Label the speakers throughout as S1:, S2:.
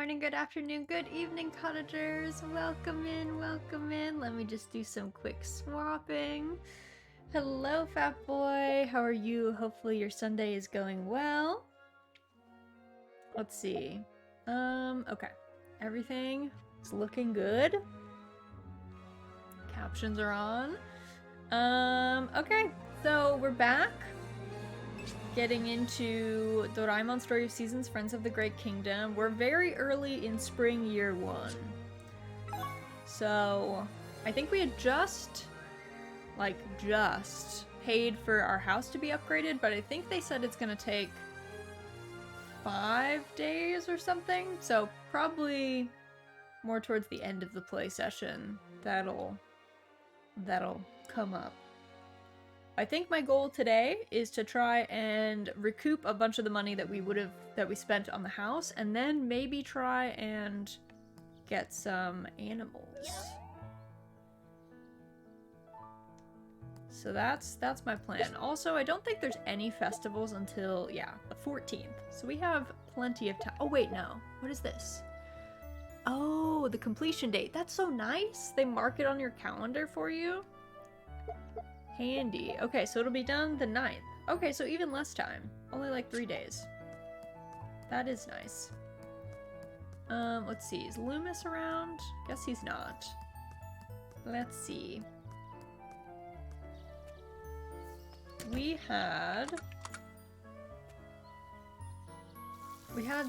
S1: morning, good afternoon, good evening, cottagers. Welcome in, welcome in. Let me just do some quick swapping. Hello, fat boy. How are you? Hopefully your Sunday is going well. Let's see. Okay. Everything is looking good. Captions are on. Okay. So we're back. Getting into Doraemon Story of Seasons, Friends of the Great Kingdom. We're very early in spring year 1. So, I think we had just paid for our house to be upgraded, but I think they said it's gonna take 5 days or something. So, probably more towards the end of the play session, that'll come up. I think my goal today is to try and recoup a bunch of the money that we spent on the house, and then maybe try and get some animals. So that's my plan. Also, I don't think there's any festivals until, the 14th. So we have plenty of time. Oh wait, no. What is this? Oh, the completion date. That's so nice. They mark it on your calendar for you. Handy. Okay, so it'll be done the 9th. Okay, so even less time. Only like 3 days. That is nice. Let's see. Is Loomis around? Guess he's not. Let's see. We had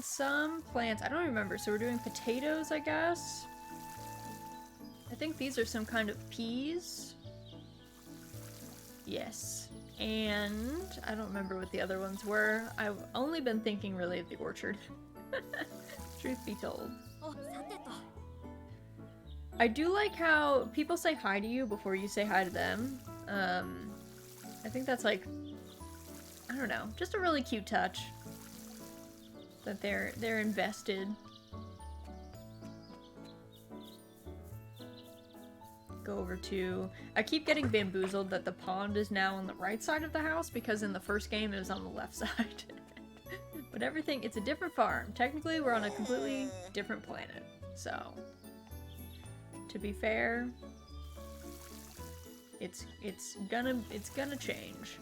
S1: some plants. I don't remember. So we're doing potatoes, I guess. I think these are some kind of peas. Yes. And I don't remember what the other ones were. I've only been thinking really of the orchard. Truth be told. I do like how people say hi to you before you say hi to them. I think that's like, I don't know, just a really cute touch. That they're invested. Go over to... I keep getting bamboozled that the pond is now on the right side of the house because in the first game it was on the left side. But everything, it's a different farm. Technically we're on a completely different planet. So, to be fair, it's gonna change.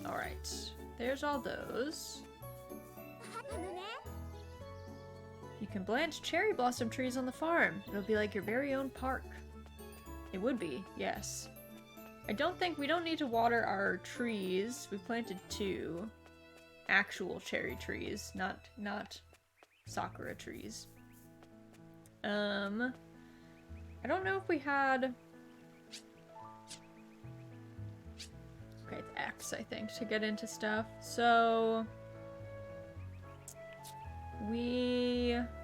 S1: Alright, there's all those. You can plant cherry blossom trees on the farm. It'll be like your very own park. It would be, yes. We don't need to water our trees. We planted 2 actual cherry trees, not sakura trees. I don't know if we had... Okay, it's X, I think, to get into stuff. So...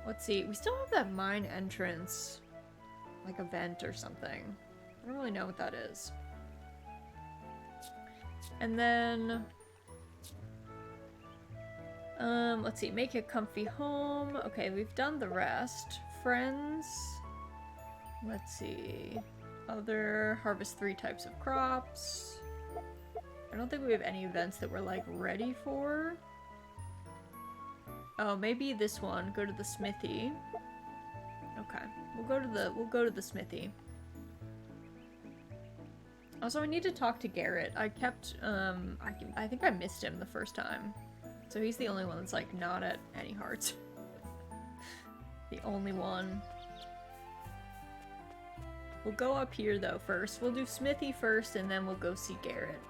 S1: let's see, we still have that mine entrance, like a vent or something. I don't really know what that is. And then, let's see, make a comfy home. Okay, we've done the rest. Friends, let's see, other, harvest 3 types of crops. I don't think we have any events that we're like ready for. Oh, maybe this one. Go to the smithy. Okay, we'll go to the smithy. Also, I need to talk to Garrett. I kept I think I missed him the first time, so he's the only one that's like not at any hearts. The only one. We'll go up here though first. We'll do smithy first, and then we'll go see Garrett.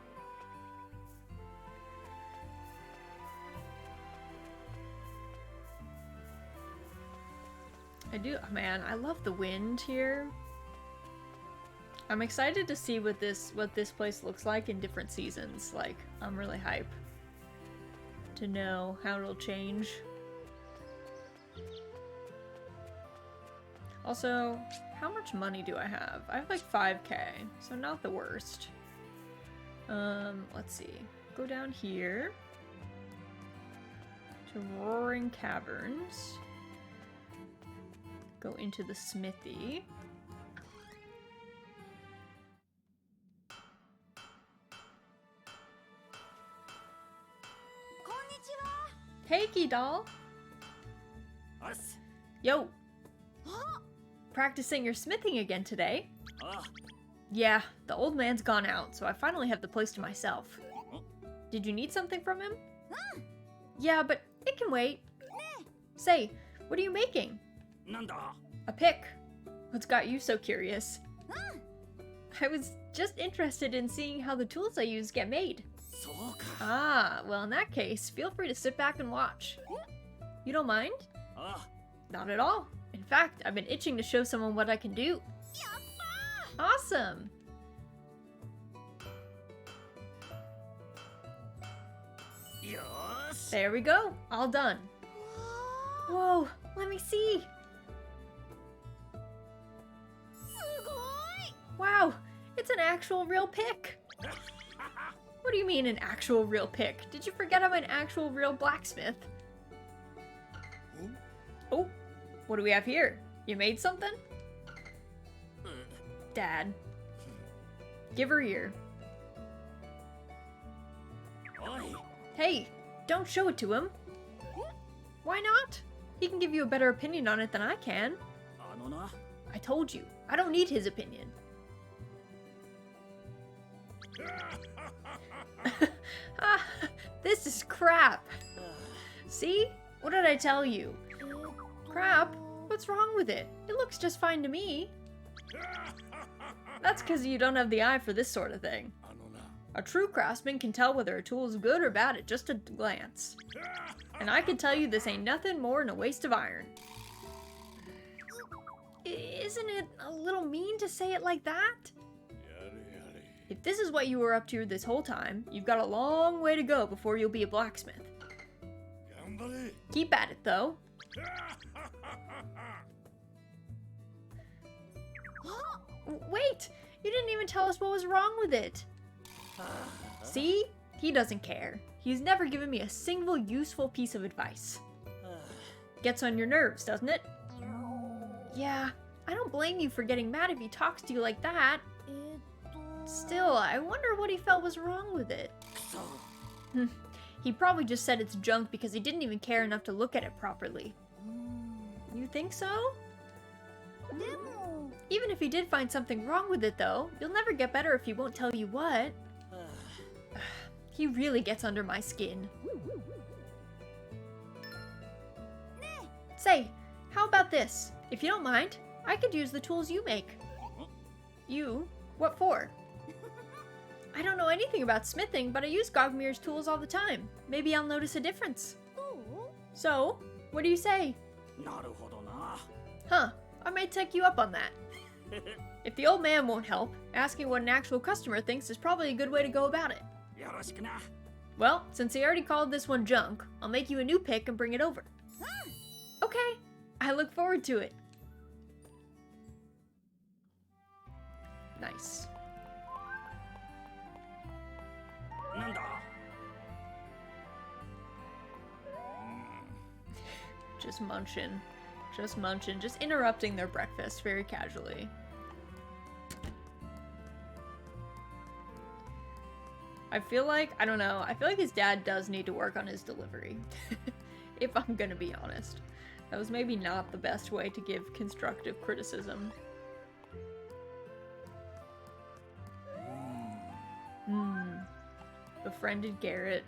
S1: Man, I love the wind here. I'm excited to see what this place looks like in different seasons. Like, I'm really hype to know how it'll change. Also, how much money do I have? I have like 5k, so not the worst. Let's see. Go down here to Roaring Caverns. Go into the smithy. Hey, Key Doll. Yo. Practicing your smithing again today? Yeah, the old man's gone out, so I finally have the place to myself. Did you need something from him? Yeah, but it can wait. Say, what are you making? A pick. What's got you so curious? I was just interested in seeing how the tools I use get made. Ah, well in that case, feel free to sit back and watch. You don't mind? Not at all. In fact, I've been itching to show someone what I can do. Awesome! There we go, all done. Whoa, let me see. Wow, it's an actual real pick. What do you mean an actual real pick? Did you forget I'm an actual real blacksmith? Oh, what do we have here? You made something? Dad. Give her here. Hey, don't show it to him. Why not? He can give you a better opinion on it than I can. I told you, I don't need his opinion. Ah, this is crap. See? What did I tell you? Crap? What's wrong with it? It looks just fine to me. That's because you don't have the eye for this sort of thing. A true craftsman can tell whether a tool is good or bad at just a glance. And I can tell you this ain't nothing more than a waste of iron. Isn't it a little mean to say it like that? If this is what you were up to this whole time, you've got a long way to go before you'll be a blacksmith. Keep at it, though. Wait! You didn't even tell us what was wrong with it. See? He doesn't care. He's never given me a single useful piece of advice. Gets on your nerves, doesn't it? Yeah, I don't blame you for getting mad if he talks to you like that. Still, I wonder what he felt was wrong with it. He probably just said it's junk because he didn't even care enough to look at it properly. You think so? Even if he did find something wrong with it though, you'll never get better if he won't tell you what. He really gets under my skin. Say, how about this? If you don't mind, I could use the tools you make. You? What for? I don't know anything about smithing, but I use Gogmir's tools all the time. Maybe I'll notice a difference. So, what do you say? Huh, I might take you up on that. If the old man won't help, asking what an actual customer thinks is probably a good way to go about it. Well, since he already called this one junk, I'll make you a new pick and bring it over. Okay, I look forward to it. Nice. Just munching. Just munching. Just interrupting their breakfast very casually. I feel like, I don't know, I feel like his dad does need to work on his delivery. If I'm gonna be honest. That was maybe not the best way to give constructive criticism. Befriended Garrett.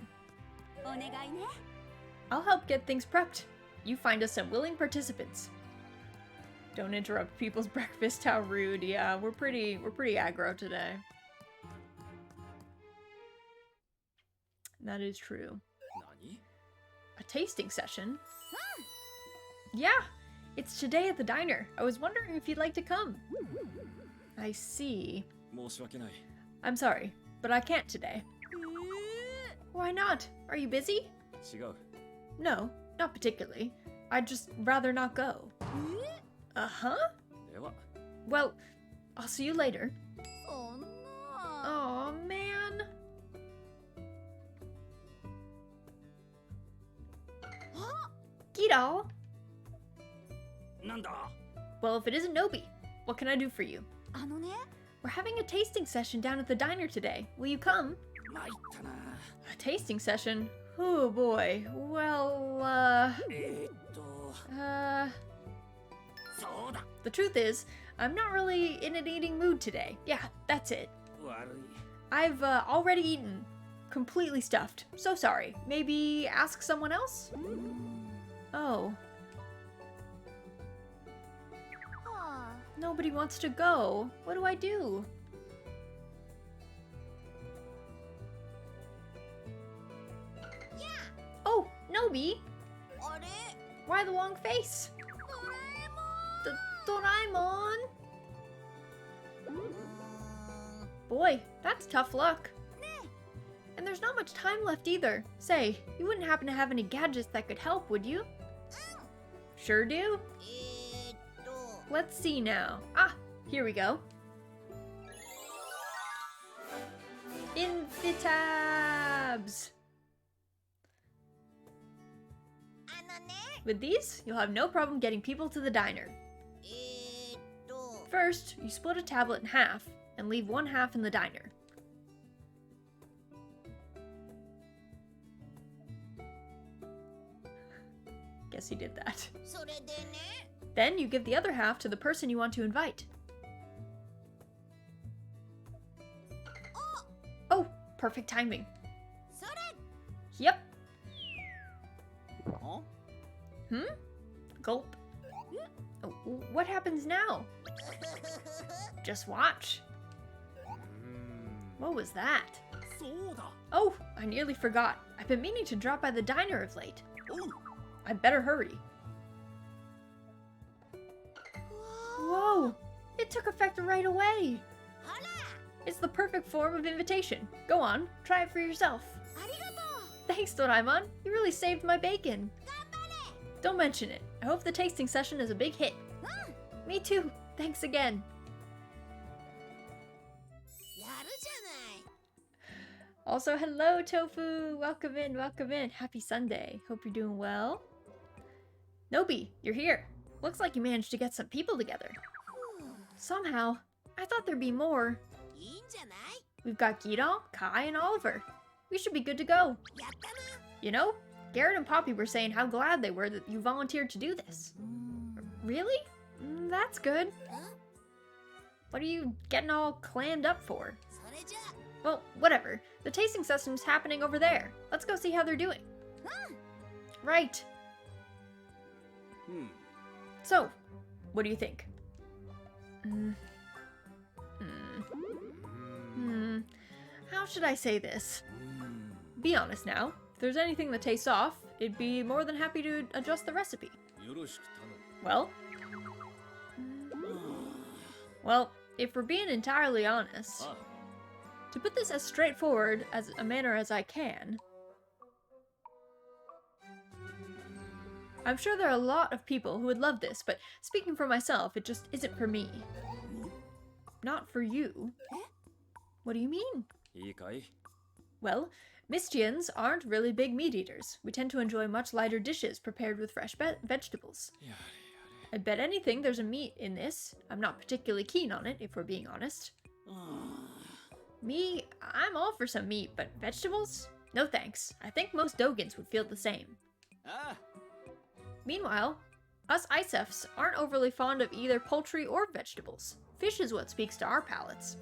S1: I'll help get things prepped. You find us some willing participants. Don't interrupt people's breakfast, how rude. Yeah, we're pretty aggro today. That is true. A tasting session? Yeah, it's today at the diner. I was wondering if you'd like to come. I see. I'm sorry, but I can't today. Why not? Are you busy? No, not particularly. I'd just rather not go. Uh-huh? Well, I'll see you later. Aw, man. Gidal. Well, if it isn't Nobi, what can I do for you? We're having a tasting session down at the diner today. Will you come? A tasting session? Oh boy. Well, the truth is, I'm not really in an eating mood today. Yeah, that's it. I've already eaten. Completely stuffed. So sorry. Maybe ask someone else? Oh. Nobody wants to go. What do I do? Oh, Nobi! Why the long face? Doraemon! Boy, that's tough luck. And there's not much time left either. Say, you wouldn't happen to have any gadgets that could help, would you? Sure do. Let's see now. Ah, here we go. Invitabs! With these, you'll have no problem getting people to the diner. First, you split a tablet in half and leave one half in the diner. Guess he did that. Then you give the other half to the person you want to invite. Oh, perfect timing. Yep. Gulp. Oh, what happens now? Just watch. What was that? Oh, I nearly forgot. I've been meaning to drop by the diner of late. I better hurry. Whoa! It took effect right away! It's the perfect form of invitation. Go on, try it for yourself. Thanks, Doraemon. You really saved my bacon. Don't mention it. I hope the tasting session is a big hit. Me too. Thanks again. Also, hello, Tofu. Welcome in, welcome in. Happy Sunday. Hope you're doing well. Nobi, you're here. Looks like you managed to get some people together. Somehow. I thought there'd be more. We've got Gidal, Kai, and Oliver. We should be good to go. You know, Garrett and Poppy were saying how glad they were that you volunteered to do this. Really? That's good. What are you getting all clammed up for? Well, whatever. The tasting session's happening over there. Let's go see how they're doing. Right. So, what do you think? How should I say this? Be honest now. If there's anything that tastes off, it'd be more than happy to adjust the recipe. Well, if we're being entirely honest, to put this as straightforward as a manner as I can, I'm sure there are a lot of people who would love this, but speaking for myself, it just isn't for me. Not for you. What do you mean? Well, Mistians aren't really big meat eaters. We tend to enjoy much lighter dishes prepared with fresh vegetables. I bet anything there's a meat in this. I'm not particularly keen on it, if we're being honest. Me, I'm all for some meat, but vegetables? No thanks. I think most Dogans would feel the same. Meanwhile, us Isefs aren't overly fond of either poultry or vegetables. Fish is what speaks to our palates.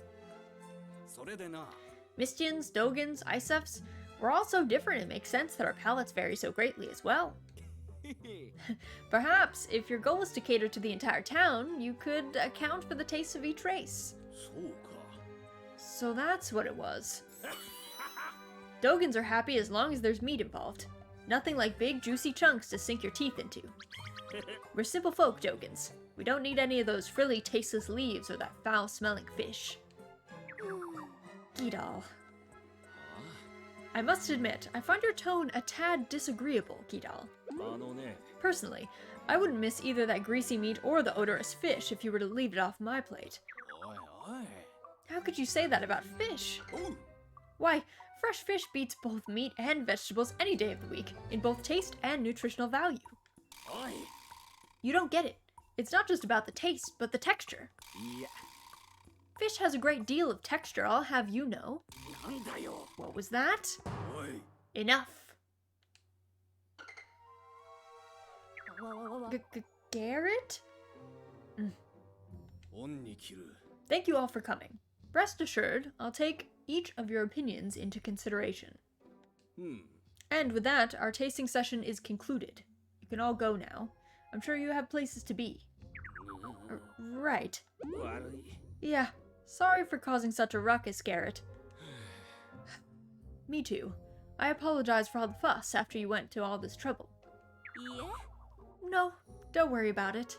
S1: Mistians, Dogans, Isefs, we're all so different it makes sense that our palates vary so greatly as well. Perhaps, if your goal is to cater to the entire town, you could account for the tastes of each race. So that's what it was. Dogans are happy as long as there's meat involved. Nothing like big, juicy chunks to sink your teeth into. We're simple folk, Dogans. We don't need any of those frilly, tasteless leaves or that foul-smelling fish. Gidal. I must admit, I find your tone a tad disagreeable, Gidal. Personally, I wouldn't miss either that greasy meat or the odorous fish if you were to leave it off my plate. How could you say that about fish? Why, fresh fish beats both meat and vegetables any day of the week, in both taste and nutritional value. You don't get it. It's not just about the taste, but the texture. Fish has a great deal of texture, I'll have you know. What was that? Enough. Garrett? Thank you all for coming. Rest assured, I'll take each of your opinions into consideration. And with that, our tasting session is concluded. You can all go now. I'm sure you have places to be. Right. Yeah, sorry for causing such a ruckus, Garrett. Me too. I apologize for all the fuss after you went to all this trouble.
S2: Yeah?
S1: No, don't worry about it.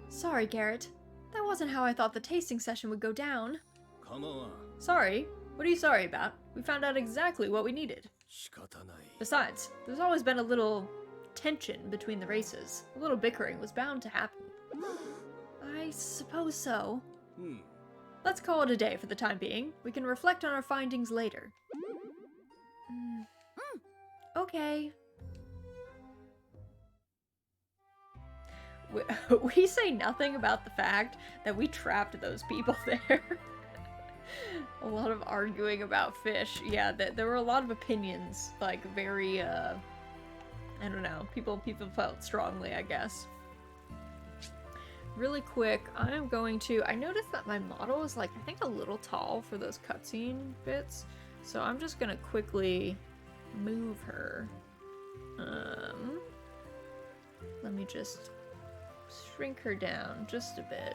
S1: Sorry, Garrett. That wasn't how I thought the tasting session would go down. Sorry? What are you sorry about? We found out exactly what we needed. Besides, there's always been a little tension between the races. A little bickering was bound to happen. I suppose so. Let's call it a day for the time being. We can reflect on our findings later. Okay. We say nothing about the fact that we trapped those people there. A lot of arguing about fish. Yeah, there were a lot of opinions, like very, I don't know, people felt strongly, I guess. Really quick, I am going to, I noticed that my model is like, I think a little tall for those cutscene bits, so I'm just gonna quickly move her. Let me just shrink her down just a bit.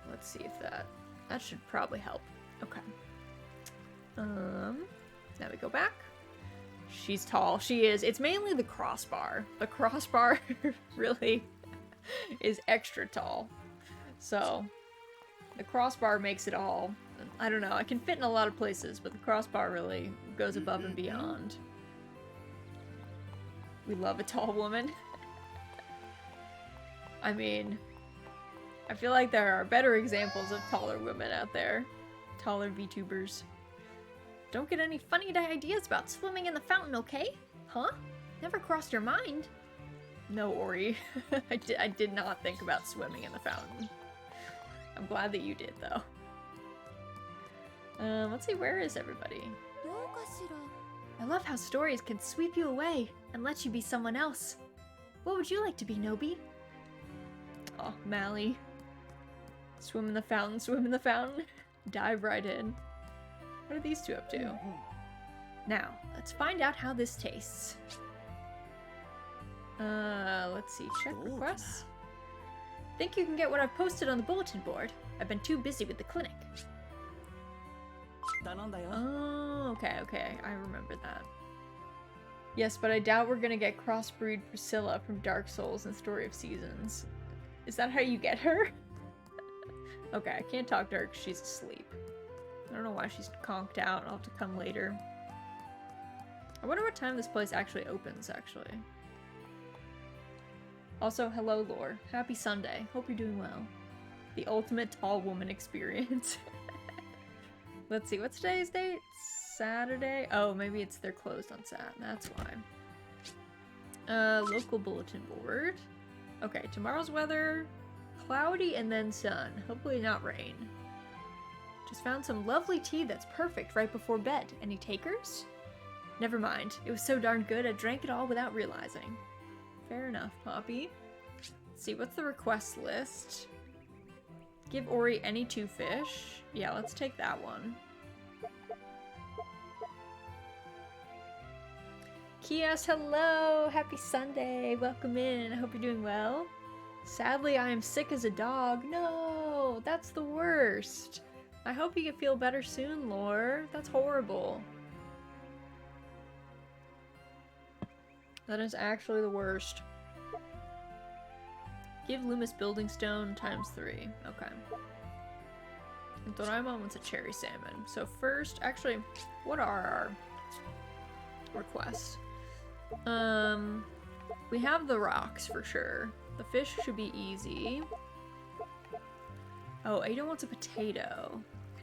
S1: Let's see if that should probably help. Okay. Now we go back. She's tall. She is. It's mainly the crossbar. The crossbar really is extra tall. So the crossbar makes it all. I don't know. I can fit in a lot of places, but the crossbar really goes above and beyond. We love a tall woman. I mean, I feel like there are better examples of taller women out there. Taller VTubers. Don't get any funny ideas about swimming in the fountain, okay? Huh? Never crossed your mind? No, Ori. I did not think about swimming in the fountain. I'm glad that you did, though. Let's see, where is everybody? I love how stories can sweep you away and let you be someone else. What would you like to be, Nobi? Oh, Mally. Swim in the fountain, swim in the fountain. Dive right in. What are these two up to? Now, let's find out how this tastes. Let's see. Check requests. Think you can get what I've posted on the bulletin board. I've been too busy with the clinic. Oh, okay. I remember that. Yes, but I doubt we're gonna get crossbreed Priscilla from Dark Souls and Story of Seasons. Is that how you get her? Okay, I can't talk to her because she's asleep. I don't know why she's conked out. I'll have to come later. I wonder what time this place actually opens, actually. Also, hello, Lore. Happy Sunday. Hope you're doing well. The ultimate tall woman experience. Let's see, what's today's date? Saturday? Oh, maybe they're closed on Sat. That's why. Local bulletin board. Okay, tomorrow's weather. Cloudy and then sun. Hopefully not rain. Just found some lovely tea that's perfect right before bed. Any takers? Never mind. It was so darn good I drank it all without realizing. Fair enough, Poppy. Let's see, what's the request list? Give Ori any 2 fish. Yeah, let's take that one. Kias, hello! Happy Sunday! Welcome in. I hope you're doing well. Sadly, I am sick as a dog. No! That's the worst. I hope you can feel better soon, Lore. That's horrible. That is actually the worst. Give Loomis building stone ×3. Okay. And Doraemon wants a cherry salmon. So first, actually, what are our requests? We have the rocks for sure. The fish should be easy. Oh, Ada wants a potato.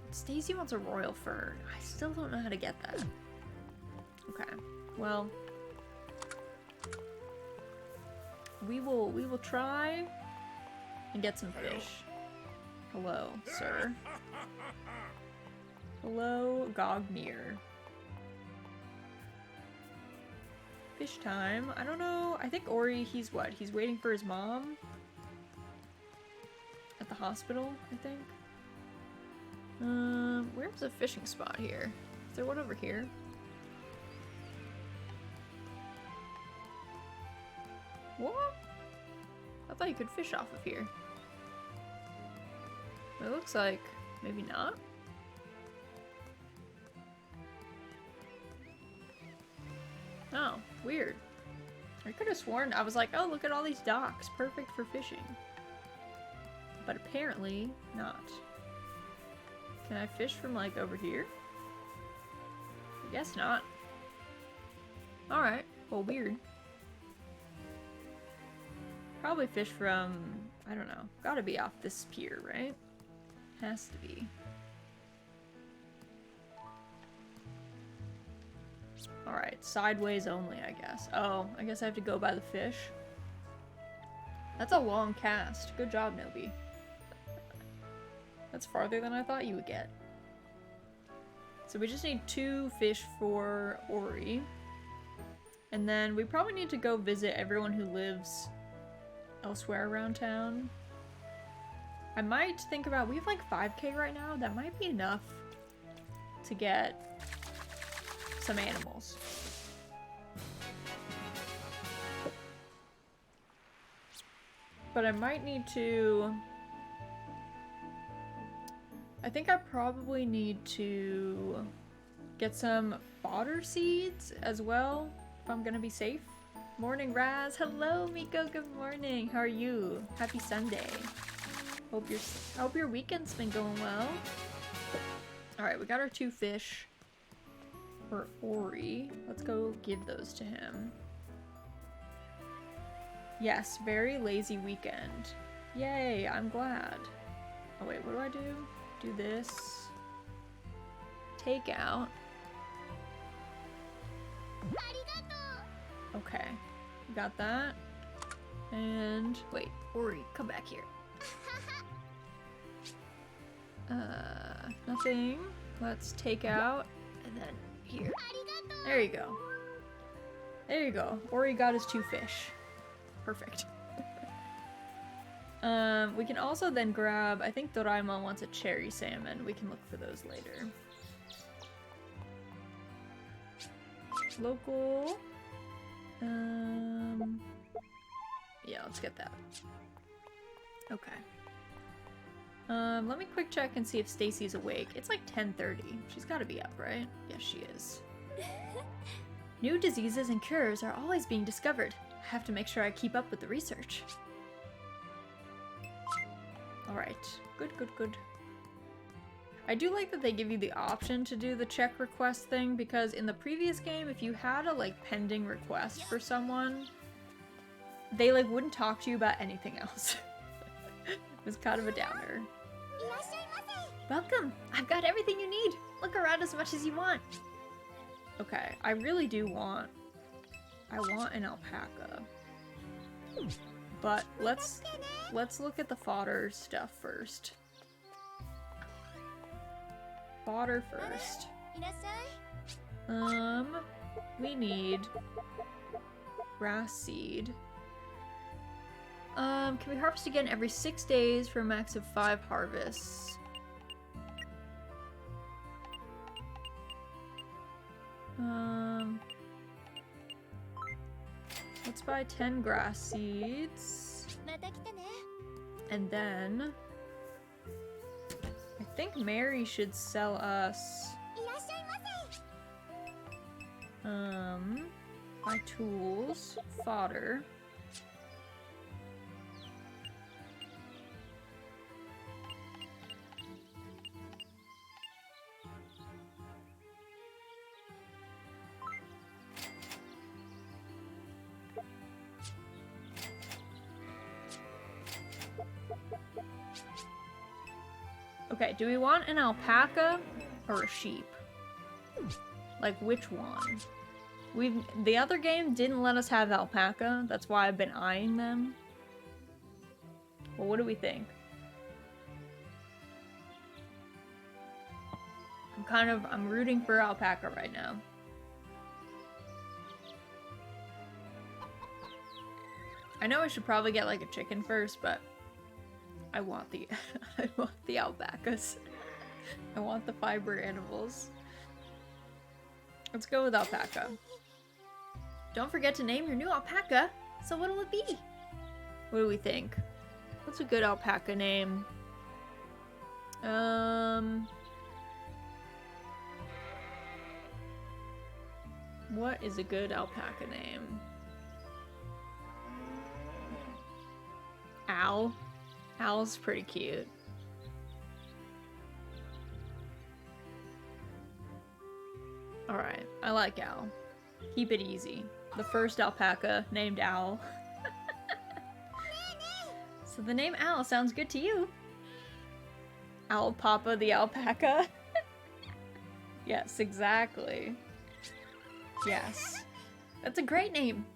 S1: Stacey wants a royal fern. I still don't know how to get that. Okay. Well, we will try and get some fish. Hello, sir. Hello, Gognir. Fish time. I don't know. I think Ori, he's what? He's waiting for his mom? At the hospital, I think. Where's the fishing spot here? Is there one over here? What? I thought you could fish off of here. It looks like maybe not. Oh, weird. I could have sworn, I was like, oh, look at all these docks, perfect for fishing. But apparently not. Can I fish from like over here? I guess not. Alright, well, weird. Probably fish from, I don't know, gotta be off this pier, right? Has to be. Alright, sideways only, I guess. Oh, I guess I have to go by the fish. That's a long cast. Good job, Nobi. That's farther than I thought you would get. So we just need 2 fish for Ori. And then we probably need to go visit everyone who lives elsewhere around town. I might think about, we have like 5k right now. That might be enough to get some animals. But I might need to... I think I probably need to get some fodder seeds as well, if I'm gonna be safe. Morning, Raz. Hello, Miko. Good morning. How are you? Happy Sunday. Hope your weekend's been going well. Alright, we got our 2 fish for Ori. Let's go give those to him. Yes, very lazy weekend. Yay, I'm glad. Oh wait, what do I do? Do this. Take out. Okay, got that. And wait, Ori, come back here. Nothing. Let's take out and then here. There you go. There you go. Ori got his 2 fish. Perfect. We can also then grab, I think Doraemon wants a cherry salmon. We can look for those later. Local. Yeah, let's get that. Okay. Let me quick check and see if Stacy's awake. It's like 10:30. She's gotta be up, right? Yes, she is. New diseases and cures are always being discovered. I have to make sure I keep up with the research. Alright. Good, good, good. I do like that they give you the option to do the check request thing, because in the previous game, if you had a, like, pending request for someone, they, like, wouldn't talk to you about anything else. It was kind of a downer. Welcome! I've got everything you need! Look around as much as you want! Okay, I really do want... I want an alpaca. But let's look at the fodder stuff first. Fodder first. We need grass seed. Can we harvest again every 6 days for a max of 5 harvests? Let's buy 10 grass seeds. And then I think Mary should sell us buy tools, fodder. Okay, do we want an alpaca or a sheep? Like, which one? The other game didn't let us have alpaca, that's why I've been eyeing them. Well, what do we think? I'm rooting for alpaca right now. I know I should probably get like a chicken first, but I want the I want the alpacas. I want the fiber animals. Let's go with alpaca. Don't forget to name your new alpaca. So what'll it be? What do we think? What's a good alpaca name? What is a good alpaca name? Owl. Owl's pretty cute. Alright, I like Owl. Keep it easy. The first alpaca named Owl. So the name Owl sounds good to you. Owl Papa the alpaca. Yes, exactly. Yes. That's a great name.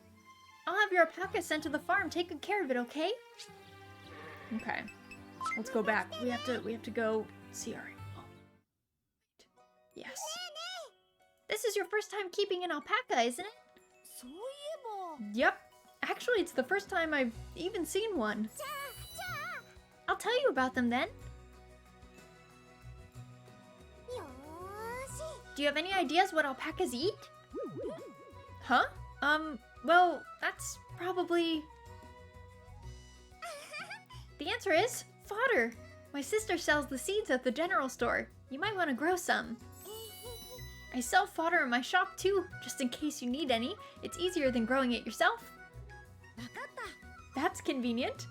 S1: I'll have your alpaca sent to the farm. Take good care of it, okay? Okay. Let's go back. We have to go see our... Oh. Yes. This is your first time keeping an alpaca, isn't it? Yep. Actually, it's the first time I've even seen one. I'll tell you about them then. Do you have any ideas what alpacas eat? Huh? Well, that's probably... The answer is fodder. My sister sells the seeds at the general store. You might want to grow some. I sell fodder in my shop too, just in case you need any. It's easier than growing it yourself. That's convenient.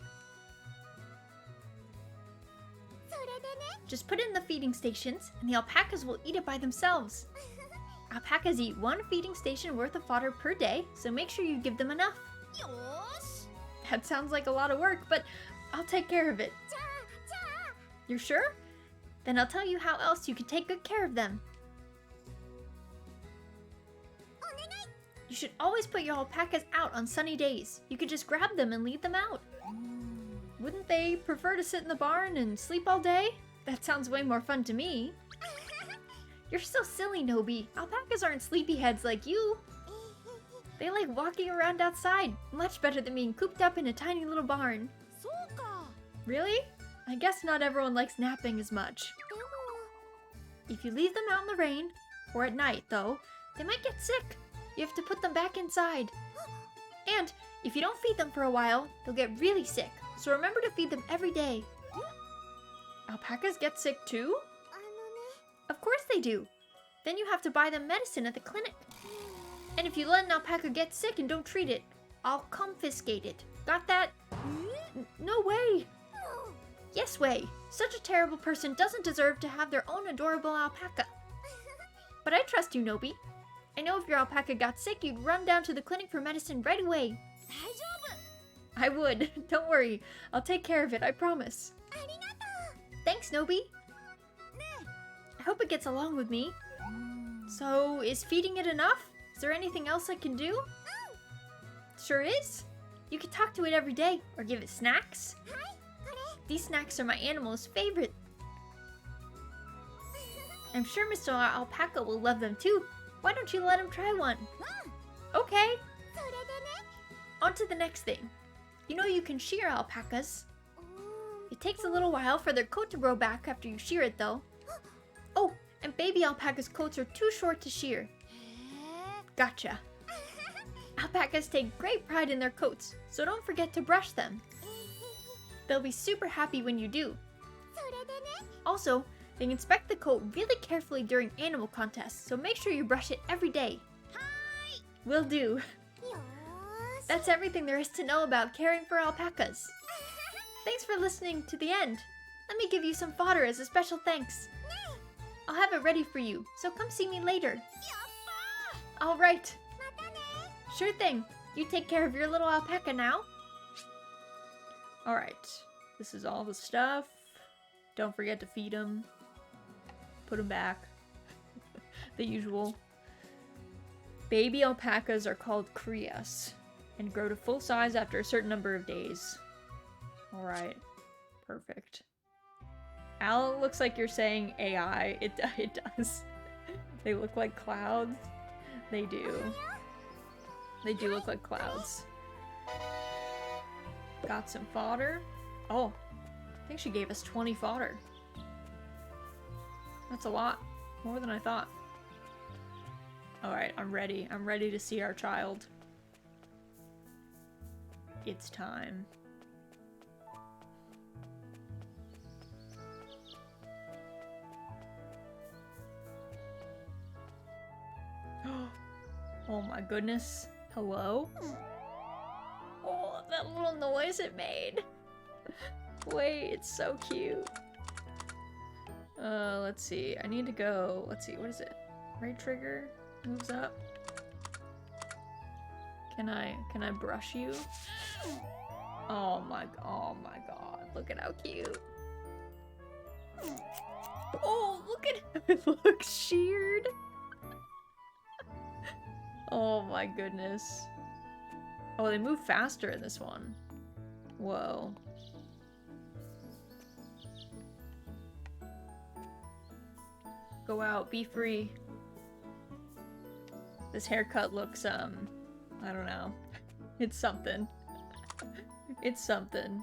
S1: Just put it in the feeding stations, and the alpacas will eat it by themselves. Alpacas eat 1 feeding station worth of fodder per day, so make sure you give them enough. That sounds like a lot of work, but I'll take care of it. You're sure? Then I'll tell you how else you can take good care of them. You should always put your alpacas out on sunny days. You could just grab them and leave them out. Wouldn't they prefer to sit in the barn and sleep all day? That sounds way more fun to me. You're so silly, Nobi. Alpacas aren't sleepyheads like you. They like walking around outside, much better than being cooped up in a tiny little barn. Really? I guess not everyone likes napping as much. If you leave them out in the rain, or at night though, they might get sick. You have to put them back inside. And if you don't feed them for a while, they'll get really sick. So remember to feed them every day. Alpacas get sick too? Of course they do. Then you have to buy them medicine at the clinic. And if you let an alpaca get sick and don't treat it, I'll confiscate it. Got that? No way. Yes way. Such a terrible person doesn't deserve to have their own adorable alpaca. But I trust you, Nobi. I know if your alpaca got sick, you'd run down to the clinic for medicine right away. I would. Don't worry. I'll take care of it, I promise. Thanks, Nobi. I hope it gets along with me. So, is feeding it enough? Is there anything else I can do? Sure is. You can talk to it every day, or give it snacks. These snacks are my animal's favorite. I'm sure Mr. Alpaca will love them too. Why don't you let him try one? Okay. On to the next thing. You know you can shear alpacas. It takes a little while for their coat to grow back after you shear it though. Oh, and baby alpacas' coats are too short to shear. Gotcha. Alpacas take great pride in their coats, so don't forget to brush them. They'll be super happy when you do. Also, they inspect the coat really carefully during animal contests, so make sure you brush it every day. Will do. That's everything there is to know about caring for alpacas. Thanks for listening to the end. Let me give you some fodder as a special thanks. I'll have it ready for you, so come see me later. Alright. Sure thing. You take care of your little alpaca now. Alright. This is all the stuff. Don't forget to feed them. Put them back. The usual. Baby alpacas are called crias and grow to full size after a certain number of days. Alright. Perfect. Al, it looks like you're saying AI. It does. They look like clouds. They do. They do look like clouds. Got some fodder. Oh, I think she gave us 20 fodder. That's a lot. More than I thought. Alright, I'm ready. I'm ready to see our child. It's time. Oh my goodness. Hello? Oh, that little noise it made. Wait, it's so cute. Let's see. I need to go. Let's see. What is it? Right trigger moves up. Can I brush you? Oh my god. Look at how cute. Oh, look at him. It looks sheared. Oh my goodness. Oh, they move faster in this one. Whoa. Go out, be free. This haircut looks, I don't know. It's something. It's something.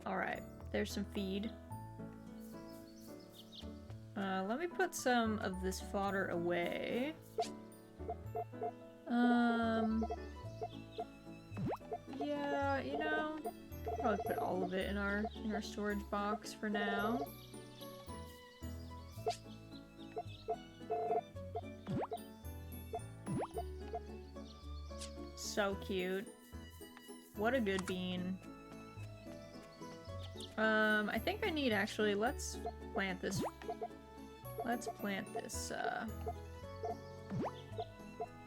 S1: Alright, there's some feed. Let me put some of this fodder away. Yeah, you know, probably put all of it in our storage box for now. So cute. What a good bean. I think I need actually, let's plant this. Let's plant this,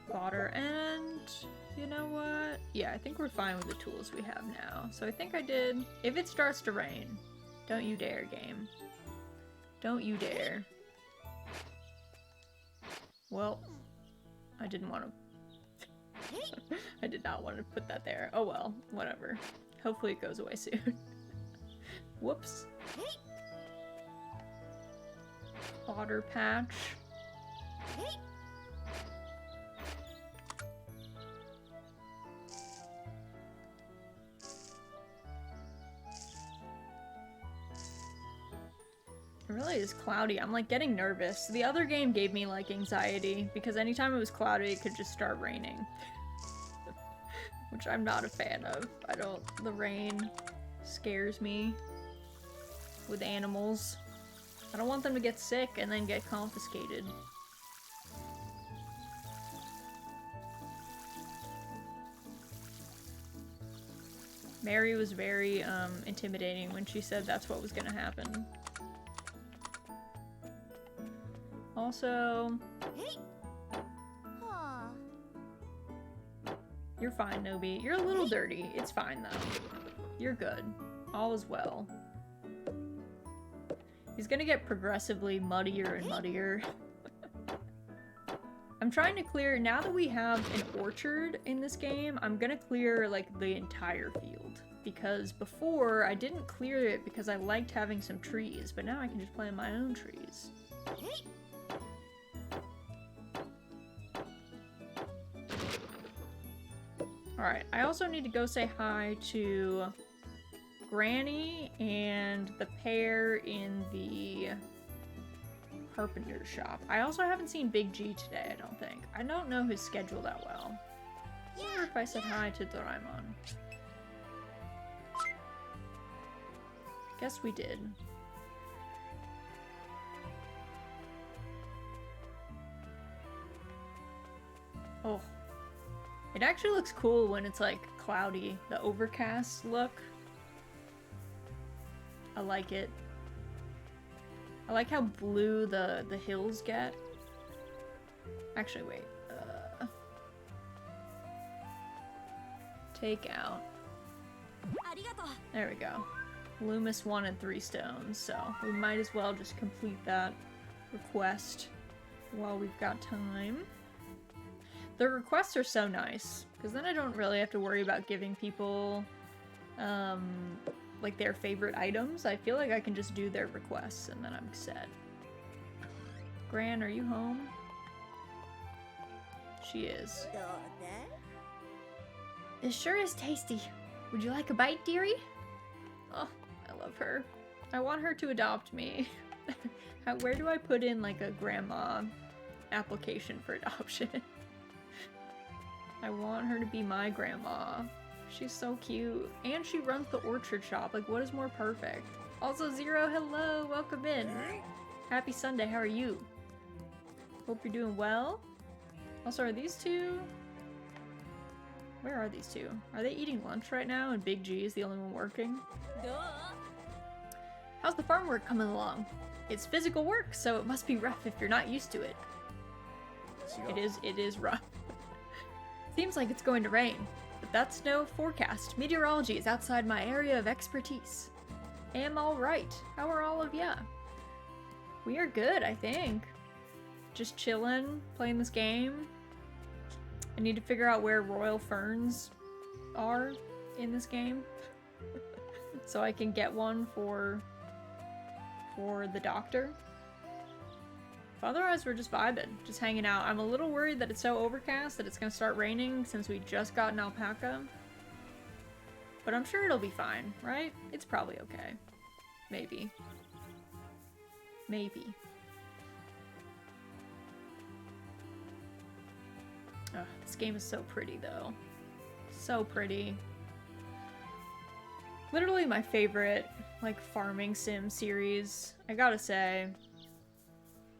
S1: fodder, and you know what? Yeah, I think we're fine with the tools we have now. So I think I did. If it starts to rain, don't you dare, game. Don't you dare. Well, I didn't want to. I did not want to put that there. Oh well, whatever. Hopefully it goes away soon. Whoops. Fodder patch. It really is cloudy. I'm like getting nervous. The other game gave me like anxiety because anytime it was cloudy it could just start raining. Which I'm not a fan of. The rain scares me with animals. I don't want them to get sick and then get confiscated. Mary was very intimidating when she said that's what was gonna happen. Also, you're fine, Nobi. You're a little dirty. It's fine though. You're good. All is well. He's gonna get progressively muddier and muddier. I'm trying to clear, now that we have an orchard in this game, I'm gonna clear like the entire field. Because before, I didn't clear it because I liked having some trees, but now I can just plant my own trees. Alright, I also need to go say hi to Granny and the pair in the carpenter shop. I also haven't seen Big G today, I don't think. I don't know his schedule that well. I wonder if I said hi to Doraemon. Guess we did. Oh. It actually looks cool when it's like cloudy, the overcast look. I like it. I like how blue the hills get. Actually, wait. Take out. There we go. Loomis wanted 3 stones, so we might as well just complete that request while we've got time. The requests are so nice, because then I don't really have to worry about giving people, like, their favorite items. I feel like I can just do their requests, and then I'm set. Gran, are you home? She is. It sure is tasty. Would you like a bite, dearie? Oh, I love her. I want her to adopt me. Where do I put in like a grandma application for adoption? I want her to be my grandma. She's so cute. And she runs the orchard shop. Like, what is more perfect? Also, Zero, hello. Welcome in. Happy Sunday. How are you? Hope you're doing well. Also, are these two... Where are these two? Are they eating lunch right now and Big G is the only one working? Duh. How's the farm work coming along? It's physical work, so it must be rough if you're not used to it. It is rough. Seems like it's going to rain, but that's no forecast. Meteorology is outside my area of expertise. Am all right. How are all of ya? We are good, I think. Just chilling, playing this game. I need to figure out where royal ferns are in this game. So I can get one for the doctor. Otherwise, we're just vibing, just hanging out. I'm a little worried that it's so overcast that it's gonna start raining since we just got an alpaca. But I'm sure it'll be fine, right? It's probably okay. Maybe. Maybe. Ugh, this game is so pretty, though. So pretty. Literally my favorite, like, farming sim series. I gotta say,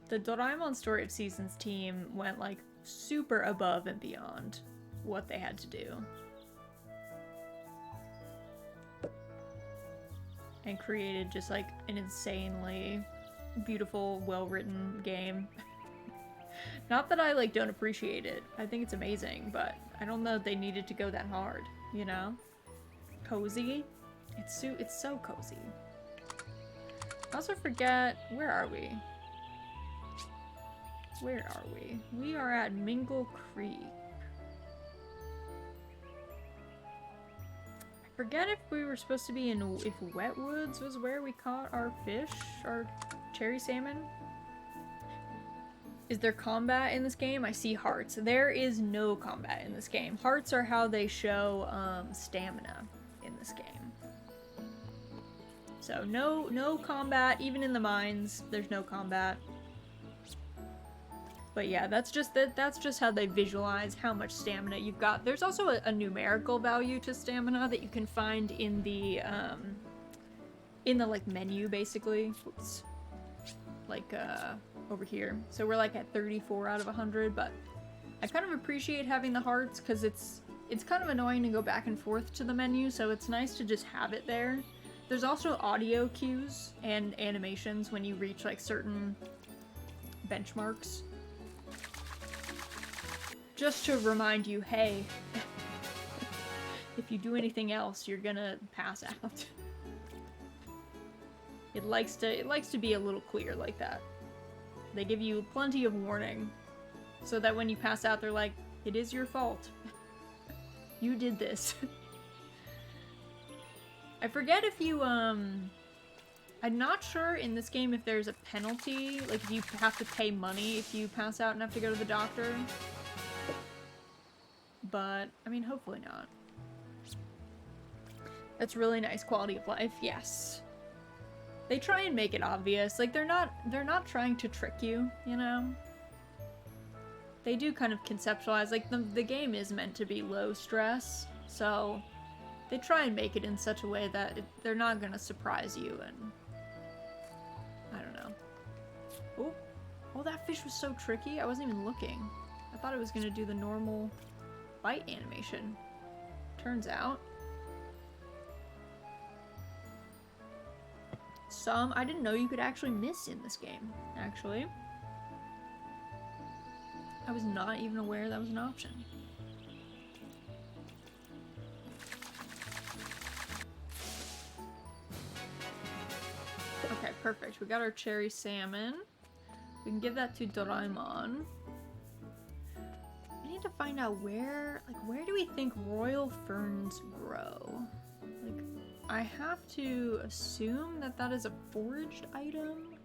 S1: the Doraemon Story of Seasons team went, like, super above and beyond what they had to do. And created just, like, an insanely beautiful, well-written game. Not that I, like, don't appreciate it. I think it's amazing, but I don't know if they needed to go that hard, you know? Cozy. It's so cozy. I also forget, where are we? Where are we? We are at Mingle Creek. I forget if we were supposed to be in, if Wetwoods was where we caught our fish, our cherry salmon. Is there combat in this game? I see hearts. There is no combat in this game. Hearts are how they show stamina in this game. So no combat, even in the mines, there's no combat. But yeah, that's just how they visualize how much stamina you've got. There's also a numerical value to stamina that you can find in the like menu, basically. Oops. Like over here. So we're like at 34 out of 100, but I kind of appreciate having the hearts because it's kind of annoying to go back and forth to the menu, so it's nice to just have it there. There's also audio cues and animations when you reach like certain benchmarks. Just to remind you, hey, if you do anything else, you're gonna pass out. It likes to be a little clear like that. They give you plenty of warning, so that when you pass out, they're like, it is your fault. You did this. I forget if you, I'm not sure in this game if there's a penalty, like if you have to pay money if you pass out and have to go to the doctor. But, I mean, hopefully not. That's really nice quality of life, yes. They try and make it obvious, like they're not trying to trick you, you know? They do kind of conceptualize, like the game is meant to be low stress, so they try and make it in such a way that they're not gonna surprise you, and I don't know. Oh, that fish was so tricky, I wasn't even looking. I thought it was gonna do the normal bite animation. Turns out. I didn't know you could actually miss in this game, actually. I was not even aware that was an option. Okay, perfect. We got our cherry salmon. We can give that to Doraemon. We need to find out where do we think royal ferns grow? Like, I have to assume that that is a foraged item,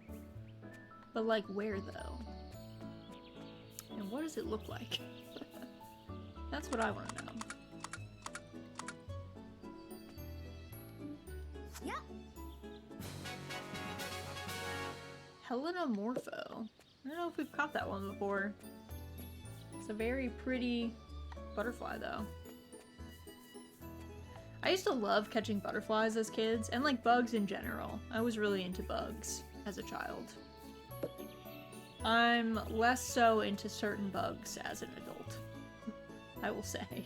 S1: but like where though? And what does it look like? That's what I want to know.
S2: Yeah.
S1: Helenomorpho. I don't know if we've caught that one before. It's a very pretty butterfly, though. I used to love catching butterflies as kids, and like bugs in general. I was really into bugs as a child. I'm less so into certain bugs as an adult, I will say.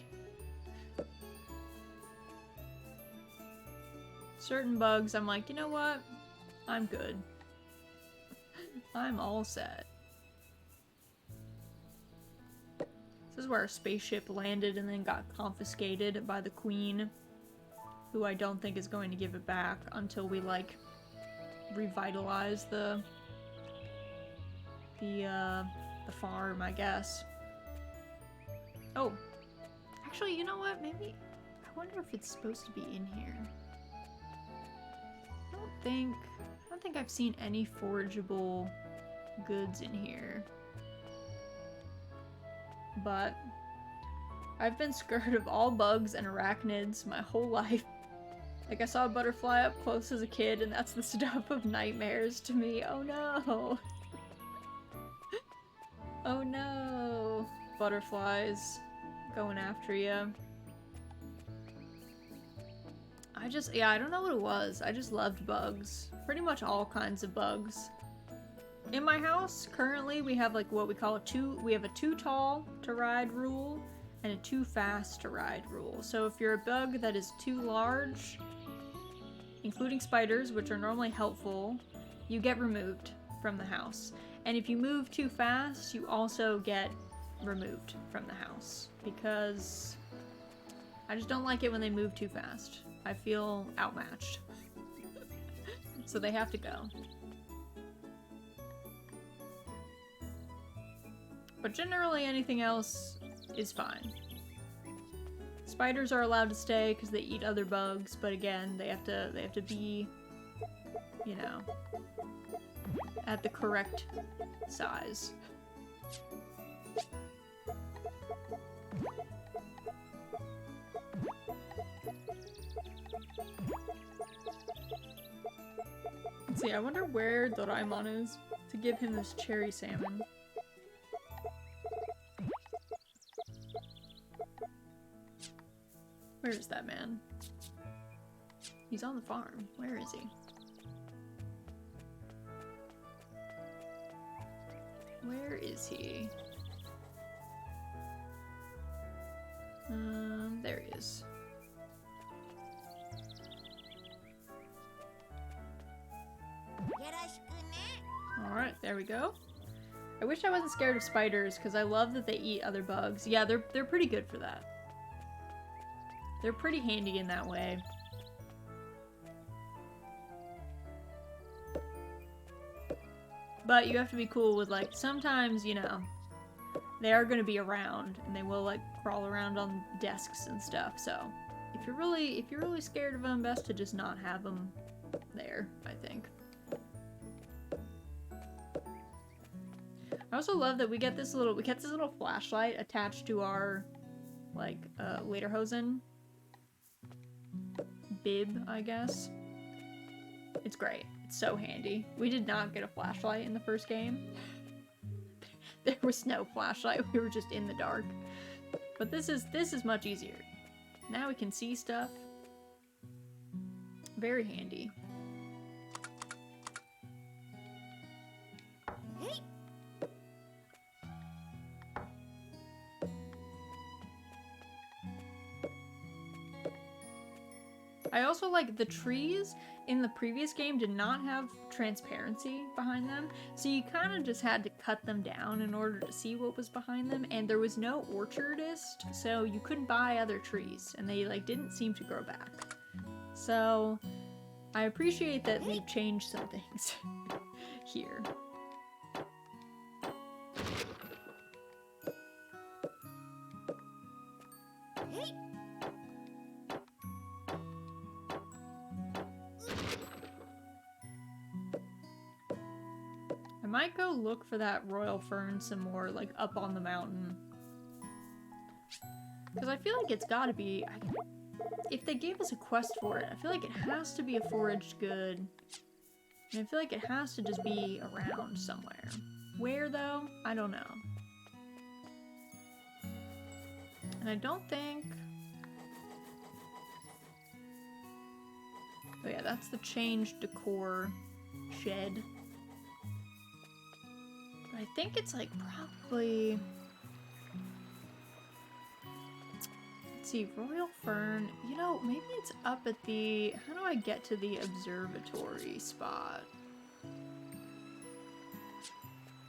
S1: Certain bugs, I'm like, you know what? I'm good. I'm all set. This is where our spaceship landed and then got confiscated by the queen, who I don't think is going to give it back until we, like, revitalize the farm, I guess. Oh. Actually, you know what? Maybe... I wonder if it's supposed to be in here. I don't think I've seen any forageable goods in here. But I've been scared of all bugs and arachnids my whole life. Like, I saw a butterfly up close as a kid, and that's the stuff of nightmares to me. Oh no! Oh no! Butterflies going after you. Yeah, I don't know what it was. I just loved bugs. Pretty much all kinds of bugs. In my house, currently, we have like what we call we have a too tall to ride rule and a too fast to ride rule. So if you're a bug that is too large, including spiders, which are normally helpful, you get removed from the house. And if you move too fast, you also get removed from the house. Because I just don't like it when they move too fast. I feel outmatched. So they have to go. But generally anything else is fine. Spiders are allowed to stay because they eat other bugs, but again, they have to be, you know, at the correct size. Let's see, I wonder where Doraemon is to give him this cherry salmon. Where is that man? He's on the farm. Where is he? Where is he? There he is. Alright, there we go. I wish I wasn't scared of spiders, because I love that they eat other bugs. Yeah, they're pretty good for that. They're pretty handy in that way. But you have to be cool with, like, sometimes, you know, they are going to be around, and they will, like, crawl around on desks and stuff, so if you're really scared of them, best to just not have them there, I think. I also love that we get this little flashlight attached to our, like, lederhosen bib, I guess. It's great. It's so handy. We did not get a flashlight in the first game. There was no flashlight. We were just in the dark. But this is much easier. Now we can see stuff. Very handy. I also like the trees in the previous game did not have transparency behind them, so you kind of just had to cut them down in order to see what was behind them, and there was no orchardist, so you couldn't buy other trees, and they like didn't seem to grow back. So I appreciate that we've changed some things here. I might go look for that royal fern some more, like, up on the mountain. Because I feel like it's gotta be... if they gave us a quest for it, I feel like it has to be a foraged good. And I feel like it has to just be around somewhere. Where, though? I don't know. And I don't think... Oh yeah, that's the change decor shed. But I think it's like probably... Let's see, Royal Fern. You know, maybe it's up at the... How do I get to the observatory spot?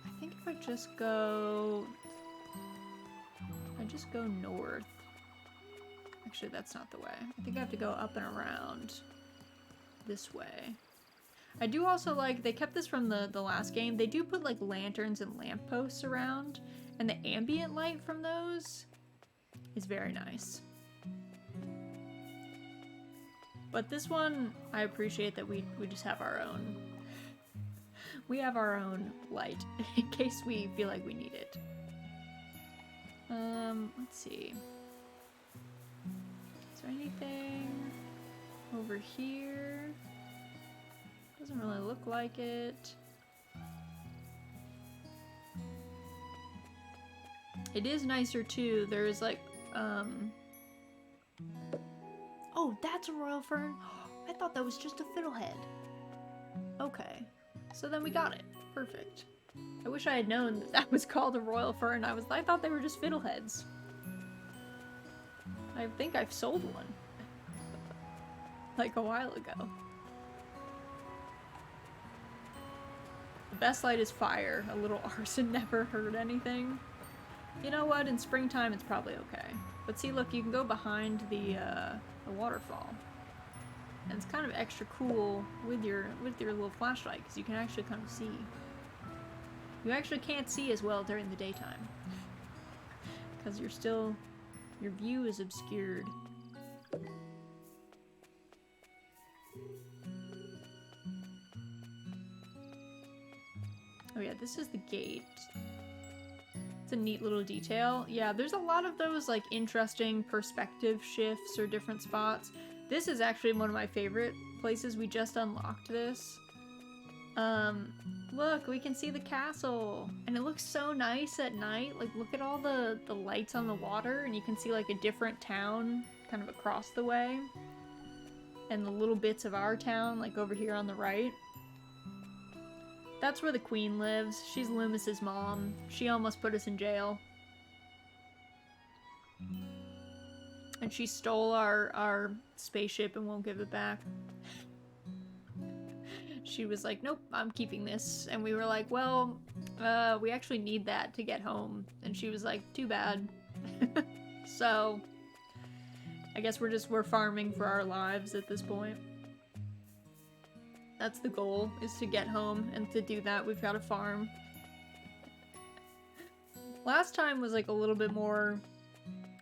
S1: I think if I just go... I just go north. Actually, that's not the way. I think I have to go up and around this way. I do also like, they kept this from the last game, they do put like lanterns and lampposts around, and the ambient light from those is very nice. But this one, I appreciate that we just have our own. We have our own light in case we feel like we need it. Let's see. Is there anything over here? Doesn't really look like it. It is nicer too. There's like, oh, that's a Royal Fern. I thought that was just a fiddlehead. Okay, so then we got it. Perfect. I wish I had known that that was called a Royal Fern. I thought they were just fiddleheads. I think I've sold one. Like a while ago. The best light is fire. A little arson never hurt anything. You know what? In springtime, it's probably okay. But see, look, you can go behind the waterfall, and it's kind of extra cool with your little flashlight because you can actually kind of see. You actually can't see as well during the daytime because your view is obscured. Oh yeah, this is the gate. It's a neat little detail. Yeah, there's a lot of those like interesting perspective shifts or different spots. This is actually one of my favorite places. We just unlocked this. Look, we can see the castle. And it looks so nice at night. Like, look at all the lights on the water, and you can see like a different town kind of across the way. And the little bits of our town, like over here on the right. That's where the queen lives. She's Loomis's mom. She almost put us in jail. And she stole our spaceship and won't give it back. She was like, nope, I'm keeping this. And we were like, well, we actually need that to get home. And she was like, too bad. So, I guess we're farming for our lives at this point. That's the goal, is to get home, and to do that, we've got to farm. Last time was like a little bit more,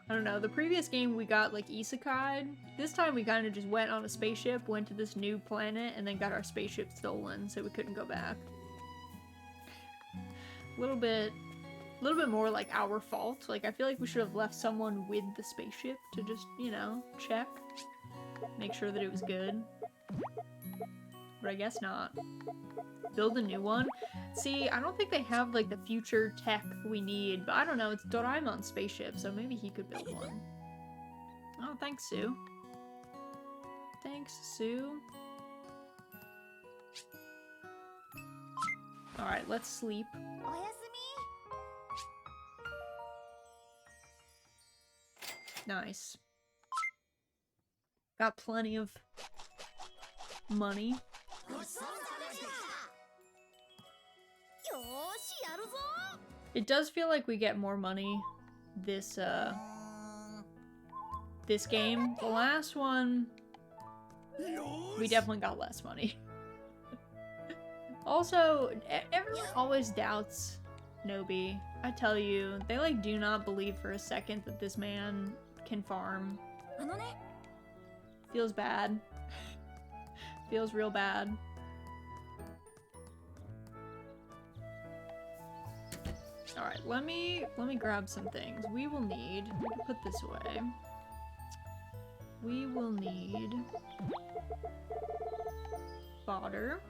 S1: I don't know, the previous game we got like isekai. This time we kind of just went on a spaceship, went to this new planet, and then got our spaceship stolen, so we couldn't go back. A little bit more like our fault. Like, I feel like we should have left someone with the spaceship to just, you know, check. Make sure that it was good. But I guess not. Build a new one? See, I don't think they have, like, the future tech we need, but I don't know, it's Doraemon's spaceship, so maybe he could build one. Oh, thanks, Sue. Thanks, Sue. Alright, let's sleep. Nice. Got plenty of money. It does feel like we get more money this game. The last one, we definitely got less money. Also, everyone always doubts Nobi. I tell you, they like do not believe for a second that this man can farm. Feels bad. Feels real bad. Alright, let me grab some things. We will need, put this away. we will need fodder.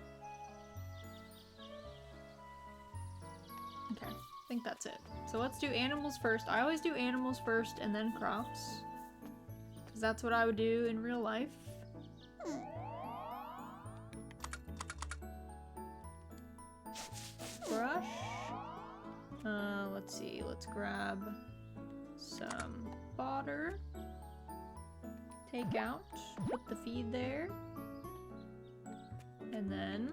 S1: Okay, I think that's it. So let's do animals first. I always do animals first and then crops, because that's what I would do in real life. Brush. Let's see, let's grab some fodder. Take out, put the feed there. And then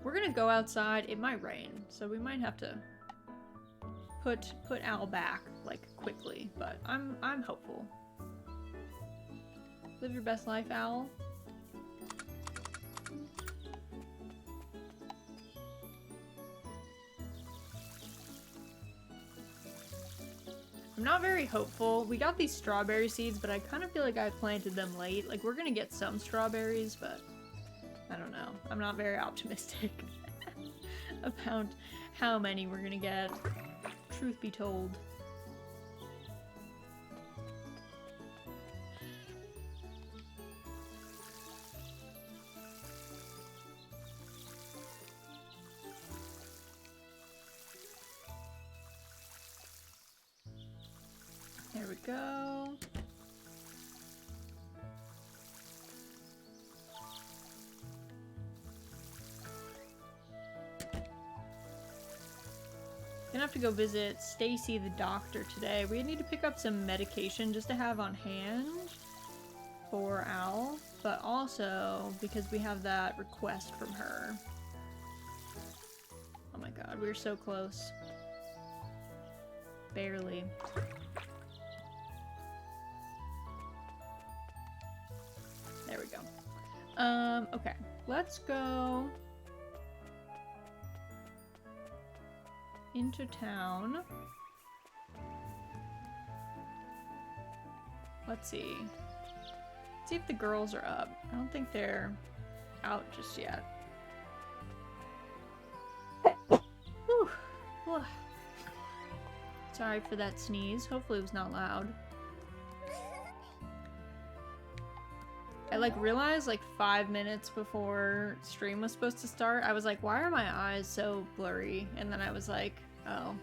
S1: we're gonna go outside. It might rain, so we might have to put Al back like quickly, but I'm hopeful. Live your best life, Al. I'm not very hopeful. We got these strawberry seeds, but I kind of feel like I planted them late. Like, we're gonna get some strawberries, but I don't know. I'm not very optimistic about how many we're gonna get, truth be told. There we go. Gonna have to go visit Stacy the doctor today. We need to pick up some medication just to have on hand for Al, but also because we have that request from her. Oh my god, we were so close. Barely. There we go. Okay. Let's go into town. Let's see. See if the girls are up. I don't think they're out just yet. Whew. Ugh. Sorry for that sneeze. Hopefully it was not loud. I realized 5 minutes before stream was supposed to start, I was like, why are my eyes so blurry? And then I was like, oh,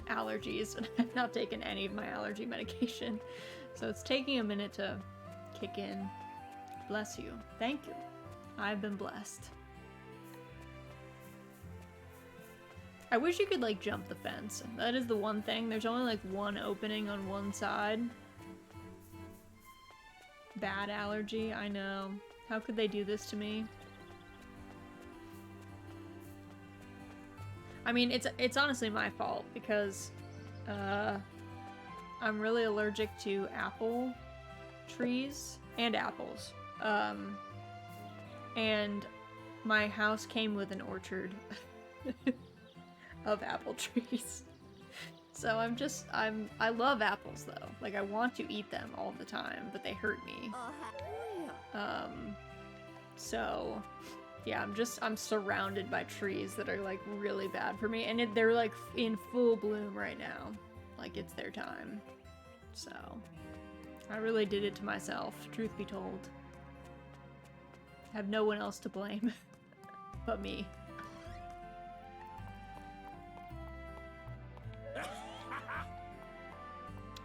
S1: allergies. And I've not taken any of my allergy medication. So it's taking a minute to kick in. Bless you. Thank you. I've been blessed. I wish you could jump the fence. That is the one thing. There's only one opening on one side. Bad allergy, I know. How could they do this to me? I mean, it's honestly my fault because I'm really allergic to apple trees and apples. And my house came with an orchard of apple trees. So I love apples though. I want to eat them all the time, but they hurt me. So yeah, I'm surrounded by trees that are really bad for me, and they're in full bloom right now. It's their time. So I really did it to myself, truth be told. I have no one else to blame but me.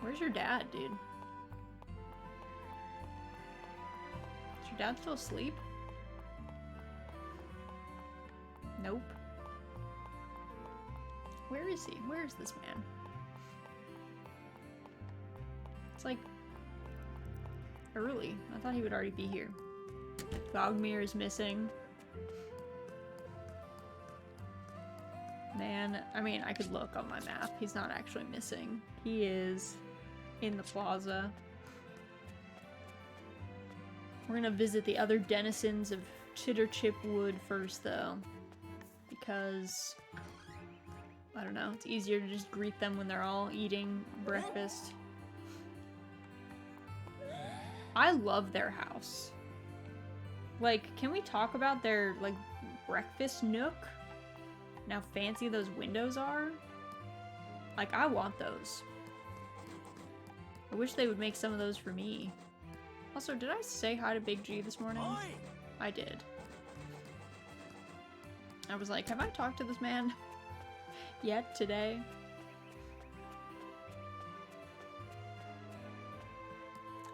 S1: Where's your dad, dude? Is your dad still asleep? Nope. Where is he? Where is this man? It's early. I thought he would already be here. Gogmir is missing. Man, I mean, I could look on my map. He's not actually missing. He is in the plaza. We're gonna visit the other denizens of Chitterchip Wood first, though. Because, I don't know, it's easier to just greet them when they're all eating breakfast. I love their house. Can we talk about their, breakfast nook? And how fancy those windows are? I want those. I wish they would make some of those for me. Also, did I say hi to Big G this morning? I did. I was like, have I talked to this man yet today?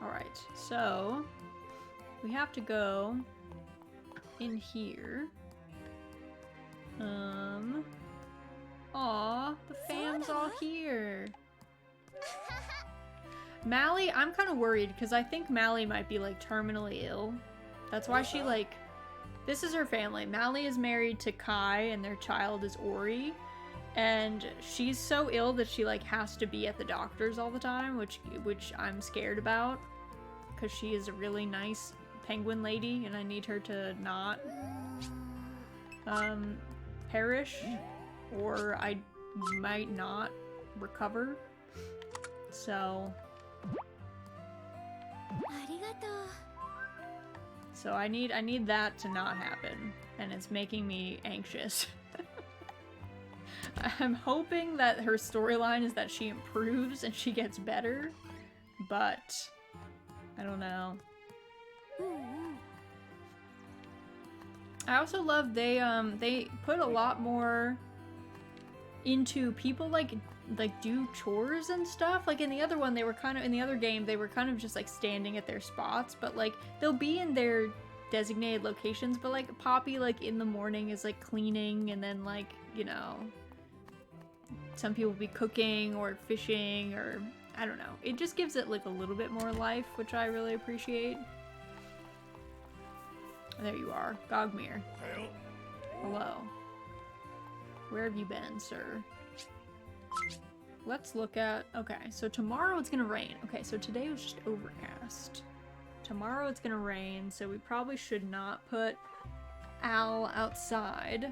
S1: Alright, so we have to go in here. Aw, the fam's all here. Mally, I'm kind of worried because I think Mally might be like terminally ill. That's why she like, this is her family. Mally is married to Kai and their child is Ori. And she's so ill that she like has to be at the doctor's all the time, which I'm scared about. Because she is a really nice penguin lady and I need her to not perish or I might not recover. So I need that to not happen and it's making me anxious. I'm hoping that her storyline is that she improves and she gets better, but I don't know. I also love they put a lot more into people like do chores and stuff. Like in the other one, they were kind of in the other game, they were kind of just like standing at their spots, but like they'll be in their designated locations, but like Poppy like in the morning is like cleaning and then like, you know, some people will be cooking or fishing or I don't know. It just gives it like a little bit more life, which I really appreciate. There you are, Gogmir. Hello. Where have you been, sir? Let's look at... Okay, so tomorrow it's gonna rain. Okay, so today was just overcast. Tomorrow it's gonna rain, so we probably should not put Al outside.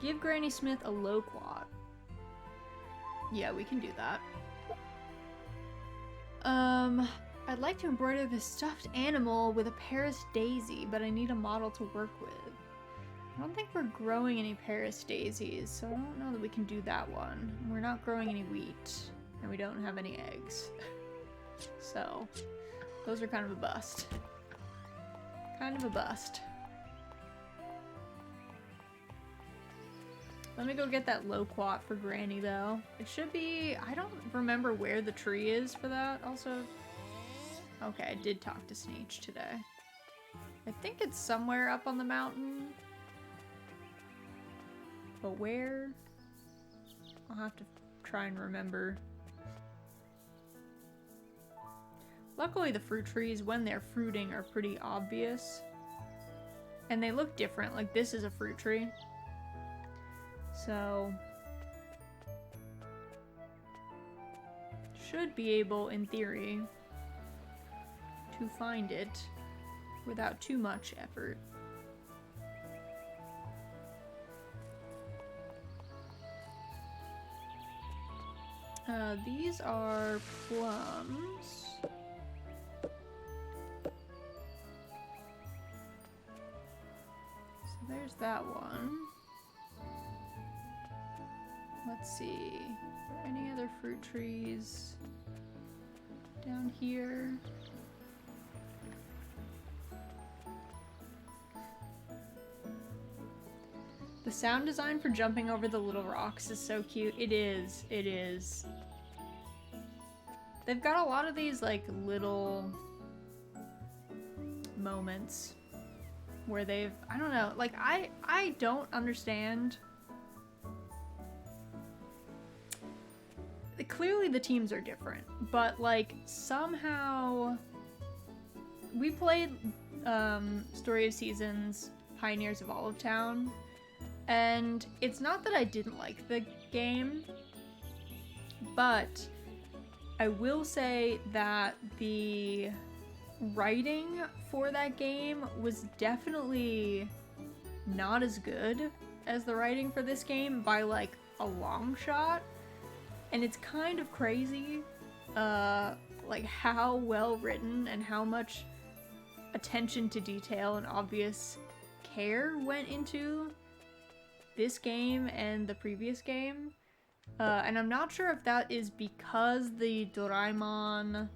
S1: Give Granny Smith a loquat. Yeah, we can do that. I'd like to embroider this stuffed animal with a Paris daisy, but I need a model to work with. I don't think we're growing any Paris daisies, so I don't know that we can do that one. We're not growing any wheat, and we don't have any eggs. So, those are kind of a bust. Kind of a bust. Let me go get that loquat for Granny, though. It should be... I don't remember where the tree is for that, also. Okay, I did talk to Sneech today. I think it's somewhere up on the mountain. But where? I'll have to try and remember. Luckily, the fruit trees, when they're fruiting, are pretty obvious. And they look different. Like, this is a fruit tree. So, should be able, in theory, to find it without too much effort. These are plums. So there's that one. Let's see, are there any other fruit trees down here? The sound design for jumping over the little rocks is so cute. It is, it is. They've got a lot of these like little moments where they've, I don't know, like I don't understand. Clearly the teams are different, but like somehow we played Story of Seasons, Pioneers of Olive Town, and it's not that I didn't like the game, but I will say that the writing for that game was definitely not as good as the writing for this game by like a long shot. And it's kind of crazy, like how well written and how much attention to detail and obvious care went into this game and the previous game. And I'm not sure if that is because the Doraemon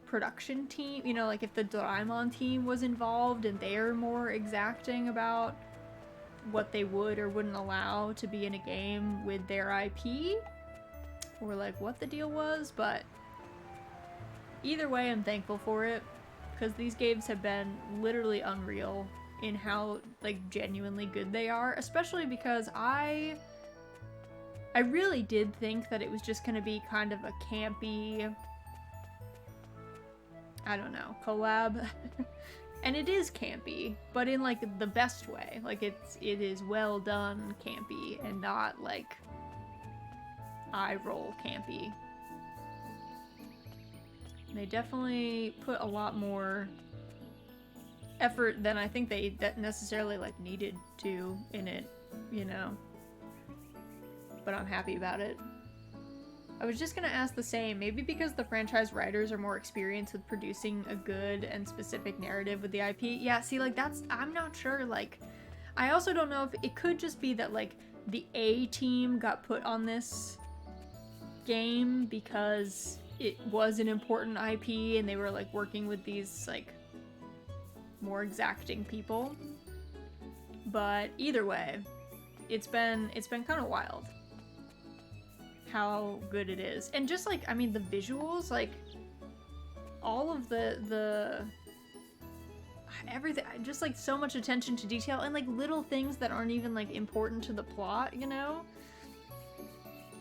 S1: production team, you know, like if the Doraemon team was involved and they're more exacting about what they would or wouldn't allow to be in a game with their IP, or like what the deal was, but either way I'm thankful for it, because these games have been literally unreal in how like genuinely good they are, especially because I really did think that it was just gonna be kind of a campy, I don't know, collab. And it is campy, but in like the best way. Like it is well done campy and not like eye roll campy. They definitely put a lot more effort than I think they necessarily like needed to in it, you know. But I'm happy about it. I was just gonna ask the same, maybe because the franchise writers are more experienced with producing a good and specific narrative with the IP. Yeah, see, like that's, I'm not sure, like, I also don't know if it could just be that like the A team got put on this game because it was an important IP and they were like working with these like more exacting people. But either way, it's been kind of wild how good it is. And just like, I mean, the visuals, like all of the everything, just like so much attention to detail and like little things that aren't even like important to the plot, you know?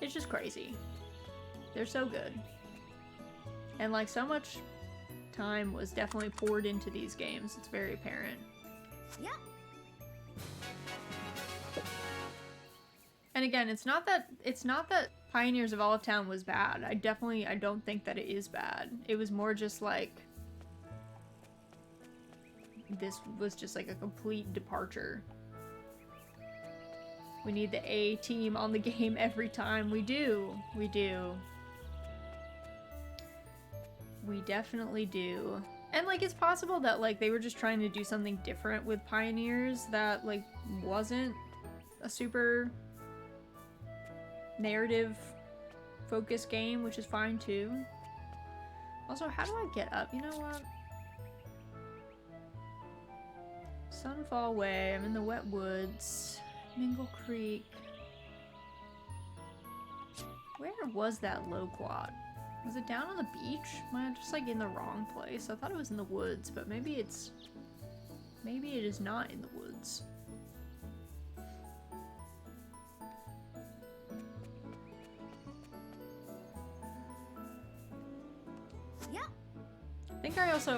S1: It's just crazy. They're so good. And like so much time was definitely poured into these games. It's very apparent.
S2: Yeah.
S1: And again, it's not that Pioneers of Olive Town was bad. I don't think that it is bad. It was more just like this was just like a complete departure. We need the A team on the game every time. We do. We definitely do. And like it's possible that like they were just trying to do something different with Pioneers that like wasn't a super narrative focused game, which is fine too. Also, how do I get up? You know what? Sunfall Way, I'm in the wet woods. Mingle Creek. Where was that loquat? Was it down on the beach? Am I just like in the wrong place? I thought it was in the woods, but maybe it is not in the woods.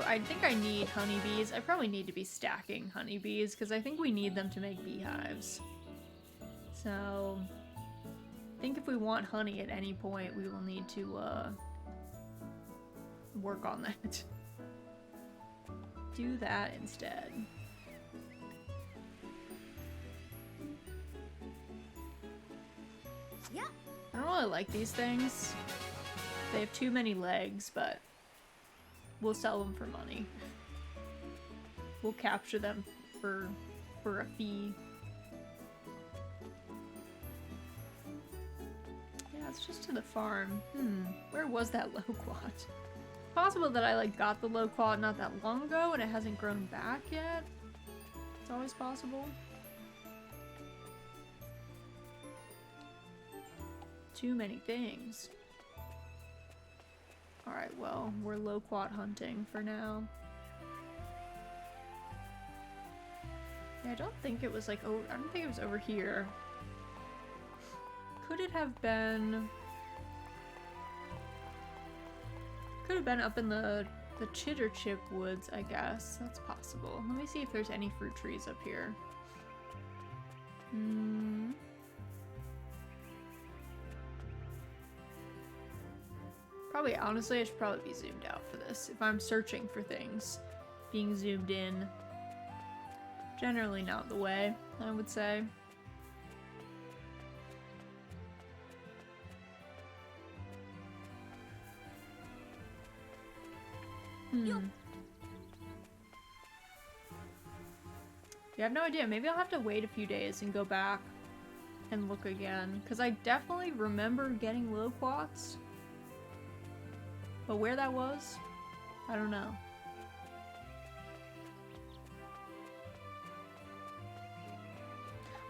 S1: I think I need honeybees. I probably need to be stacking honeybees because I think we need them to make beehives. So I think if we want honey at any point, we will need to work on that. Do that instead.
S2: Yeah.
S1: I don't really like these things. They have too many legs, but we'll sell them for money. We'll capture them for a fee. Yeah, it's just to the farm. Where was that loquat? It's possible that I like got the loquat not that long ago and it hasn't grown back yet. It's always possible. Too many things. Alright, well, we're loquat hunting for now. Yeah, I don't think it was like over, I don't think it was over here. Could it have been... Could have been up in the Chitter Chip woods, I guess. That's possible. Let me see if there's any fruit trees up here. Probably, honestly, I should probably be zoomed out for this. If I'm searching for things, being zoomed in, generally not the way, I would say. Yeah, I have no idea. Maybe I'll have to wait a few days and go back and look again, because I definitely remember getting loquats. But where that was, I don't know.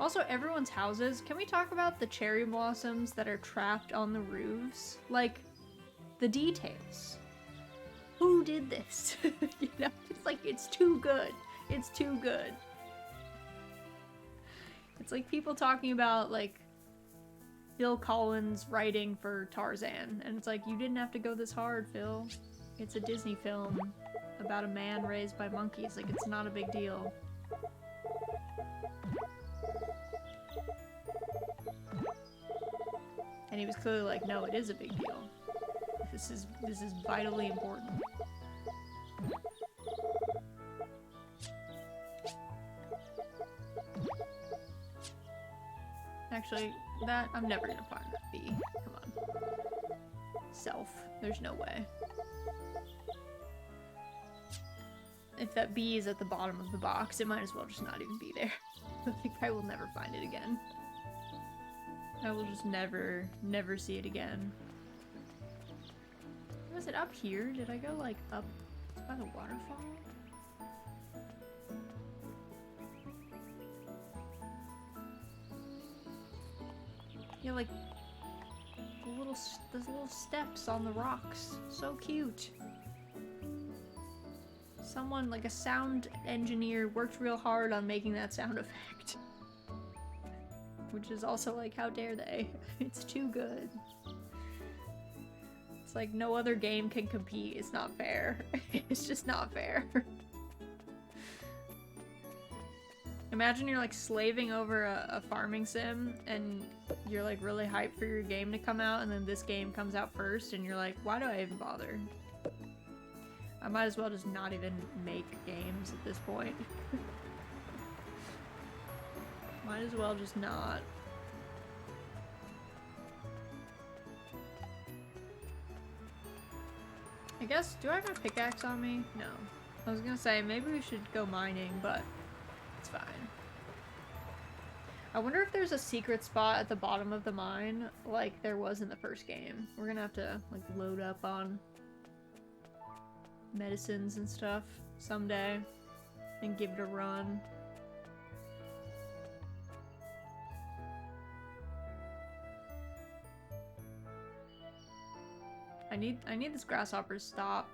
S1: Also, everyone's houses. Can we talk about the cherry blossoms that are trapped on the roofs? Like, the details. Who did this? You know, it's like, it's too good. It's too good. It's like people talking about, like, Phil Collins writing for Tarzan. And it's like, you didn't have to go this hard, Phil. It's a Disney film about a man raised by monkeys. Like, it's not a big deal. And he was clearly like, no, it is a big deal. This is vitally important. Actually, that, I'm never gonna find that bee. Come on. Self. There's no way. If that bee is at the bottom of the box, it might as well just not even be there. I think I will never find it again. I will just never see it again. Was it up here? Did I go, like, up by the waterfall? Yeah, like, those little steps on the rocks. So cute. Someone, like a sound engineer, worked real hard on making that sound effect. Which is also like, how dare they? It's too good. It's like no other game can compete. It's not fair. It's just not fair. Imagine you're like slaving over a farming sim and you're like really hyped for your game to come out, and then this game comes out first and you're like, why do I even bother? I might as well just not even make games at this point. Might as well just not. I guess, do I have a pickaxe on me? No. I was gonna say, maybe we should go mining, but it's fine. I wonder if there's a secret spot at the bottom of the mine, like there was in the first game. We're gonna have to, like, load up on medicines and stuff someday and give it a run. I need this grasshopper to stop.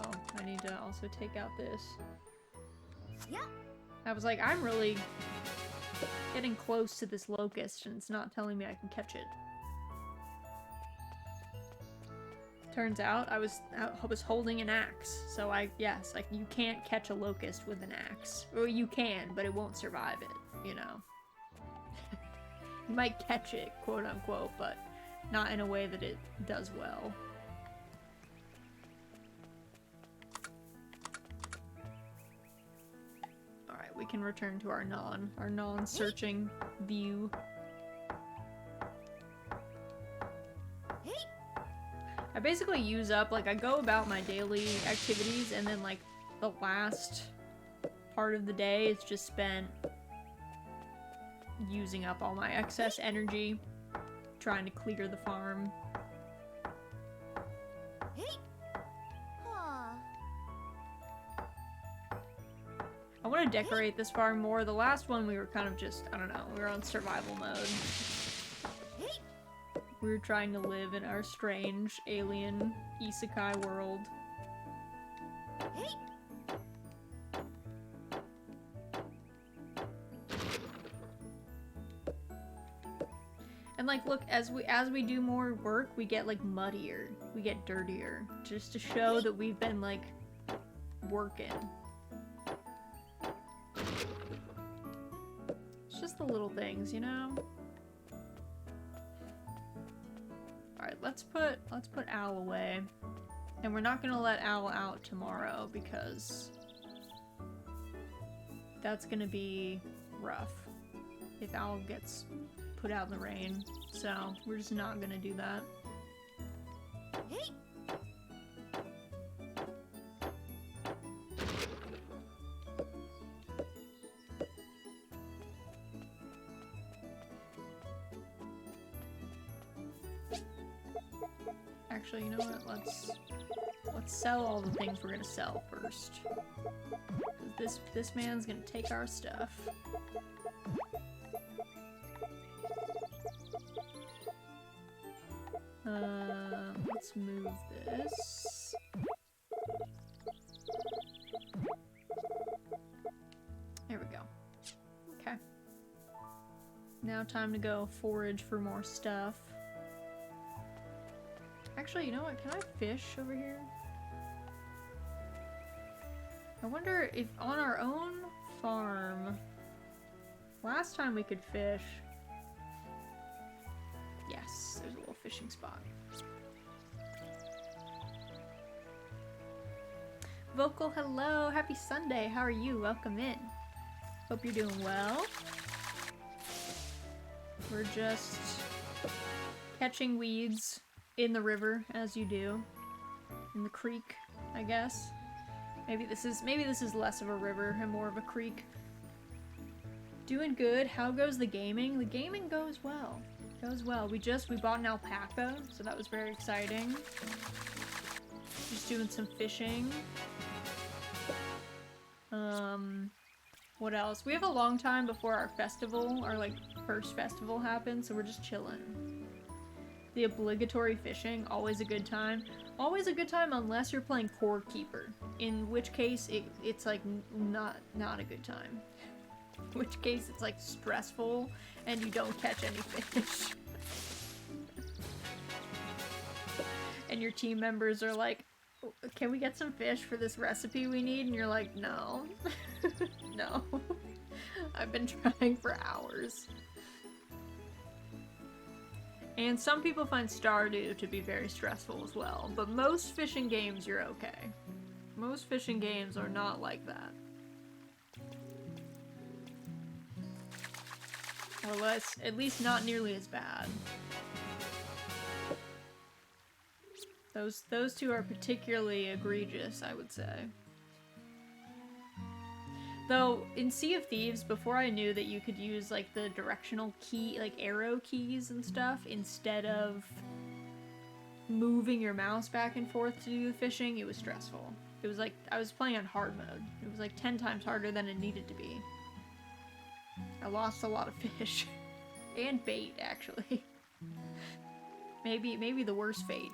S1: Oh, I need to also take out this. Yeah. I was like, I'm really getting close to this locust and it's not telling me I can catch it. Turns out I was holding an axe. So yes, like you can't catch a locust with an axe. Or you can, but it won't survive it, you know. You might catch it, quote unquote, but not in a way that it does well. Alright, we can return to our non-searching view. I basically use up, like, I go about my daily activities and then, like, the last part of the day is just spent using up all my excess energy trying to clear the farm. I want to decorate this farm more. The last one we were kind of just, I don't know, we were on survival mode. We were trying to live in our strange alien isekai world. And like, look, as we do more work, we get like muddier, we get dirtier, just to show that we've been like working. It's just the little things, you know? Alright, let's put Al away. And we're not gonna let Al out tomorrow because that's gonna be rough if Al gets put out in the rain. So we're just not gonna do that. Actually, you know what? Let's sell all the things we're gonna sell first. 'Cause this man's gonna take our stuff. Let's move this. There we go. Okay. Now time to go forage for more stuff. Actually, you know what? Can I fish over here? I wonder if on our own farm... Last time we could fish... Yes, there's a little fishing spot. Vocal, hello! Happy Sunday! How are you? Welcome in. Hope you're doing well. We're just catching weeds in the river, as you do. In the creek, I guess. Maybe this is less of a river and more of a creek. Doing good. How goes the gaming? The gaming goes well. Goes well. We bought an alpaca, so that was very exciting. Just doing some fishing. What else? We have a long time before our festival, our like first festival happens, so we're just chilling. The obligatory fishing, always a good time. Always a good time unless you're playing Core Keeper, in which case it's like not a good time. In which case it's like stressful and you don't catch any fish. And your team members are like, can we get some fish for this recipe we need? And you're like, no. No. I've been trying for hours. And some people find Stardew to be very stressful as well, but most fishing games you're okay. Most fishing games are not like that. Or less, at least not nearly as bad. Those two are particularly egregious, I would say. Though, in Sea of Thieves, before I knew that you could use, like, the directional key, like, arrow keys and stuff, instead of moving your mouse back and forth to do the fishing, it was stressful. It was like, I was playing on hard mode. It was like 10 times harder than it needed to be. I lost a lot of fish. And bait, actually. Maybe the worst fate.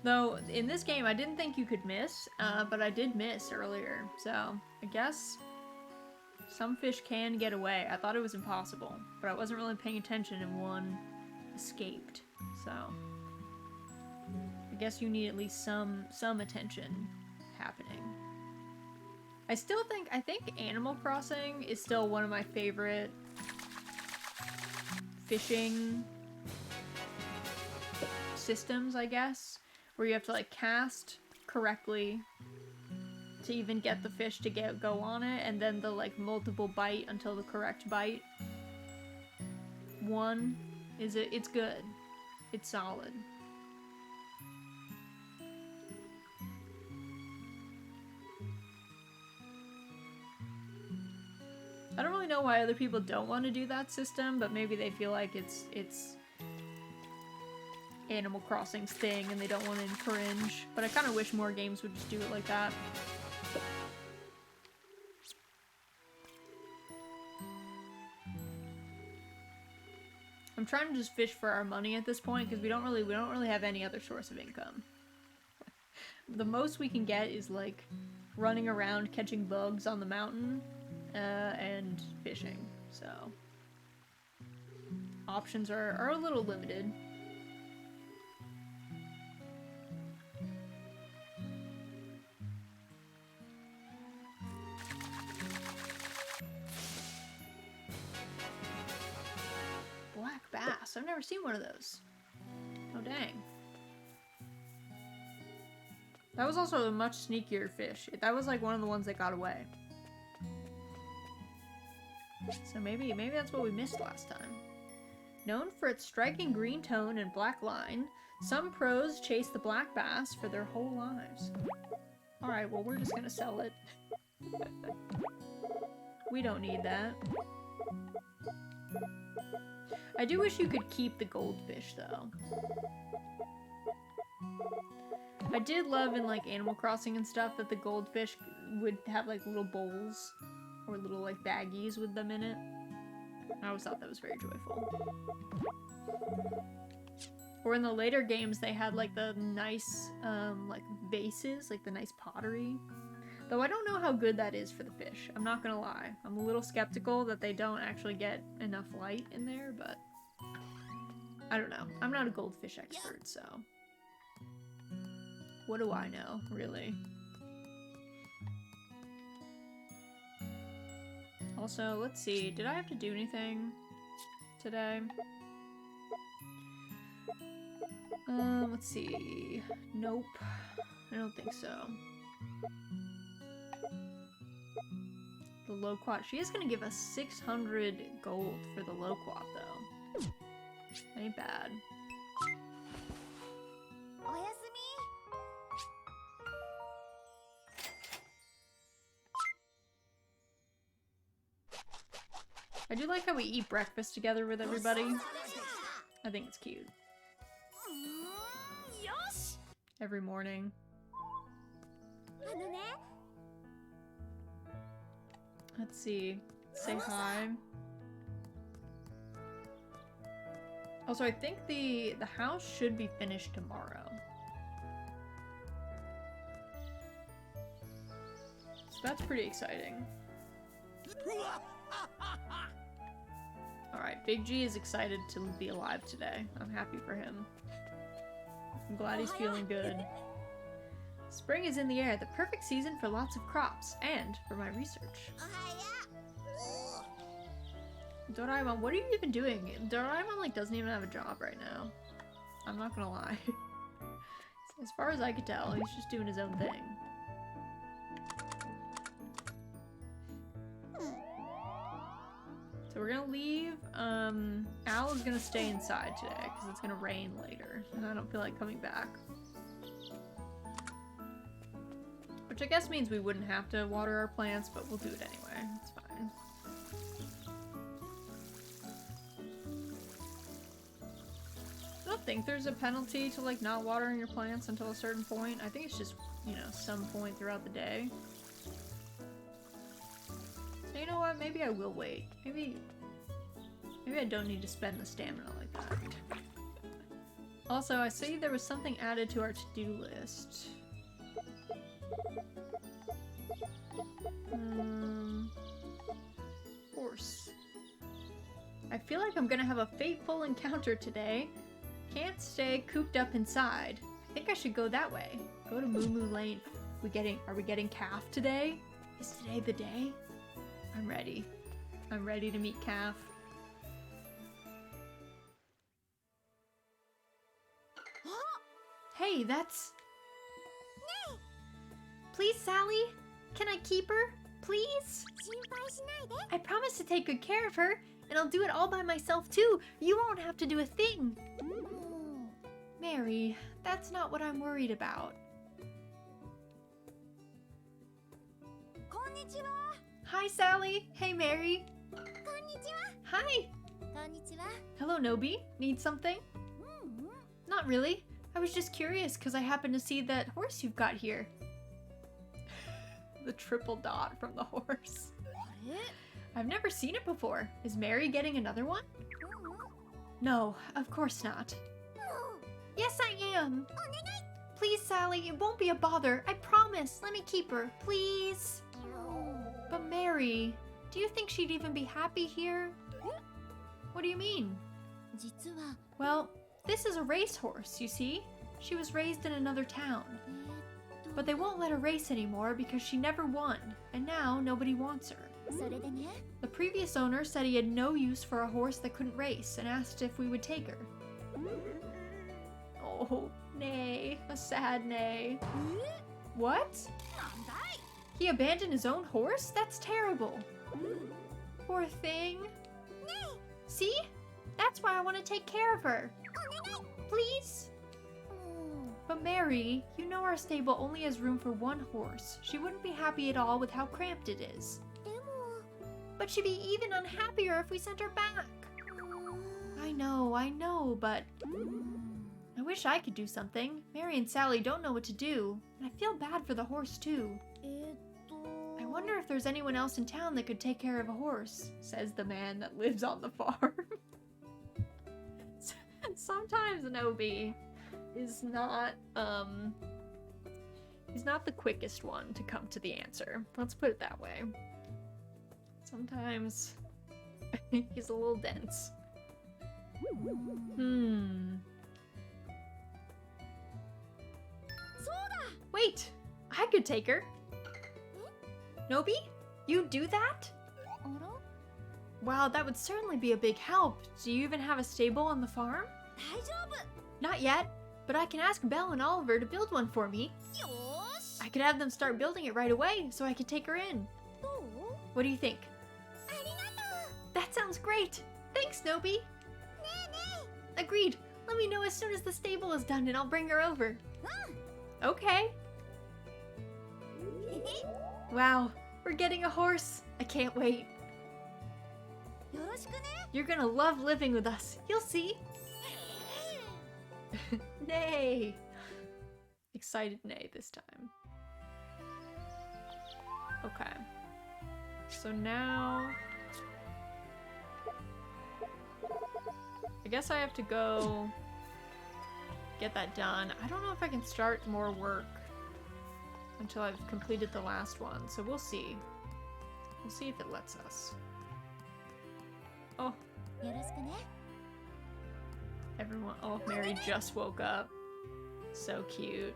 S1: Though, in this game, I didn't think you could miss, but I did miss earlier, so I guess some fish can get away. I thought it was impossible, but I wasn't really paying attention and one escaped, so I guess you need at least some attention happening. I think Animal Crossing is still one of my favorite fishing systems, I guess. Where you have to like cast correctly to even get the fish to go on it, and then the like multiple bite until the correct bite. It's good. It's solid. I don't really know why other people don't want to do that system, but maybe they feel like it's Animal Crossing's thing and they don't want to infringe, but I kind of wish more games would just do it like that. I'm trying to just fish for our money at this point because we don't really have any other source of income. The most we can get is like running around catching bugs on the mountain and fishing, so options are a little limited. Bass. I've never seen one of those. Oh dang. That was also a much sneakier fish. That was like one of the ones that got away. So maybe that's what we missed last time. Known for its striking green tone and black line, some pros chase the black bass for their whole lives. Alright, well, we're just gonna sell it. We don't need that. I do wish you could keep the goldfish, though. I did love in, like, Animal Crossing and stuff that the goldfish would have, like, little bowls or little, like, baggies with them in it. I always thought that was very joyful. Or in the later games, they had, like, the nice, like, vases, like the nice pottery. Though I don't know how good that is for the fish. I'm not gonna lie. I'm a little skeptical that they don't actually get enough light in there, but I don't know. I'm not a goldfish expert, so what do I know, really? Also, let's see. Did I have to do anything today? Let's see. Nope. I don't think so. The loquat. She is gonna give us 600 gold for the loquat, though. Ain't bad. I do like how we eat breakfast together with everybody. I think it's cute. Every morning. Let's see. Say hi. Also, I think the house should be finished tomorrow. So that's pretty exciting. Alright, Big G is excited to be alive today. I'm happy for him. I'm glad he's feeling good. Spring is in the air, the perfect season for lots of crops, and for my research. Doraemon, what are you even doing? Doraemon, like, doesn't even have a job right now. I'm not gonna lie. As far as I could tell, he's just doing his own thing. So we're gonna leave. Al is gonna stay inside today because it's gonna rain later, and I don't feel like coming back. Which I guess means we wouldn't have to water our plants, but we'll do it anyway. It's fine. I don't think there's a penalty to, like, not watering your plants until a certain point. I think it's just, you know, some point throughout the day. So you know what? Maybe I will wait. Maybe I don't need to spend the stamina like that. Also, I see there was something added to our to-do list. Horse. I feel like I'm gonna have a fateful encounter today. Can't stay cooped up inside. I think I should go that way. Go to Moo Moo Lane. Are we getting Calf today? Is today the day? I'm ready. I'm ready to meet Calf. Hey, that's... Please, Sally? Can I keep her? Please? I promise to take good care of her, and I'll do it all by myself too. You won't have to do a thing. Mary, that's not what I'm worried about. Hi, Sally. Hey, Mary. Hi. Hello, Nobi. Need something? Not really. I was just curious because I happened to see that horse you've got here. The triple dot from the horse. I've never seen it before. Is Mary getting another one? No, of course not. Yes, I am. Please, Sally, it won't be a bother. I promise. Let me keep her, please. But Mary, do you think she'd even be happy here? What do you mean? Well, this is a racehorse, you see? She was raised in another town. But they won't let her race anymore because she never won, and now nobody wants her. The previous owner said he had no use for a horse that couldn't race and asked if we would take her. Oh, nay. A sad nay. What? He abandoned his own horse? That's terrible. Poor thing. See? That's why I want to take care of her. Please? But Mary, you know our stable only has room for one horse. She wouldn't be happy at all with how cramped it is. But she'd be even unhappier if we sent her back. I know, but I wish I could do something. Mary and Sally don't know what to do, and I feel bad for the horse too. I wonder if there's anyone else in town that could take care of a horse, says the man that lives on the farm. Sometimes Nobi is not, he's not the quickest one to come to the answer. Let's put it that way. Sometimes he's a little dense. Wait! I could take her. Nobi? You do that? Wow, that would certainly be a big help. Do you even have a stable on the farm? Not yet, but I can ask Belle and Oliver to build one for me. I could have them start building it right away so I could take her in. What do you think? That sounds great! Thanks, Nobi! Agreed! Let me know as soon as the stable is done and I'll bring her over. Okay. Wow, we're getting a horse. I can't wait. You're gonna love living with us. You'll see. Nay. Excited nay this time. Okay. So now... I guess I have to go get that done. I don't know if I can start more work until I've completed the last one, so we'll see. We'll see if it lets us. Oh. Everyone, oh, Mary just woke up. So cute.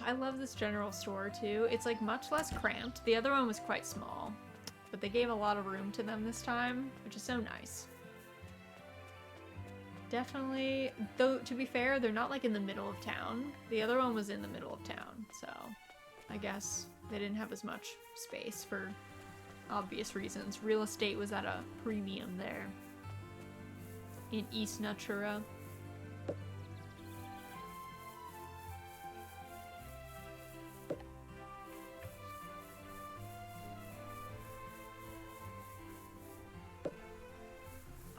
S1: I love this general store too. It's like much less cramped. The other one was quite small, but they gave a lot of room to them this time, which is so nice. Definitely, though to be fair, they're not like in the middle of town. The other one was in the middle of town, so I guess they didn't have as much space for obvious reasons. Real estate was at a premium there in East Natura.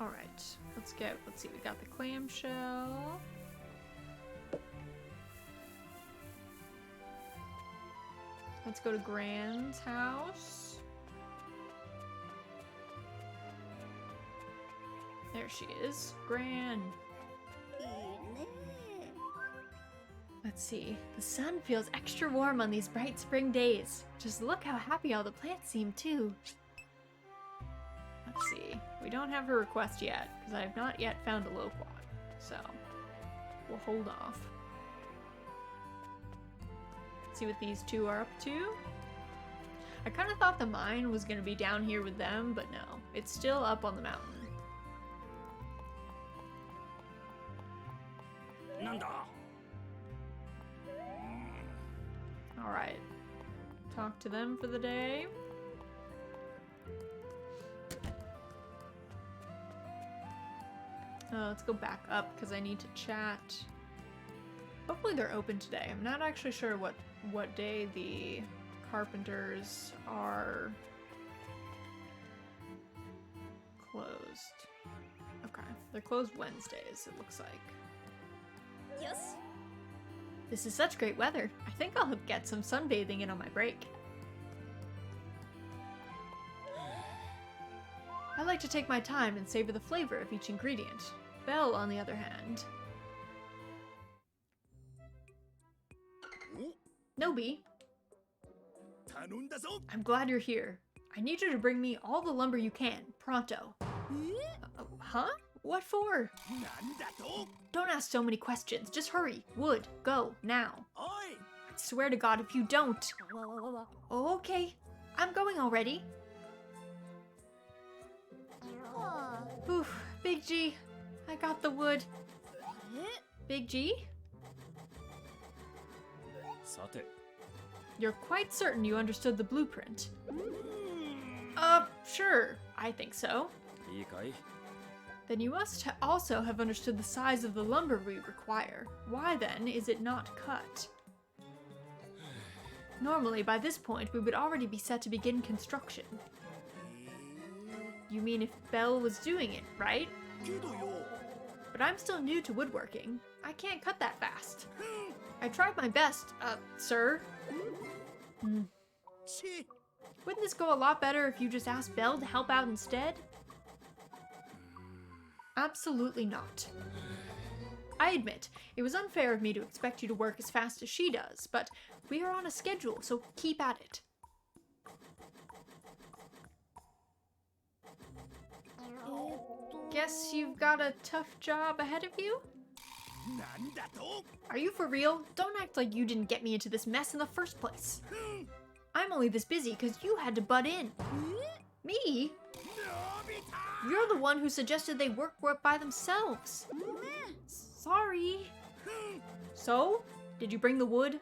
S1: Alright, let's see, we got the clamshell. Let's go to Gran's house. There she is, Gran. Let's see, the sun feels extra warm on these bright spring days. Just look how happy all the plants seem too. Let's see, we don't have her request yet, because I have not yet found a loquat, so we'll hold off. See what these two are up to. I kind of thought the mine was going to be down here with them, but no, it's still up on the mountain. Alright, talk to them for the day. Let's go back up because I need to chat. Hopefully they're open today. I'm not actually sure what day the carpenters are closed. Okay, they're closed Wednesdays, it looks like. Yes. This is such great weather. I think I'll get some sunbathing in on my break. I like to take my time and savor the flavor of each ingredient. Belle, on the other hand. Nobi. I'm glad you're here. I need you to bring me all the lumber you can, pronto. Huh? What for? Don't ask so many questions. Just hurry. Wood, go, now. I swear to God if you don't. Oh, okay. I'm going already. Oof, Big G. I got the wood. Big G? You're quite certain you understood the blueprint? Sure. I think so. Then you must also have understood the size of the lumber we require. Why then is it not cut? Normally, by this point, we would already be set to begin construction. You mean if Belle was doing it, right? But I'm still new to woodworking. I can't cut that fast. I tried my best, sir. Wouldn't this go a lot better if you just asked Belle to help out instead? Absolutely not. I admit, it was unfair of me to expect you to work as fast as she does, but we are on a schedule, so keep at it. Guess you've got a tough job ahead of you? Are you for real? Don't act like you didn't get me into this mess in the first place. I'm only this busy because you had to butt in. Me? You're the one who suggested they work by themselves. Sorry. So? Did you bring the wood?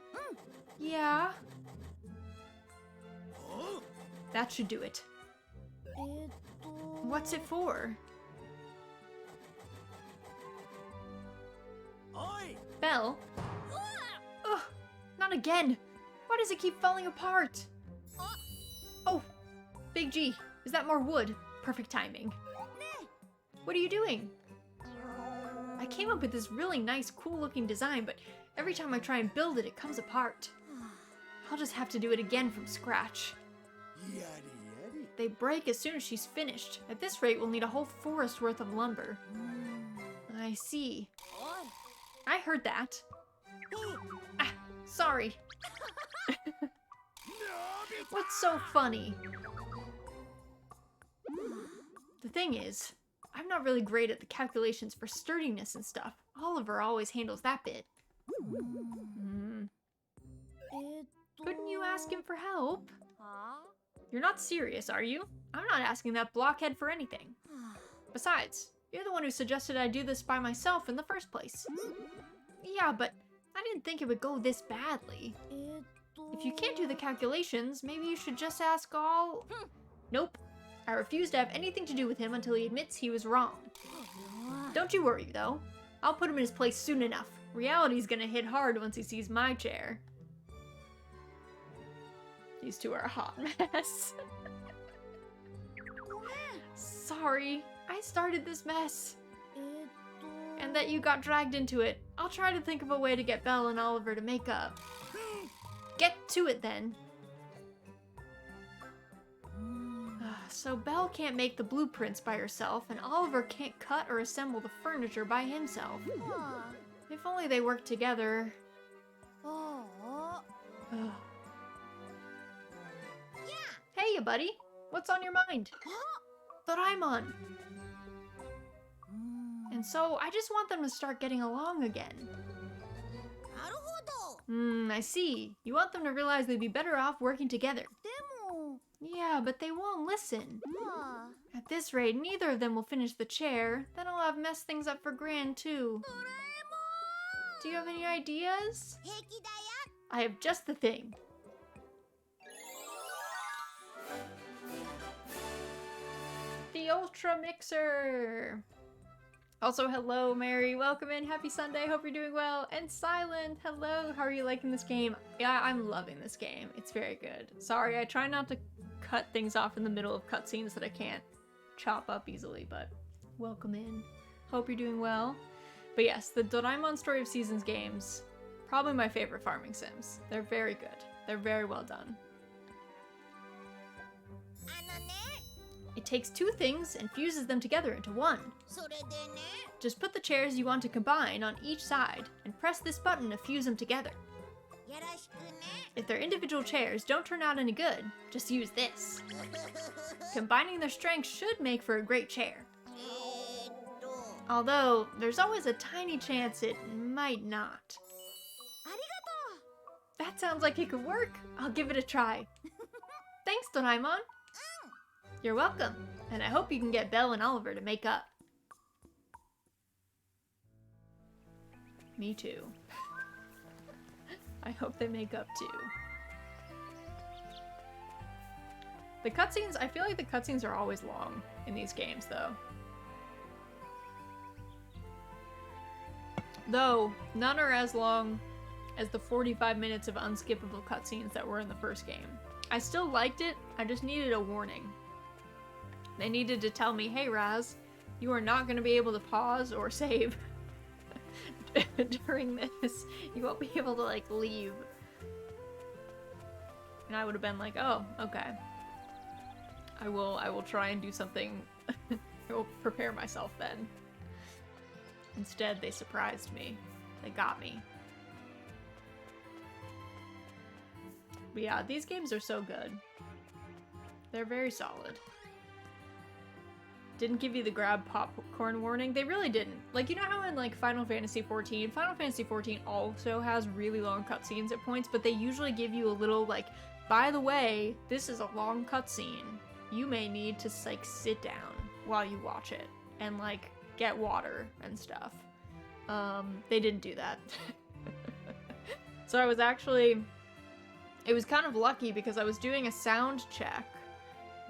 S1: Yeah. That should do it. What's it for? Belle? Ugh, not again. Why does it keep falling apart? Oh, Big G, is that more wood? Perfect timing. What are you doing? I came up with this really nice, cool-looking design, but every time I try and build it, it comes apart. I'll just have to do it again from scratch. They break as soon as she's finished. At this rate, we'll need a whole forest worth of lumber. I see. I heard that. Ah, sorry. What's so funny? The thing is, I'm not really great at the calculations for sturdiness and stuff. Oliver always handles that bit. Couldn't you ask him for help? You're not serious, are you? I'm not asking that blockhead for anything. Besides, you're the one who suggested I do this by myself in the first place. Yeah, but I didn't think it would go this badly. If you can't do the calculations, maybe you should just ask all... Nope. I refuse to have anything to do with him until he admits he was wrong. Don't you worry, though. I'll put him in his place soon enough. Reality's gonna hit hard once he sees my chair. These two are a hot mess. Sorry, I started this mess. And that you got dragged into it. I'll try to think of a way to get Belle and Oliver to make up. Get to it, then. So Belle can't make the blueprints by herself, and Oliver can't cut or assemble the furniture by himself. If only they worked together. Hey, you buddy. What's on your mind? Doraemon. And so, I just want them to start getting along again. I see. You want them to realize they'd be better off working together. Yeah, but they won't listen. At this rate, neither of them will finish the chair. Then I'll have messed things up for Gran, too. Do you have any ideas? I have just the thing. The Ultra Mixer! Also, hello, Mary. Welcome in. Happy Sunday. Hope you're doing well. And Silent, hello. How are you liking this game? Yeah, I'm loving this game. It's very good. Sorry, I try not to cut things off in the middle of cutscenes that I can't chop up easily, but welcome in. Hope you're doing well. But yes, the Doraemon Story of Seasons games, probably my favorite farming sims. They're very good. They're very well done. It takes two things and fuses them together into one. Just put the chairs you want to combine on each side and press this button to fuse them together. If their individual chairs don't turn out any good, just use this. Combining their strengths should make for a great chair. Although, there's always a tiny chance it might not. That sounds like it could work. I'll give it a try. Thanks, Doraemon. You're welcome, and I hope you can get Belle and Oliver to make up. Me too. I hope they make up too. The cutscenes, I feel like the cutscenes are always long in these games though. Though, none are as long as the 45 minutes of unskippable cutscenes that were in the first game. I still liked it, I just needed a warning. They needed to tell me, hey Raz, you are not going to be able to pause or save during this. You won't be able to, like, leave. And I would have been like, oh, okay. I will try and do something. I will prepare myself then. Instead, they surprised me. They got me. But yeah, these games are so good. They're very solid. Didn't give you the grab popcorn warning. They really didn't. Like, you know how in, like, Final Fantasy XIV also has really long cutscenes at points, but they usually give you a little, like, by the way, this is a long cutscene. You may need to, like, sit down while you watch it and, like, get water and stuff. They didn't do that. So I was actually... It was kind of lucky because I was doing a sound check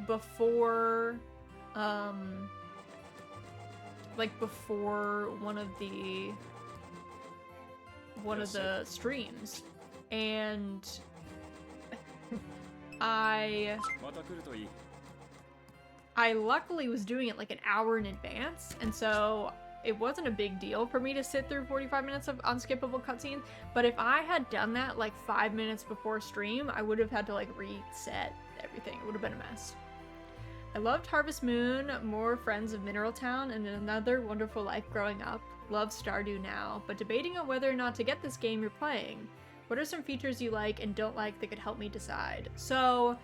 S1: before... before one of the streams, and I luckily was doing it like an hour in advance, and so it wasn't a big deal for me to sit through 45 minutes of unskippable cutscenes, but if I had done that like 5 minutes before stream, I would have had to like reset everything. It would have been a mess. I loved Harvest Moon, more Friends of Mineral Town, and Another Wonderful Life Growing Up. Love Stardew now, but debating on whether or not to get this game you're playing. What are some features you like and don't like that could help me decide? So,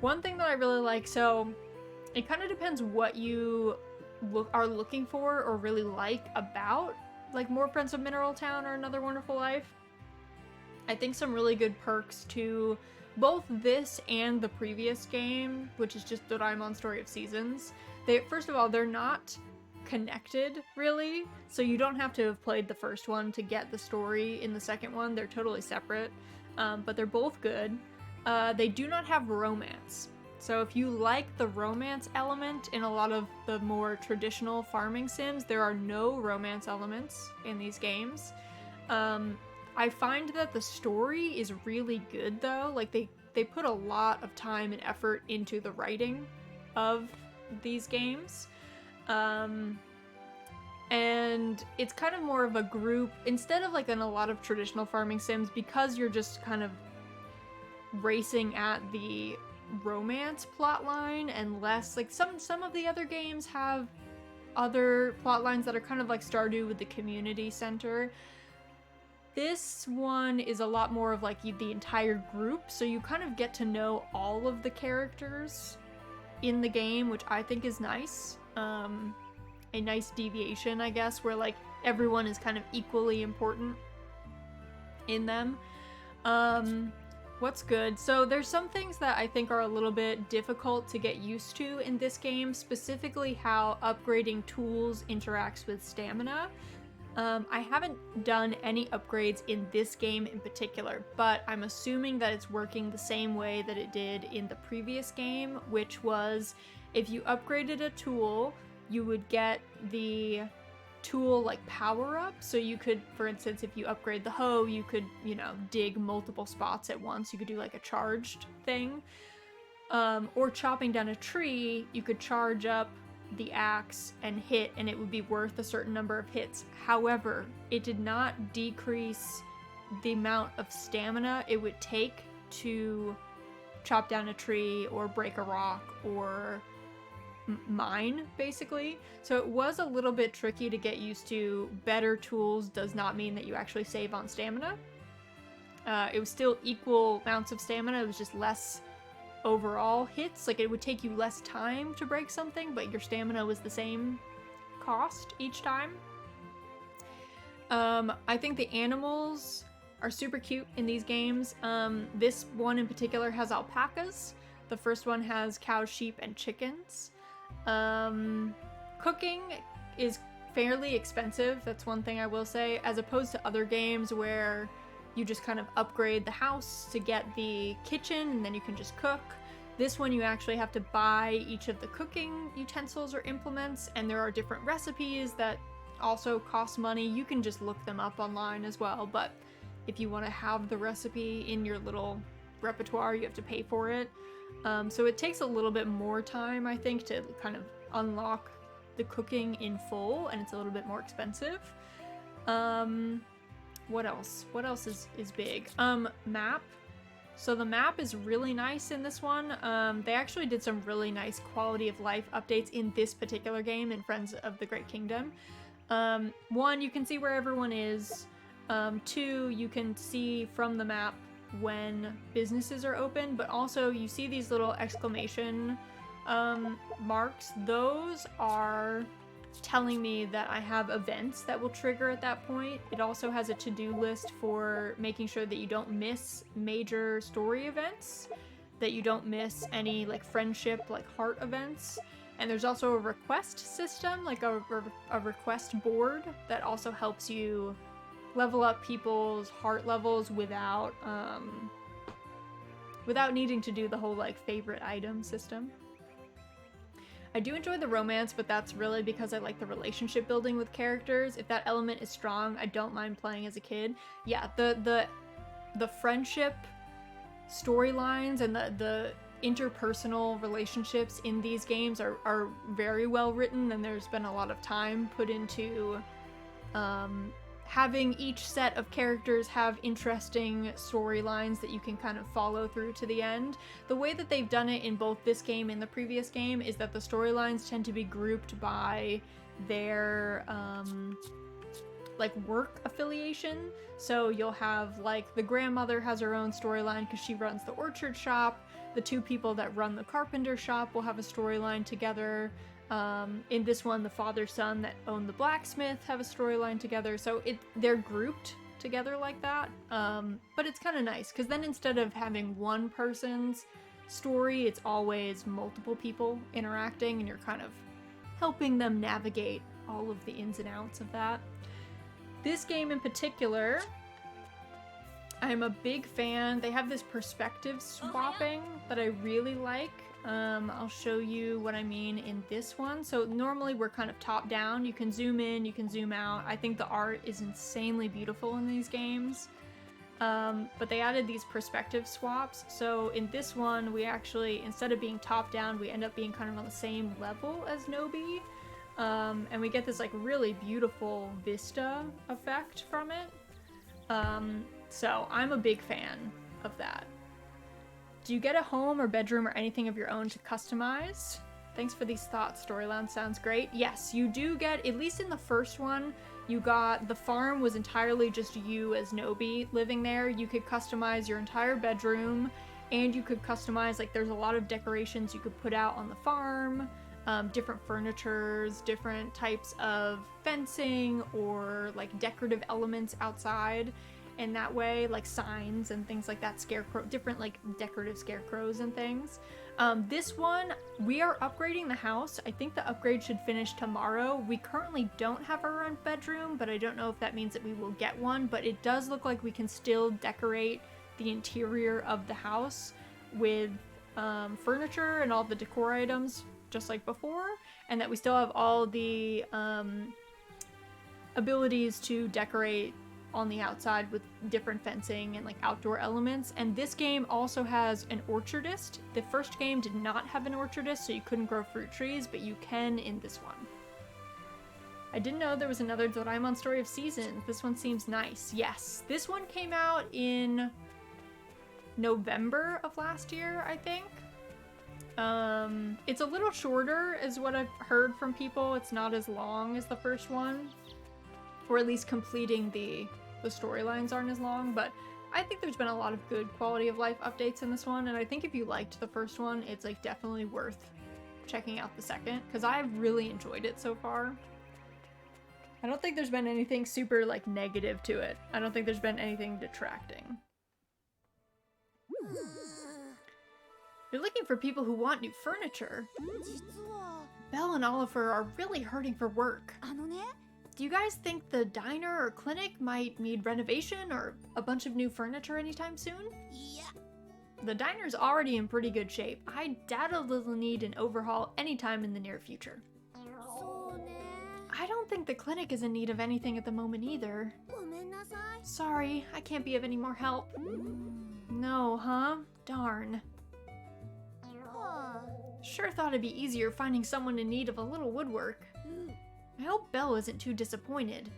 S1: one thing that I really like, so it kind of depends what you are looking for or really like about, like, more Friends of Mineral Town or Another Wonderful Life. I think some really good perks to both this and the previous game, which is just Doraemon Story of Seasons. First of all, they're not connected, really, so you don't have to have played the first one to get the story in the second one. They're totally separate, but they're both good. They do not have romance. So if you like the romance element in a lot of the more traditional farming sims, there are no romance elements in these games. I find that the story is really good, though. Like, they put a lot of time and effort into the writing of these games. And it's kind of more of a group, instead of like in a lot of traditional farming sims, because you're just kind of racing at the romance plotline and less, like some of the other games have other plot lines that are kind of like Stardew with the community center. This one is a lot more of like the entire group, so you kind of get to know all of the characters in the game, which I think is nice. A nice deviation, I guess, where like everyone is kind of equally important in them. What's good? So there's some things that I think are a little bit difficult to get used to in this game, specifically how upgrading tools interacts with stamina. I haven't done any upgrades in this game in particular, but I'm assuming that it's working the same way that it did in the previous game, which was if you upgraded a tool, you would get the tool like power up. So you could, for instance, if you upgrade the hoe, you could, you know, dig multiple spots at once. You could do like a charged thing. Or chopping down a tree, you could charge up the axe and hit, and it would be worth a certain number of hits. However, it did not decrease the amount of stamina it would take to chop down a tree or break a rock or mine, basically. So it was a little bit tricky to get used to. Better tools does not mean that you actually save on stamina. It was still equal amounts of stamina, it was just less overall hits. Like, it would take you less time to break something, but your stamina was the same cost each time. I think the animals are super cute in these games. This one in particular has alpacas. The first one has cows, sheep, and chickens. Cooking is fairly expensive, that's one thing I will say, as opposed to other games where you just kind of upgrade the house to get the kitchen and then you can just cook. This one you actually have to buy each of the cooking utensils or implements, and there are different recipes that also cost money. You can just look them up online as well, but if you want to have the recipe in your little repertoire, you have to pay for it. So it takes a little bit more time, I think, to kind of unlock the cooking in full, and it's a little bit more expensive. What else? What else is big? Map. So the map is really nice in this one. They actually did some really nice quality of life updates in this particular game in Friends of the Great Kingdom. One, you can see where everyone is. Two, you can see from the map when businesses are open, but also you see these little exclamation marks. Those are telling me that I have events that will trigger at that point. It also has a to-do list for making sure that you don't miss major story events, that you don't miss any like friendship, like heart events. And there's also a request system, like a request board that also helps you level up people's heart levels without needing to do the whole like favorite item system. I do enjoy the romance, but that's really because I like the relationship building with characters. If that element is strong, I don't mind playing as a kid. Yeah, the friendship storylines and the interpersonal relationships in these games are very well written, and there's been a lot of time put into having each set of characters have interesting storylines that you can kind of follow through to the end. The way that they've done it in both this game and the previous game is that the storylines tend to be grouped by their like work affiliation. So you'll have like the grandmother has her own storyline because she runs the orchard shop. The two people that run the carpenter shop will have a storyline together. In this one, the father-son that own the blacksmith have a storyline together, so they're grouped together like that. But it's kind of nice, because then instead of having one person's story, it's always multiple people interacting, and you're kind of helping them navigate all of the ins and outs of that. This game in particular, I'm a big fan. They have this perspective swapping that I really like. I'll show you what I mean in this one. So normally we're kind of top down. You can zoom in, you can zoom out. I think the art is insanely beautiful in these games. But they added these perspective swaps. So in this one, we actually, instead of being top down, we end up being kind of on the same level as Nobi. And we get this like really beautiful vista effect from it. So I'm a big fan of that. Do you get a home or bedroom or anything of your own to customize? Thanks for these thoughts. Storyline sounds great. Yes, you do get, at least in the first one, you got, the farm was entirely just you as Nobi living there. You could customize your entire bedroom, and you could customize, like there's a lot of decorations you could put out on the farm, different furnitures, different types of fencing, or like decorative elements outside. In that way, like signs and things like that, different like decorative scarecrows and things. This one, we are upgrading the house. I think the upgrade should finish tomorrow. We currently don't have our own bedroom, but I don't know if that means that we will get one, but it does look like we can still decorate the interior of the house with furniture and all the decor items just like before, and that we still have all the abilities to decorate on the outside with different fencing and like outdoor elements. And this game also has an orchardist. The first game did not have an orchardist, so you couldn't grow fruit trees, but you can in this one. I didn't know there was another Doraemon Story of Seasons. This one seems nice. Yes, this one came out in November of last year, I think. It's a little shorter is what I've heard from people. It's not as long as the first one, or at least completing the storylines aren't as long, but I think there's been a lot of good quality of life updates in this one, and I think if you liked the first one, it's like definitely worth checking out the second, because I've really enjoyed it so far. I don't think there's been anything super like negative to it. I don't think there's been anything detracting. You're looking for people who want new furniture. Belle and Oliver are really hurting for work. Do you guys think the diner or clinic might need renovation or a bunch of new furniture anytime soon? Yeah. The diner's already in pretty good shape. I doubt it'll need an overhaul anytime in the near future. I don't don't think the clinic is in need of anything at the moment either. Sorry, I can't be of any more help. No, huh? Darn. Sure thought it'd be easier finding someone in need of a little woodwork. I hope Belle isn't too disappointed.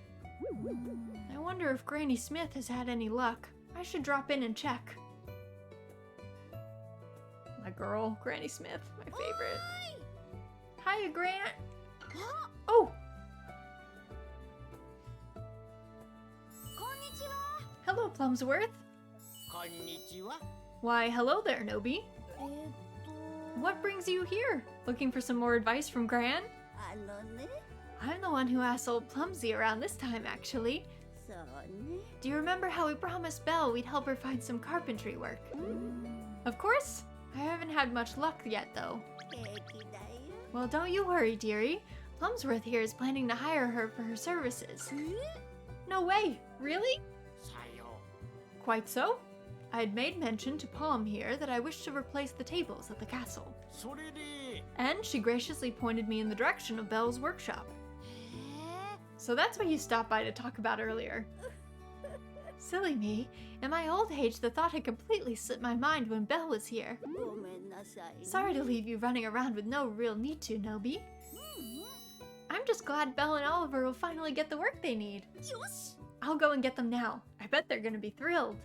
S1: I wonder if Granny Smith has had any luck. I should drop in and check. My girl, Granny Smith, my favorite. Hiya, Grant. Oh! Hello, Plumsworth. Why, hello there, Nobi. What brings you here? Looking for some more advice from Gran? I'm the one who asked old Plumsy around this time, actually. Do you remember how we promised Belle we'd help her find some carpentry work? Of course. I haven't had much luck yet, though. Well, don't you worry, dearie. Plumsworth here is planning to hire her for her services. No way! Really? Quite so. I had made mention to Palm here that I wished to replace the tables at the castle. And she graciously pointed me in the direction of Belle's workshop. So that's what you stopped by to talk about earlier. Silly me. In my old age, the thought had completely slipped my mind when Belle was here. Sorry to leave you running around with no real need to, Nobi. I'm just glad Belle and Oliver will finally get the work they need. I'll go and get them now. I bet they're gonna be thrilled.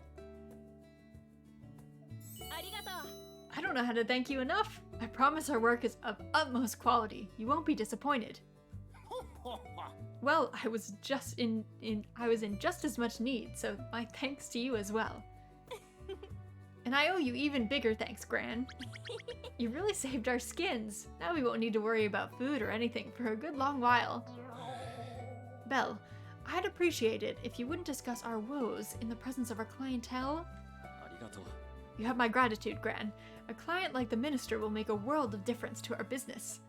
S1: I don't know how to thank you enough. I promise our work is of utmost quality. You won't be disappointed. Well, I was in just as much need, so my thanks to you as well. And I owe you even bigger thanks, Gran. You really saved our skins. Now we won't need to worry about food or anything for a good long while. Belle, I'd appreciate it if you wouldn't discuss our woes in the presence of our clientele. You have my gratitude, Gran. A client like the minister will make a world of difference to our business.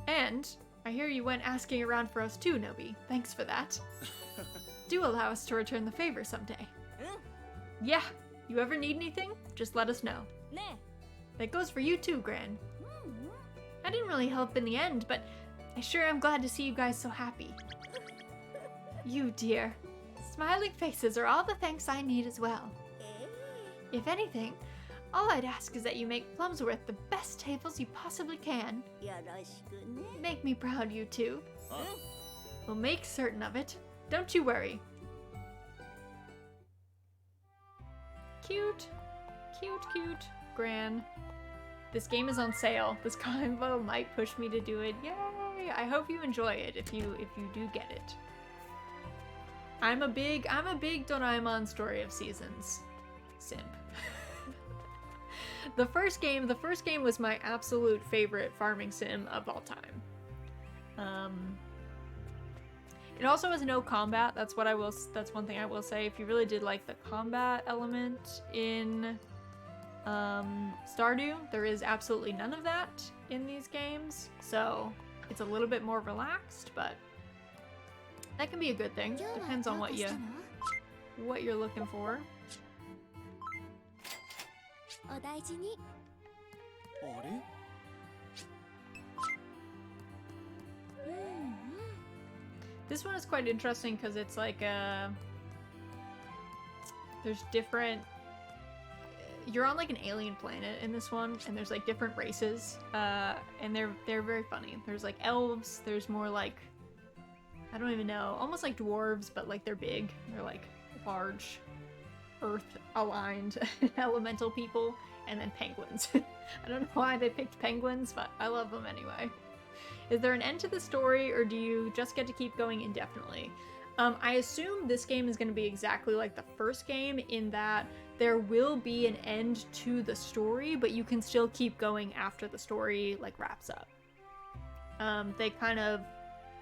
S1: And I hear you went asking around for us too, Nobi. Thanks for that. Do allow us to return the favor someday. Yeah, you ever need anything? Just let us know. That goes for you too, Gran. I didn't really help in the end, but I sure am glad to see you guys so happy. You dear. Smiling faces are all the thanks I need as well. If anything, all I'd ask is that you make Plumsworth the best tables you possibly can. Make me proud, you two. We'll make certain of it. Don't you worry. Cute. Cute, cute. Gran. This game is on sale. This combo might push me to do it. Yay! I hope you enjoy it if you do get it. I'm a big Doraemon Story of Seasons simp. The first game was my absolute favorite farming sim of all time. It also has no combat. That's one thing I will say. If you really did like the combat element in Stardew, there is absolutely none of that in these games. So it's a little bit more relaxed, but that can be a good thing. Depends on what you're looking for. This one is quite interesting because it's like there's different. You're on like an alien planet in this one, and there's like different races, and they're very funny. There's like elves. There's more like, I don't even know, almost like dwarves, but like they're big. They're like large, earth-aligned elemental people, and then penguins. I don't know why they picked penguins, but I love them anyway. Is there an end to the story, or do you just get to keep going indefinitely? I assume this game is going to be exactly like the first game in that there will be an end to the story, but you can still keep going after the story like wraps up. They kind of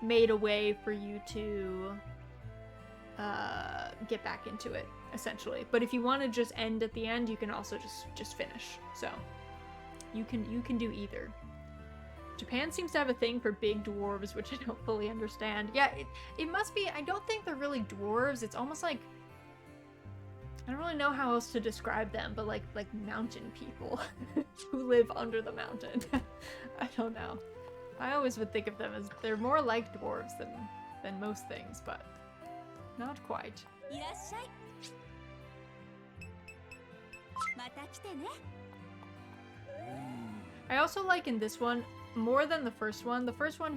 S1: made a way for you to get back into it, essentially. But if you want to just end at the end, you can also just finish. So you can do either. Japan seems to have a thing for big dwarves, which I don't fully understand. Yeah, it must be. I don't think they're really dwarves. It's almost like, I don't really know how else to describe them, but like mountain people who live under the mountain. I don't know. I always would think of them as they're more like dwarves than most things, but not quite. I also like in this one, more than the first one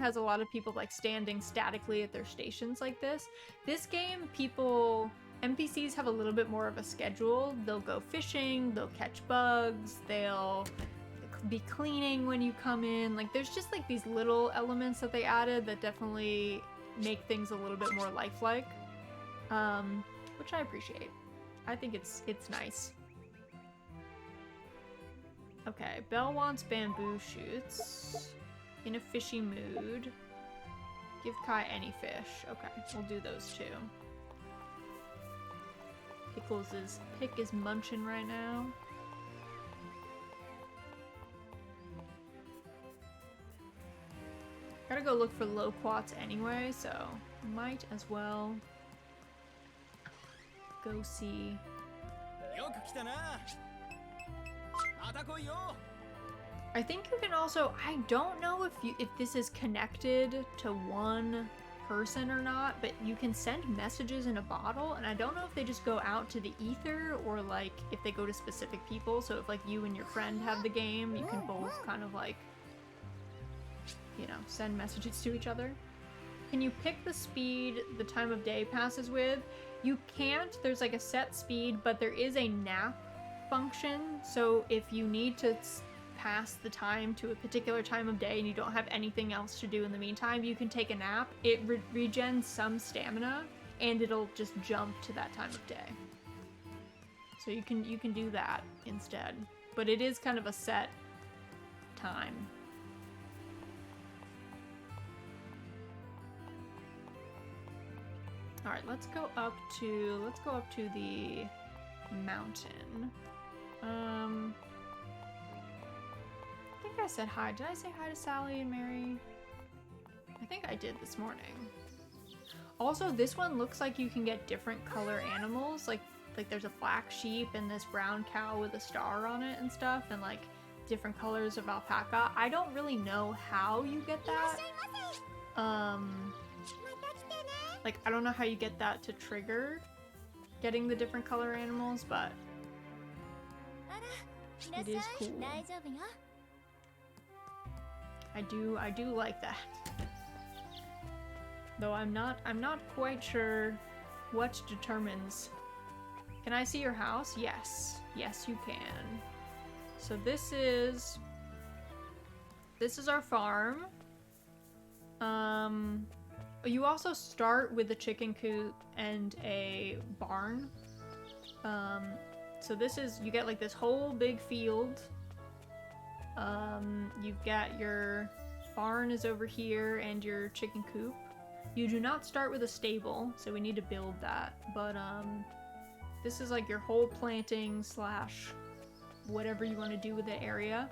S1: has a lot of people like standing statically at their stations like this. This game, NPCs have a little bit more of a schedule. They'll go fishing, they'll catch bugs, they'll be cleaning when you come in. Like there's just like these little elements that they added that definitely make things a little bit more lifelike, which I appreciate. I think it's nice. Okay, Belle wants bamboo shoots. In a fishy mood. Give Kai any fish. Okay, we'll do those two. Pick is munching right now. Gotta go look for loquats anyway, so might as well go see. I think you can also, I don't know if this is connected to one person or not, but you can send messages in a bottle, and I don't know if they just go out to the ether or like if they go to specific people. So if like you and your friend have the game, you can both kind of like, you know, send messages to each other. Can you pick the speed the time of day passes with? You can't. There's like a set speed, but there is a nap function. So if you need to pass the time to a particular time of day and you don't have anything else to do in the meantime, you can take a nap. It regens some stamina and it'll just jump to that time of day. So you can do that instead. But it is kind of a set time. All right, let's go up to the mountain. I think I said hi. Did I say hi to Sally and Mary? I think I did this morning. Also, this one looks like you can get different color animals. Like there's a black sheep and this brown cow with a star on it and stuff, and like different colors of alpaca. I don't really know how you get that. Like, I don't know how you get that to trigger getting the different color animals, but it is cool. I do like that. Though I'm not quite sure what determines. Can I see your house? Yes. Yes, you can. So this is our farm. You also start with a chicken coop and a barn. So you get like this whole big field. You've got your barn is over here and your chicken coop. You do not start with a stable, so we need to build that. But this is like your whole planting / whatever you want to do with the area.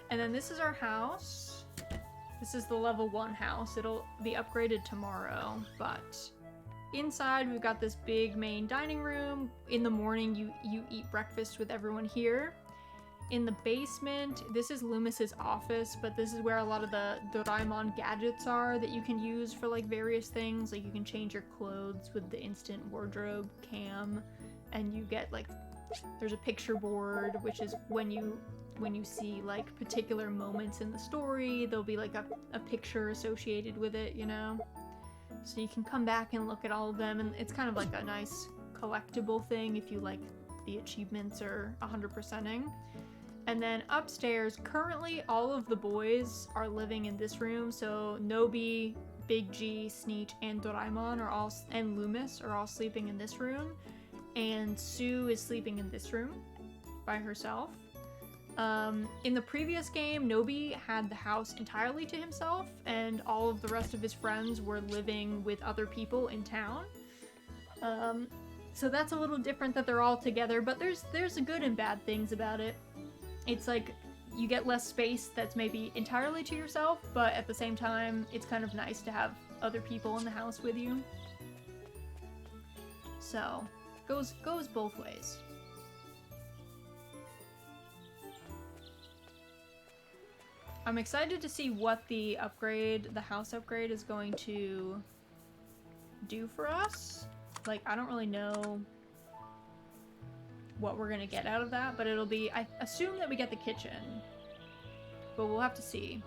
S1: And then this is our house. This is the level 1 house. It'll be upgraded tomorrow, but inside we've got this big main dining room. In the morning you eat breakfast with everyone here. In the basement, this is Loomis's office, but this is where a lot of the Doraemon gadgets are that you can use for like various things. Like you can change your clothes with the instant wardrobe cam, and you get like, there's a picture board, which is when you see like particular moments in the story, there'll be like a picture associated with it, you know? So you can come back and look at all of them, and it's kind of like a nice collectible thing if you like the achievements or 100%ing. And then upstairs, currently all of the boys are living in this room, so Nobi, Big G, Sneech, and Doraemon and Loomis are all sleeping in this room, and Sue is sleeping in this room by herself. In the previous game, Nobi had the house entirely to himself, and all of the rest of his friends were living with other people in town. So that's a little different that they're all together, but there's good and bad things about it. It's like you get less space that's maybe entirely to yourself, but at the same time, it's kind of nice to have other people in the house with you. So, goes both ways. I'm excited to see what the upgrade, the house upgrade, is going to do for us. Like, I don't really know what we're gonna get out of that, but it'll be, I assume that we get the kitchen, but we'll have to see.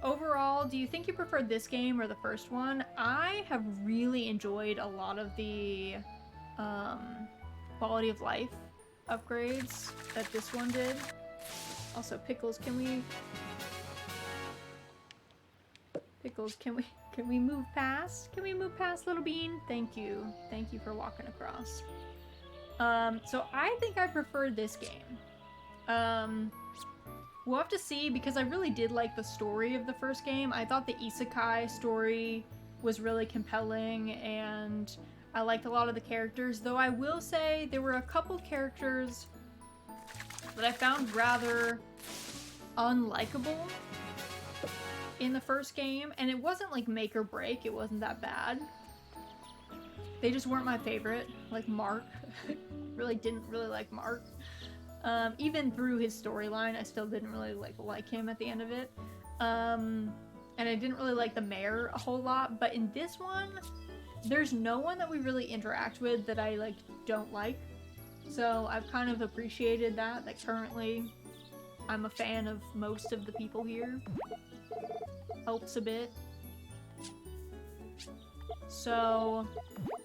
S1: Overall, do you think you preferred this game or the first one? I have really enjoyed a lot of the quality of life upgrades that this one did. Also, Pickles, can we move past? Can we move past, Little Bean? Thank you. Thank you for walking across. So I think I prefer this game. We'll have to see, because I really did like the story of the first game. I thought the isekai story was really compelling, and I liked a lot of the characters, though I will say there were a couple characters that I found rather unlikable in the first game, and it wasn't like make or break, it wasn't that bad. They just weren't my favorite, like Mark. Didn't really like Mark. Even through his storyline, I still didn't really like him at the end of it. And I didn't really like the mayor a whole lot, but in this one, there's no one that we really interact with that I don't like. So I've kind of appreciated that currently I'm a fan of most of the people here. Helps a bit. So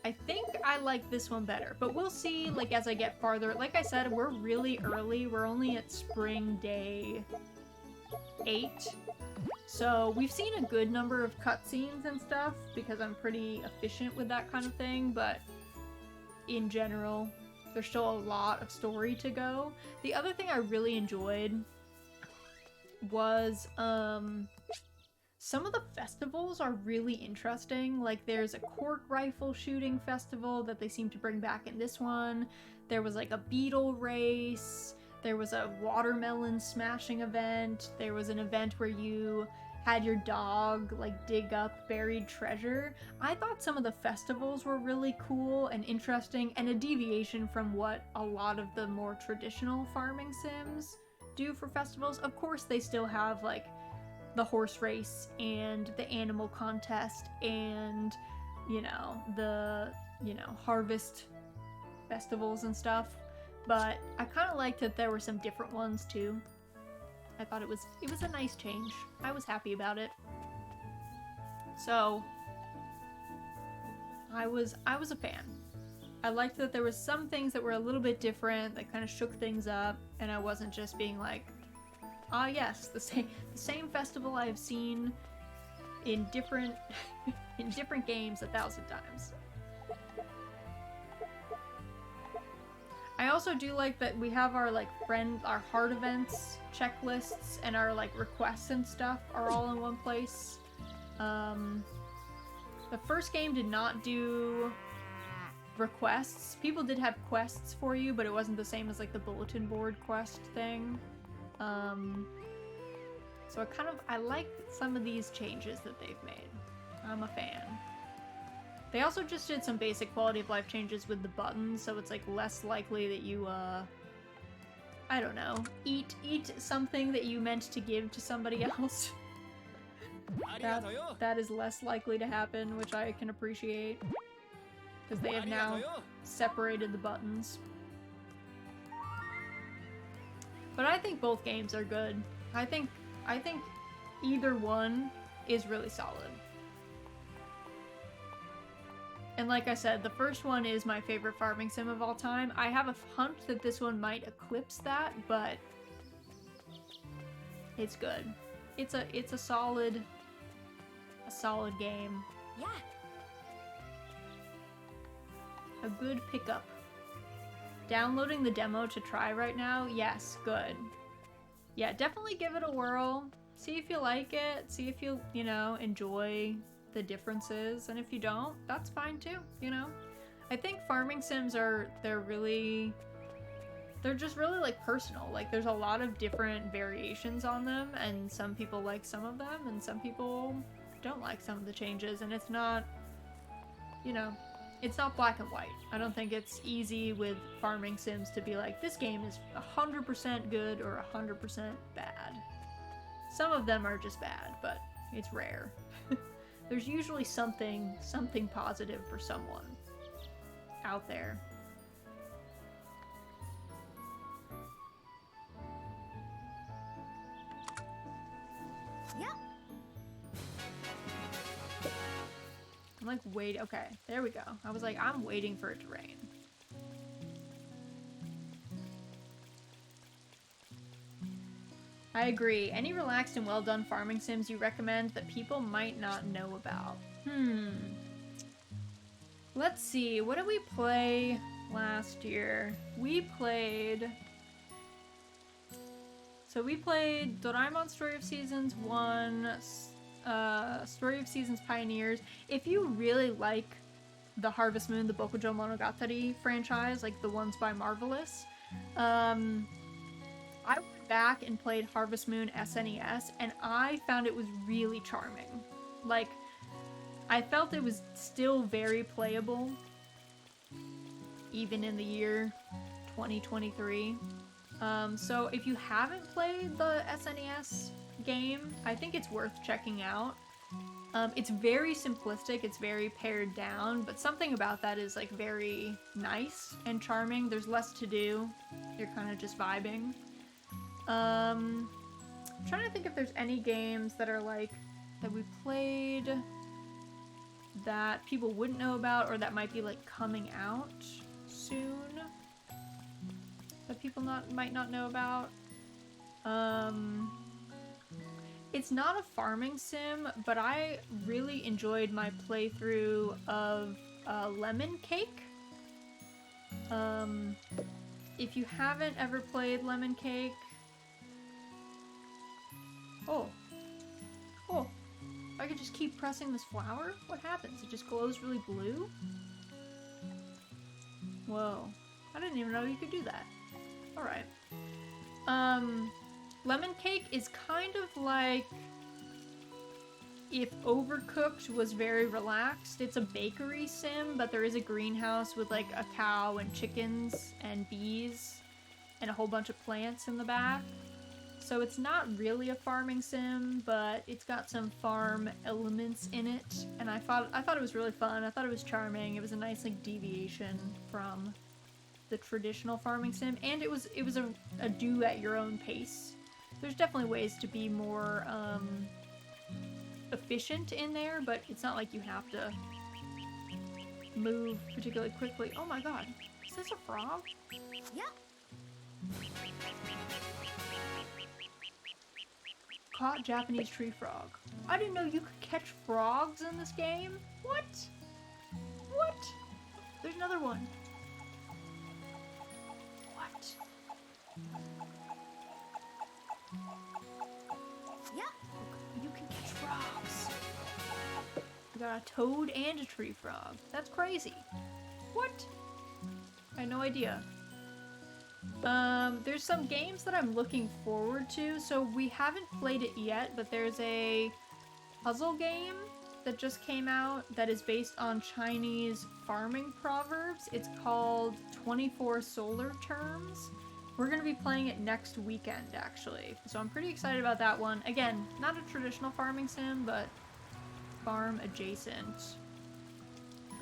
S1: I think I like this one better, but we'll see as I get farther. Like I said, we're really early. We're only at spring day 8. So we've seen a good number of cutscenes and stuff because I'm pretty efficient with that kind of thing, but in general, there's still a lot of story to go. The other thing I really enjoyed was some of the festivals are really interesting. Like, there's a cork rifle shooting festival that they seem to bring back in this one. There was a beetle race. There was a watermelon smashing event. There was an event where you had your dog dig up buried treasure. I thought some of the festivals were really cool and interesting, and a deviation from what a lot of the more traditional farming sims do for festivals. Of course, they still have the horse race and the animal contest and the harvest festivals and stuff, but I kind of liked that there were some different ones too. I thought it was a nice change. I was happy about it. So I was a fan. I liked that there was some things that were a little bit different, that kind of shook things up, and I wasn't just being ah yes, the same festival I have seen in different games 1,000 times. I also do like that we have our our heart events checklists, and our requests and stuff are all in one place. The first game did not do requests. People did have quests for you, but it wasn't the same as the bulletin board quest thing. So I like some of these changes that they've made. I'm a fan. They also just did some basic quality of life changes with the buttons, so it's less likely that you I don't know, eat something that you meant to give to somebody else. That is less likely to happen, which I can appreciate, because they have now separated the buttons. But I think both games are good. I think either one is really solid. And like I said, the first one is my favorite farming sim of all time. I have a hunch that this one might eclipse that, but it's good. It's a solid game.
S2: Yeah.
S1: A good pickup. Downloading the demo to try right now? Yes, good. Yeah, definitely give it a whirl. See if you like it. See if you enjoy the differences. And if you don't, that's fine too, I think farming sims they're just really personal. There's a lot of different variations on them, and some people like some of them, and some people don't like some of the changes, and it's not, It's not black and white. I don't think it's easy with farming sims to be like, this game is 100% good or 100% bad. Some of them are just bad, but it's rare. There's usually something positive for someone out there.
S2: Yep.
S1: I'm like, wait, okay, there we go. I was like, I'm waiting for it to rain. I agree. Any relaxed and well done farming sims you recommend that people might not know about? Let's see, what did we play last year? We played Doraemon Story of Seasons 1, Story of Seasons Pioneers. If you really like the Harvest Moon, the Bokujo Monogatari franchise, like the ones by Marvelous, I went back and played Harvest Moon SNES, and I found it was really charming. Like, I felt it was still very playable, even in the year 2023. So if you haven't played the SNES game, I think it's worth checking out. It's very simplistic, it's very pared down, but something about that is like very nice and charming. There's less to do. You're kind of just vibing. I'm trying to think if there's any games that are like, that we played that people wouldn't know about or that might be like coming out soon that people might not know about. It's not a farming sim, but I really enjoyed my playthrough of Lemon Cake. If you haven't ever played Lemon Cake... Oh, I could just keep pressing this flower? What happens? It just glows really blue? Whoa. I didn't even know you could do that. Alright. Lemon Cake is kind of like if Overcooked was very relaxed. It's a bakery sim, but there is a greenhouse with like a cow and chickens and bees and a whole bunch of plants in the back. So it's not really a farming sim, but it's got some farm elements in it, and I thought it was really fun. I thought it was charming. It was a nice like deviation from the traditional farming sim, and it was a do at your own pace. There's definitely ways to be more efficient in there, but it's not like you have to move particularly quickly. Oh my god, is this a frog?
S2: Yeah.
S1: Caught Japanese tree frog. I didn't know you could catch frogs in this game. What? What? There's another one. What?
S2: Yeah.
S1: You can catch frogs. We got a toad and a tree frog. That's crazy. What? I had no idea. There's some games that I'm looking forward to. So we haven't played it yet, but there's a puzzle game that just came out that is based on Chinese farming proverbs. It's called 24 Solar Terms. We're going to be playing it next weekend, actually. So I'm pretty excited about that one. Again, not a traditional farming sim, but farm adjacent.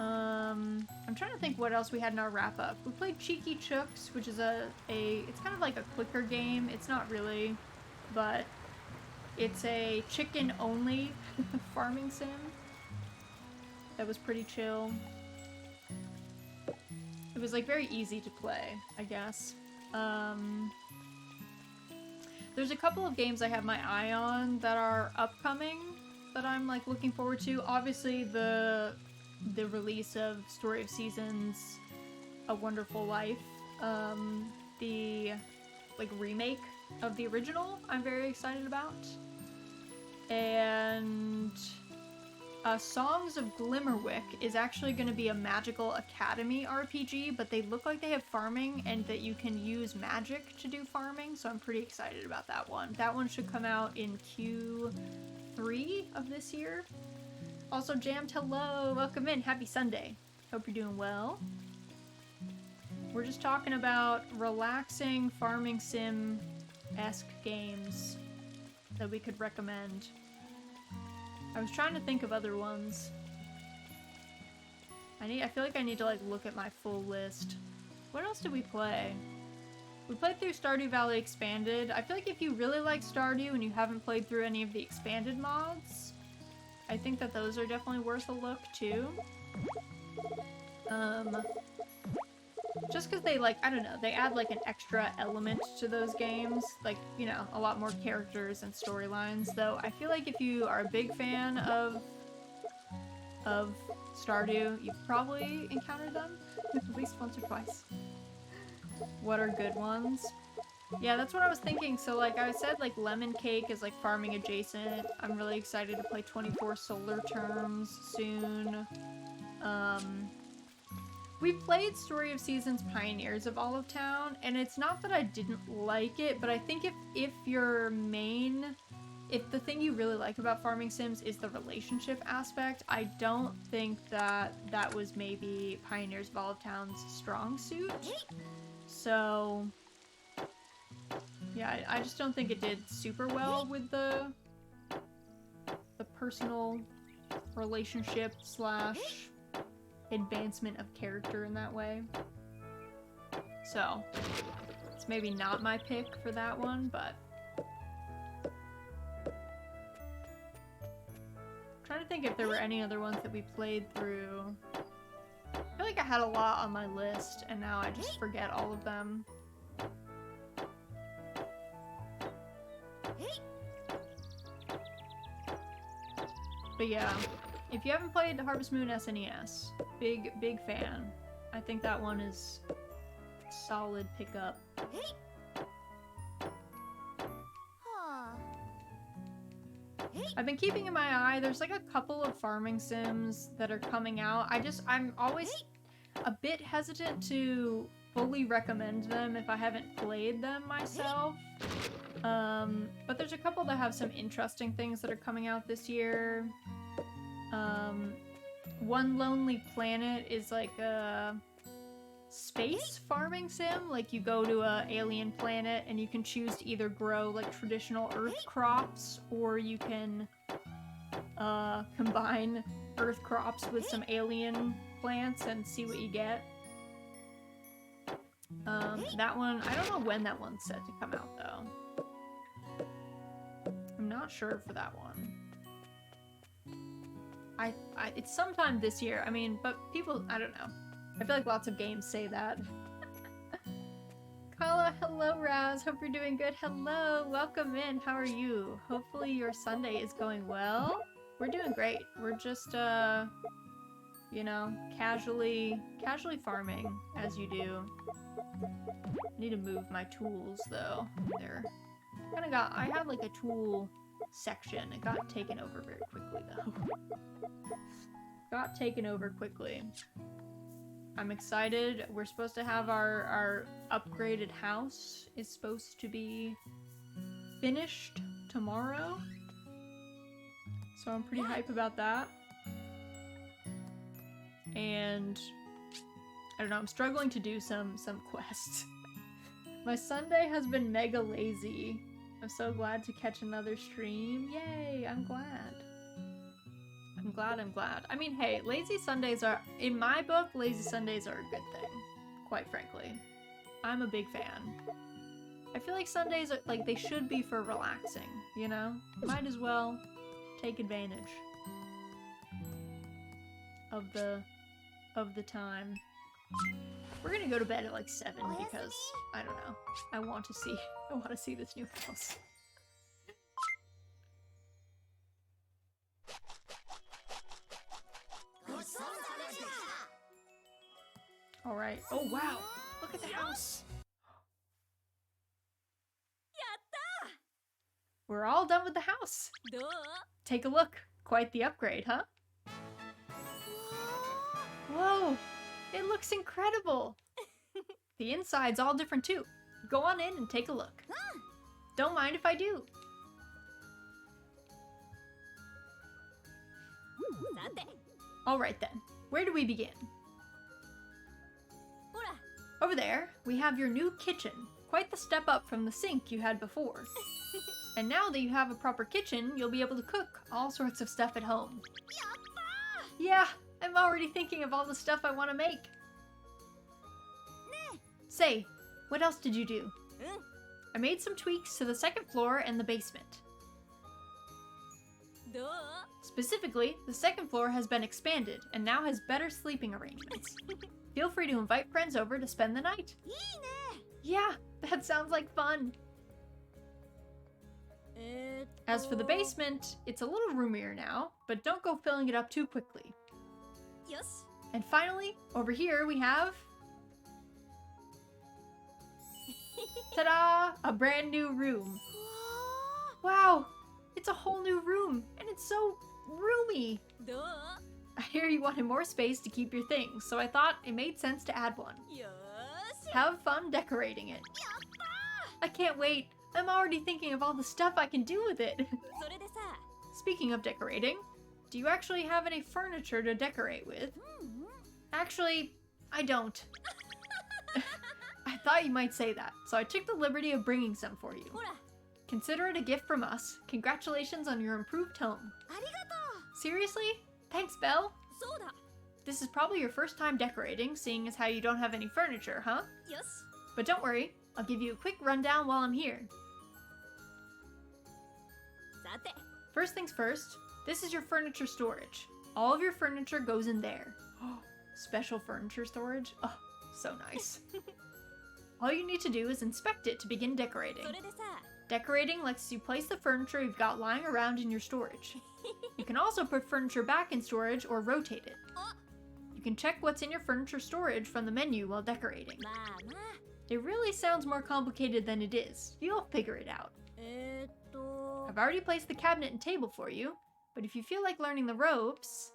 S1: I'm trying to think what else we had in our wrap-up. We played Cheeky Chooks, which is it's kind of like a clicker game. It's not really, but it's a chicken-only farming sim. That was pretty chill. It was like very easy to play, I guess. There's a couple of games I have my eye on that are upcoming that I'm like looking forward to. Obviously the release of Story of Seasons, A Wonderful Life, the like remake of the original I'm very excited about. And Songs of Glimmerwick is actually going to be a magical academy RPG, but they look like they have farming and that you can use magic to do farming, so I'm pretty excited about that one. That one should come out in Q3 of this year. Also, Jammed, hello! Welcome in! Happy Sunday! Hope you're doing well. We're just talking about relaxing farming sim-esque games that we could recommend. I was trying to think of other ones. I feel like I need to like look at my full list. What else did we play? We played through Stardew Valley Expanded. I feel like if you really like Stardew and you haven't played through any of the expanded mods, I think that those are definitely worth a look too. Just because they like, I don't know, they add like an extra element to those games. Like, you know, a lot more characters and storylines. Though I feel like if you are a big fan of Stardew, you've probably encountered them at least once or twice. What are good ones? Yeah, that's what I was thinking. So like I said, like Lemon Cake is like farming adjacent. I'm really excited to play 24 Solar Terms soon. We played Story of Seasons Pioneers of Olive Town, and it's not that I didn't like it, but I think if the thing you really like about farming sims is the relationship aspect, I don't think that that was maybe Pioneers of Olive Town's strong suit. So, yeah, I just don't think it did super well with the personal relationship slash advancement of character in that way. So, it's maybe not my pick for that one, but I'm trying to think if there were any other ones that we played through. I feel like I had a lot on my list, and now I just forget all of them. But yeah, if you haven't played Harvest Moon SNES, big fan. I think that one is solid pickup. I've been keeping in my eye, there's like a couple of farming sims that are coming out. I'm always a bit hesitant to fully recommend them if I haven't played them myself. But there's a couple that have some interesting things that are coming out this year. One Lonely Planet is like a space farming sim. Like you go to a alien planet and you can choose to either grow like traditional Earth crops, or you can combine Earth crops with some alien plants and see what you get. That one, I don't know when that one's set to come out though. I'm not sure for that one. It's sometime this year. I mean, but people, I don't know. I feel like lots of games say that. Carla, hello, Raz. Hope you're doing good. Hello, welcome in. How are you? Hopefully your Sunday is going well. We're doing great. We're just, you know, casually farming as you do. I need to move my tools though. I had like a tool section. It got taken over very quickly though. Got taken over quickly. I'm excited. We're supposed to have our upgraded house is supposed to be finished tomorrow. So I'm pretty hype about that. And I don't know, I'm struggling to do some quests. My Sunday has been mega lazy. I'm so glad to catch another stream. Yay, I'm glad. I'm glad. I mean, hey, lazy Sundays are, in my book, lazy Sundays are a good thing. Quite frankly. I'm a big fan. I feel like Sundays are, like, they should be for relaxing, you know? Might as well take advantage of the time. We're gonna go to bed at like 7 because, I don't know, I want to see this new house. Alright. Oh wow! Look at the house! We're all done with the house! Take a look. Quite the upgrade, huh? Whoa! It looks incredible! The inside's all different too. Go on in and take a look. Don't mind if I do. Alright then, where do we begin? Over there, we have your new kitchen. Quite the step up from the sink you had before. And now that you have a proper kitchen, you'll be able to cook all sorts of stuff at home. Yeah, I'm already thinking of all the stuff I want to make. Say, what else did you do? I made some tweaks to the second floor and the basement. Specifically, the second floor has been expanded and now has better sleeping arrangements. Feel free to invite friends over to spend the night. Yeah, that sounds like fun. As for the basement, it's a little roomier now, but don't go filling it up too quickly. And finally, over here we have... ta-da! A brand new room. Wow, it's a whole new room, and it's so roomy. I hear you wanted more space to keep your things, so I thought it made sense to add one. Have fun decorating it. I can't wait. I'm already thinking of all the stuff I can do with it. Speaking of decorating, do you actually have any furniture to decorate with? Actually, I don't. I thought you might say that, so I took the liberty of bringing some for you. Consider it a gift from us. Congratulations on your improved home. Seriously? Thanks, Belle. This is probably your first time decorating, seeing as how you don't have any furniture, huh? But don't worry, I'll give you a quick rundown while I'm here. First things first, this is your furniture storage. All of your furniture goes in there. Special furniture storage? Oh, so nice. All you need to do is inspect it to begin decorating. Decorating lets you place the furniture you've got lying around in your storage. You can also put furniture back in storage or rotate it. You can check what's in your furniture storage from the menu while decorating. It really sounds more complicated than it is. You'll figure it out. I've already placed the cabinet and table for you, but if you feel like learning the ropes,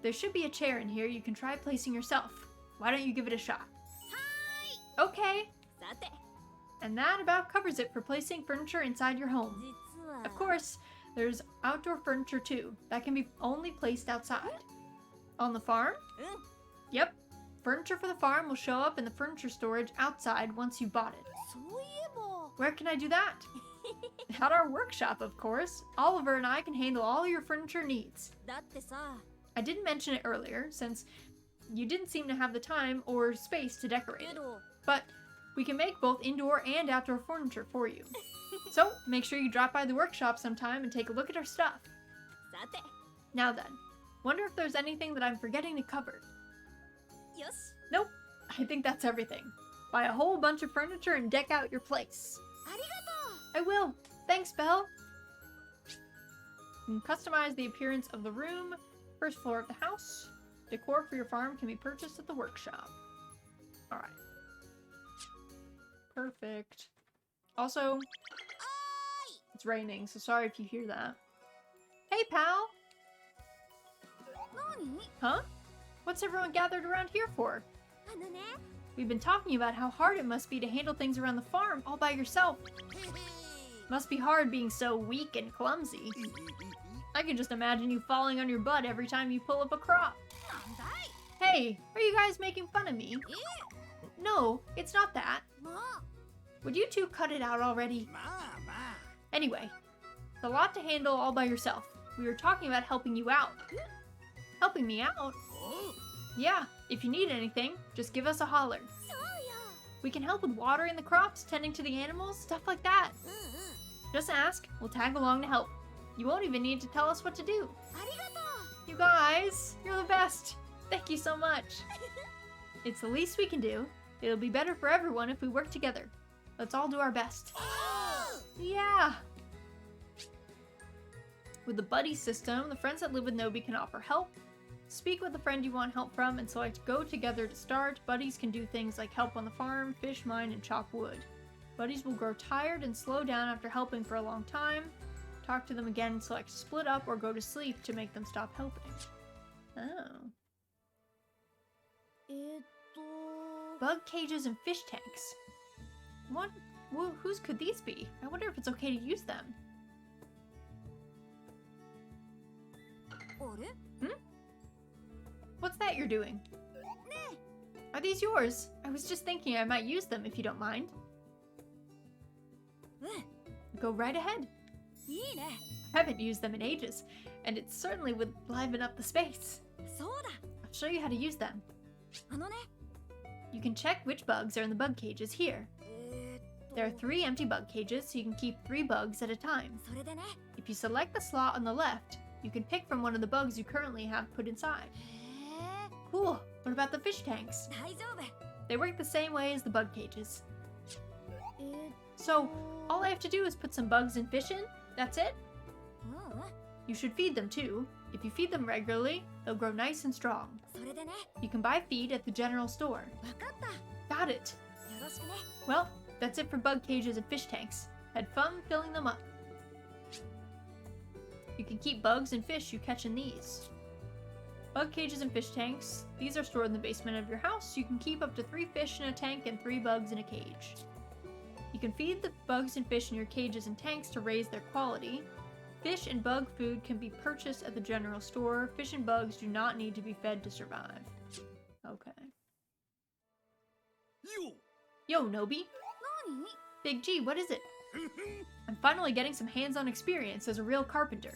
S1: there should be a chair in here you can try placing yourself. Why don't you give it a shot? Okay. And that about covers it for placing furniture inside your home. Of course, there's outdoor furniture too, that can be only placed outside. On the farm? Yep. Furniture for the farm will show up in the furniture storage outside once you bought it. Where can I do that? At our workshop, of course. Oliver and I can handle all your furniture needs. I didn't mention it earlier, since you didn't seem to have the time or space to decorate it. But we can make both indoor and outdoor furniture for you. So, make sure you drop by the workshop sometime and take a look at our stuff. Now then, wonder if there's anything that I'm forgetting to cover. Nope, I think that's everything. Buy a whole bunch of furniture and deck out your place. I will. Thanks, Belle. You can customize the appearance of the room, first floor of the house. Decor for your farm can be purchased at the workshop. Alright. Perfect. Also, it's raining, so sorry if you hear that. Hey, pal! Huh? What's everyone gathered around here for? We've been talking about how hard it must be to handle things around the farm all by yourself. Must be hard being so weak and clumsy. I can just imagine you falling on your butt every time you pull up a crop. Hey, are you guys making fun of me? No, it's not that. Would you two cut it out already? Anyway, it's a lot to handle all by yourself. We were talking about helping you out. Helping me out? Yeah, if you need anything, just give us a holler. We can help with watering the crops, tending to the animals, stuff like that. Just ask, we'll tag along to help. You won't even need to tell us what to do. You guys, you're the best. Thank you so much. It's the least we can do. It'll be better for everyone if we work together. Let's all do our best. Yeah. With the buddy system, the friends that live with Nobi can offer help. Speak with the friend you want help from and select go together to start. Buddies can do things like help on the farm, fish, mine, and chop wood. Buddies will grow tired and slow down after helping for a long time. Talk to them again and select split up or go to sleep to make them stop helping. Oh. Bug cages and fish tanks. What? Whose could these be? I wonder if it's okay to use them. Hmm? What's that you're doing? Are these yours? I was just thinking I might use them if you don't mind. Go right ahead.
S2: いいね。
S1: I haven't used them in ages, and it certainly would liven up the space.
S2: そうだ。
S1: I'll show you how to use them.
S2: あのね。
S1: You can check which bugs are in the bug cages here. There are 3 empty bug cages, so you can keep 3 bugs at a time.
S2: それでね。
S1: If you select the slot on the left, you can pick from one of the bugs you currently have put inside.
S2: へえ。
S1: Cool! What about the fish tanks?
S2: 大丈夫。
S1: They work the same way as the bug cages.
S2: えー
S1: So, all I have to do is put some bugs and fish in? That's it?
S2: うん。
S1: You should feed them too. If you feed them regularly, they'll grow nice and strong.
S2: それでね。
S1: You can buy feed at the general store.
S2: わかった。
S1: Got it!
S2: よろしくね。
S1: Well, that's it for bug cages and fish tanks. Had fun filling them up. You can keep bugs and fish you catch in these. Bug cages and fish tanks. These are stored in the basement of your house. You can keep up to 3 fish in a tank and 3 bugs in a cage. You can feed the bugs and fish in your cages and tanks to raise their quality. Fish and bug food can be purchased at the general store. Fish and bugs do not need to be fed to survive. Okay. Yo, Nobi.
S2: 何？
S1: Big G, what is it? I'm finally getting some hands-on experience as a real carpenter.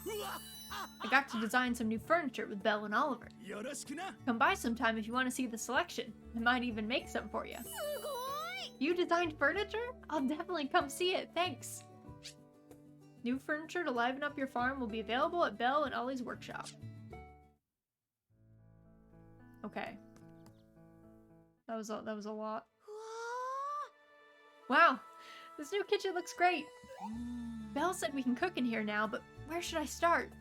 S1: I got to design some new furniture with Belle and Oliver.
S3: よろしくな。
S1: Come by sometime if you want to see the selection. I might even make some for you.
S2: すごい。
S1: You designed furniture? I'll definitely come see it, thanks. New furniture to liven up your farm will be available at Belle and Ollie's workshop. Okay. That was a lot.
S2: うわ
S1: Wow, this new kitchen looks great.
S2: ー。
S1: Belle said we can cook in here now, but where should I start?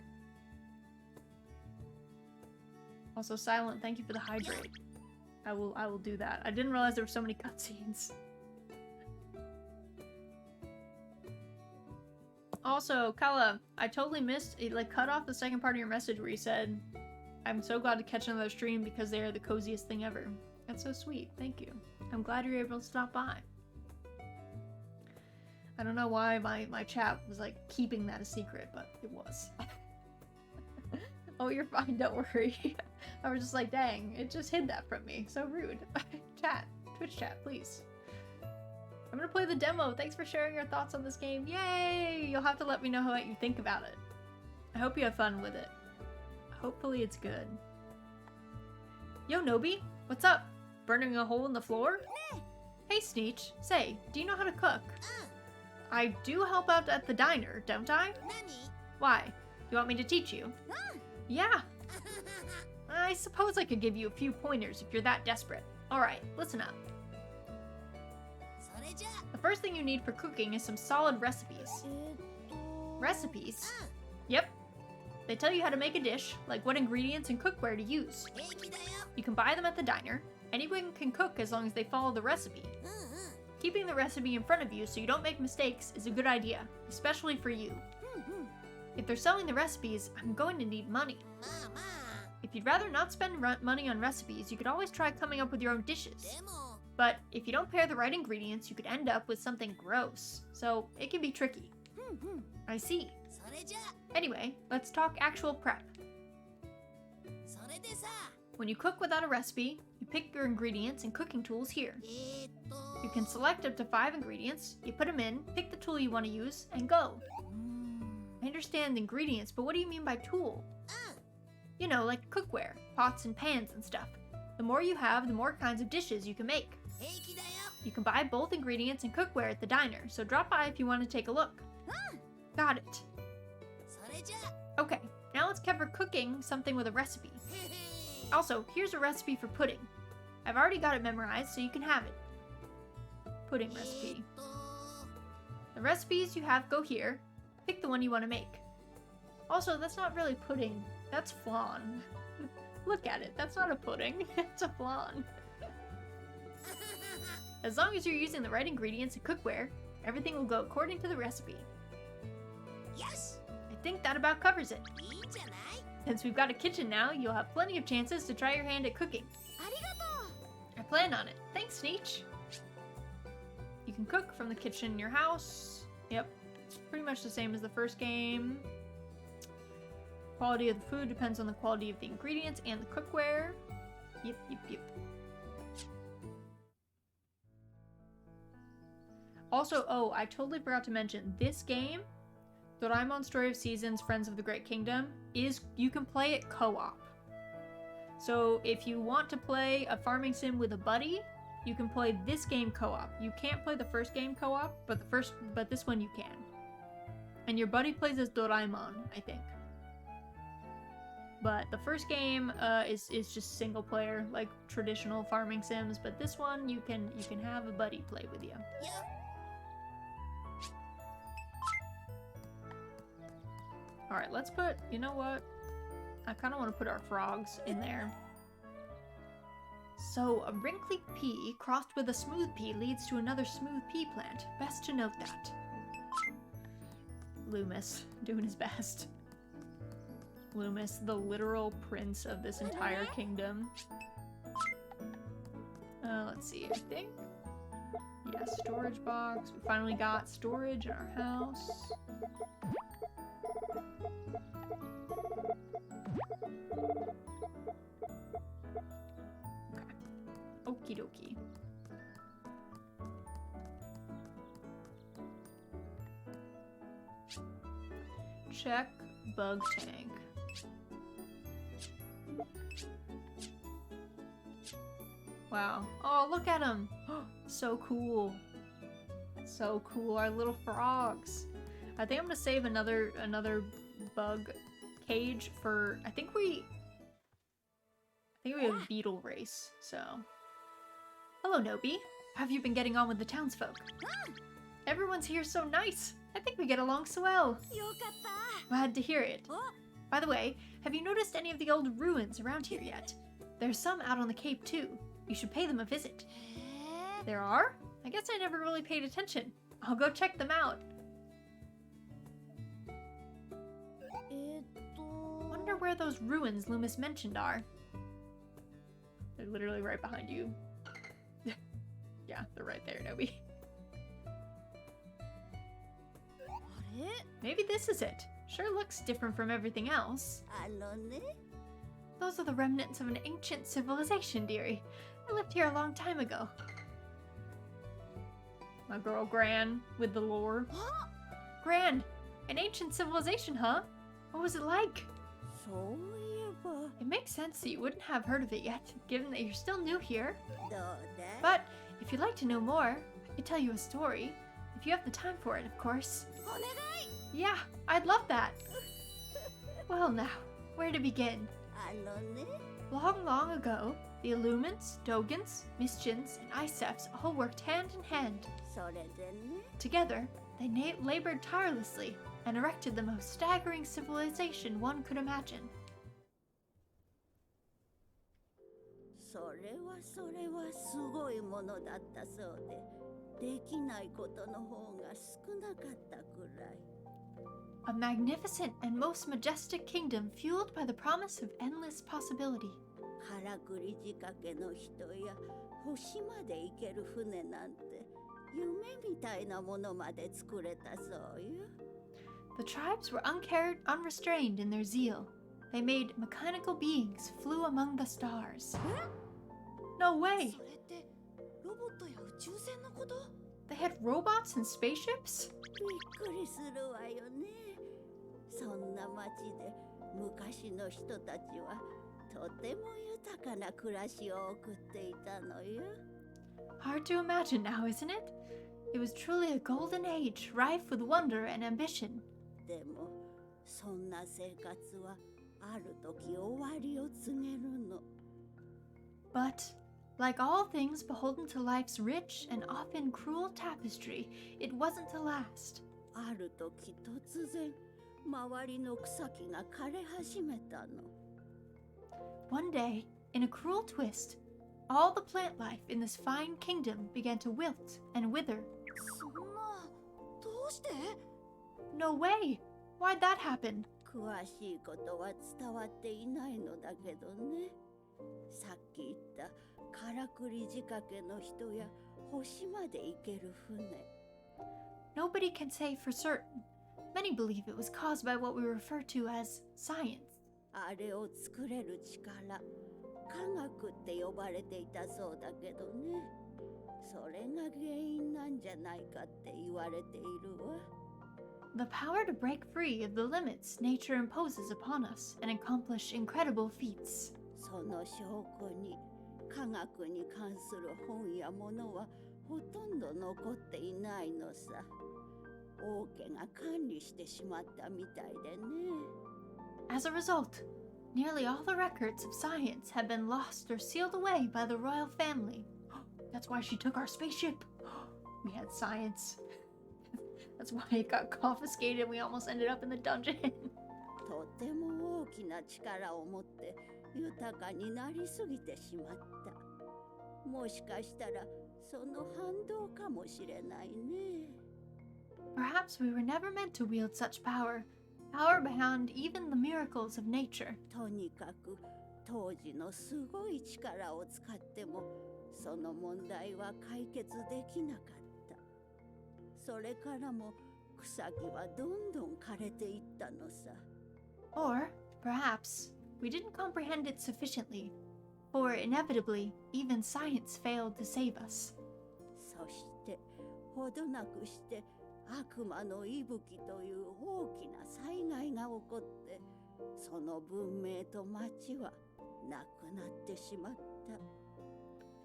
S1: Also, Silent, thank you for the hydrate. I will do that. I didn't realize there were so many cutscenes. Also, Kala, I totally missed it, like cut off the second part of your message where you said, I'm so glad to catch another stream because they are the coziest thing ever. That's so sweet. Thank you. I'm glad you're able to stop by. I don't know why my chat was like keeping that a secret, but it was. Oh, you're fine, don't worry. I was just like, dang, it just hid that from me. So rude. Chat, Twitch chat, please. I'm gonna play the demo. Thanks for sharing your thoughts on this game. Yay! You'll have to let me know what you think about it. I hope you have fun with it. Hopefully it's good. Yo, Nobi, what's up? Burning a hole in the floor? Hey, Sneech. Say, do you know how to cook? I do help out at the diner, don't I?
S2: 何？
S1: Why? You want me to teach you?
S2: うん。
S1: Yeah. I suppose I could give you a few pointers if you're that desperate. Alright, listen up.
S2: それじゃあ。
S1: The first thing you need for cooking is some solid recipes.
S2: と。
S1: Recipes? Yep. They tell you how to make a dish, like what ingredients and cookware to use.
S2: 平気だよ。
S1: You can buy them at the diner. Anyone can cook as long as they follow the recipe.
S2: うんうん。
S1: Keeping the recipe in front of you so you don't make mistakes is a good idea, especially for you.
S2: うんうん。
S1: If they're selling the recipes, I'm going to need money.
S2: まあまあ。
S1: If you'd rather not spend money on recipes, you could always try coming up with your own dishes.
S2: でも。
S1: But if you don't pair the right ingredients, you could end up with something gross. So it can be tricky.
S2: うんうん。
S1: I see.
S2: それじゃあ。
S1: Anyway, let's talk actual prep.
S2: それでさ。
S1: When you cook without a recipe, you pick your ingredients and cooking tools here.
S2: と。
S1: You can select up to 5 ingredients, you put them in, pick the tool you want to use, and go.
S2: うーん。
S1: I understand the ingredients, but what do you mean by tool?
S2: うん。
S1: You know, like cookware, pots and pans and stuff. The more you have, the more kinds of dishes you can make.
S2: 平気だよ。
S1: You can buy both ingredients and cookware at the diner, so drop by if you want to take a look. Got it.
S2: それじゃあ。
S1: Okay, now let's cover cooking something with a recipe.
S2: へへ。
S1: Also, here's a recipe for pudding. I've already got it memorized, so you can have it. Pudding recipe.
S2: と。
S1: The recipes you have go here. Pick the one you want to make. Also, that's not really pudding. That's flan. Look at it. That's not a pudding. It's a flan. As long as you're using the right ingredients and cookware, everything will go according to the recipe.
S2: よし。
S1: I think that about covers it.
S2: いいんじゃない？
S1: Since we've got a kitchen now, you'll have plenty of chances to try your hand at cooking.
S2: ありがとう。
S1: I plan on it. Thanks, Sneech. You can cook from the kitchen in your house. Yep, it's pretty much the same as the first game. Quality of the food depends on the quality of the ingredients and the cookware. Yep. Also, oh, I totally forgot to mention, this game, Doraemon Story of Seasons, Friends of the Great Kingdom, you can play it co-op. So if you want to play a farming sim with a buddy, you can play this game co-op. You can't play the first game co-op, but this one you can. And your buddy plays as Doraemon, I think. But the first game is just single player, like traditional farming sims. But this one you can have a buddy play with you.
S2: Yeah.
S1: All right, let's put. You know what? I kind of want to put our frogs in there. So a wrinkly pea crossed with a smooth pea leads to another smooth pea plant. Best to note that. Loomis doing his best. Loomis, the literal prince of this entire kingdom. Let's see, I think. Yeah, storage box. We finally got storage in our house. Okay. Okie dokie. Check bug tank. Wow. Oh, look at him. So cool. So cool. Our little frogs. I think I'm gonna save another bug cage for. I think we have a beetle race. So. Hello, Nobi. How have you been getting on with the townsfolk? Everyone's here so nice. I think we get along so well. Glad to hear it. By the way, have you noticed any of the old ruins around here yet? There's some out on the Cape too. You should pay them a visit. There are? I guess I never really paid attention. I'll go check them out. Wonder where those ruins Loomis mentioned are. They're literally right behind you. Yeah, they're right there, Nobi. Maybe this is it. Sure looks different from everything else. Those are the remnants of an ancient civilization, dearie. I lived here a long time ago. My girl Gran with the lore. Gran, an ancient civilization, huh? What was it like? It makes sense that you wouldn't have heard of it yet, given that you're still new here. But if you'd like to know more, I could tell you a story. If you have the time for it, of course. Yeah, I'd love that. Well now, where to begin? Long, long ago, the Illumins, Dogans, Mischins, and Isefs all worked hand in hand. Together, they labored tirelessly and erected the most staggering civilization one could imagine. A magnificent and most majestic kingdom fueled by the promise of endless possibility. The tribes were unrestrained in their zeal. They made mechanical beings flew among the stars. No way! They had robots and spaceships? Hard to imagine now, isn't it? It was truly a golden age, rife with wonder and ambition. But, like all things beholden to life's rich and often cruel tapestry, it wasn't to last. One day, in a cruel twist, all the plant life in this fine kingdom began to wilt and wither. No way! Why'd that happen? Nobody can say for certain. Many believe it was caused by what we refer to as science.
S2: それが原因なんじゃないかって言われているわ。
S1: The power to break free of the limits nature imposes upon us and accomplish incredible feats.
S2: その証拠に科学に関する本や物はほとんど残っていないのさ。王家が管理してしまったみたいでね。
S1: As a result, nearly all the records of science have been lost or sealed away by the royal family. That's why she took our spaceship. We had science. That's why it got confiscated and we almost ended up in the dungeon.
S2: とても大きな力を持って豊かになりすぎてしまった。もしかしたらその反動かもしれないね。
S1: Perhaps we were never meant to wield such power, power beyond even the miracles of nature.
S2: とにかく当時のすごい力を使ってもその問題は解決できなかった。それからも草木はどんどん枯れていったのさ。
S1: Or, perhaps, we didn't comprehend it sufficiently, for inevitably, even science failed to save us.
S2: そしてほどなくして悪魔の息吹という大きな災害が起こってその文明と町はなくなってしまった。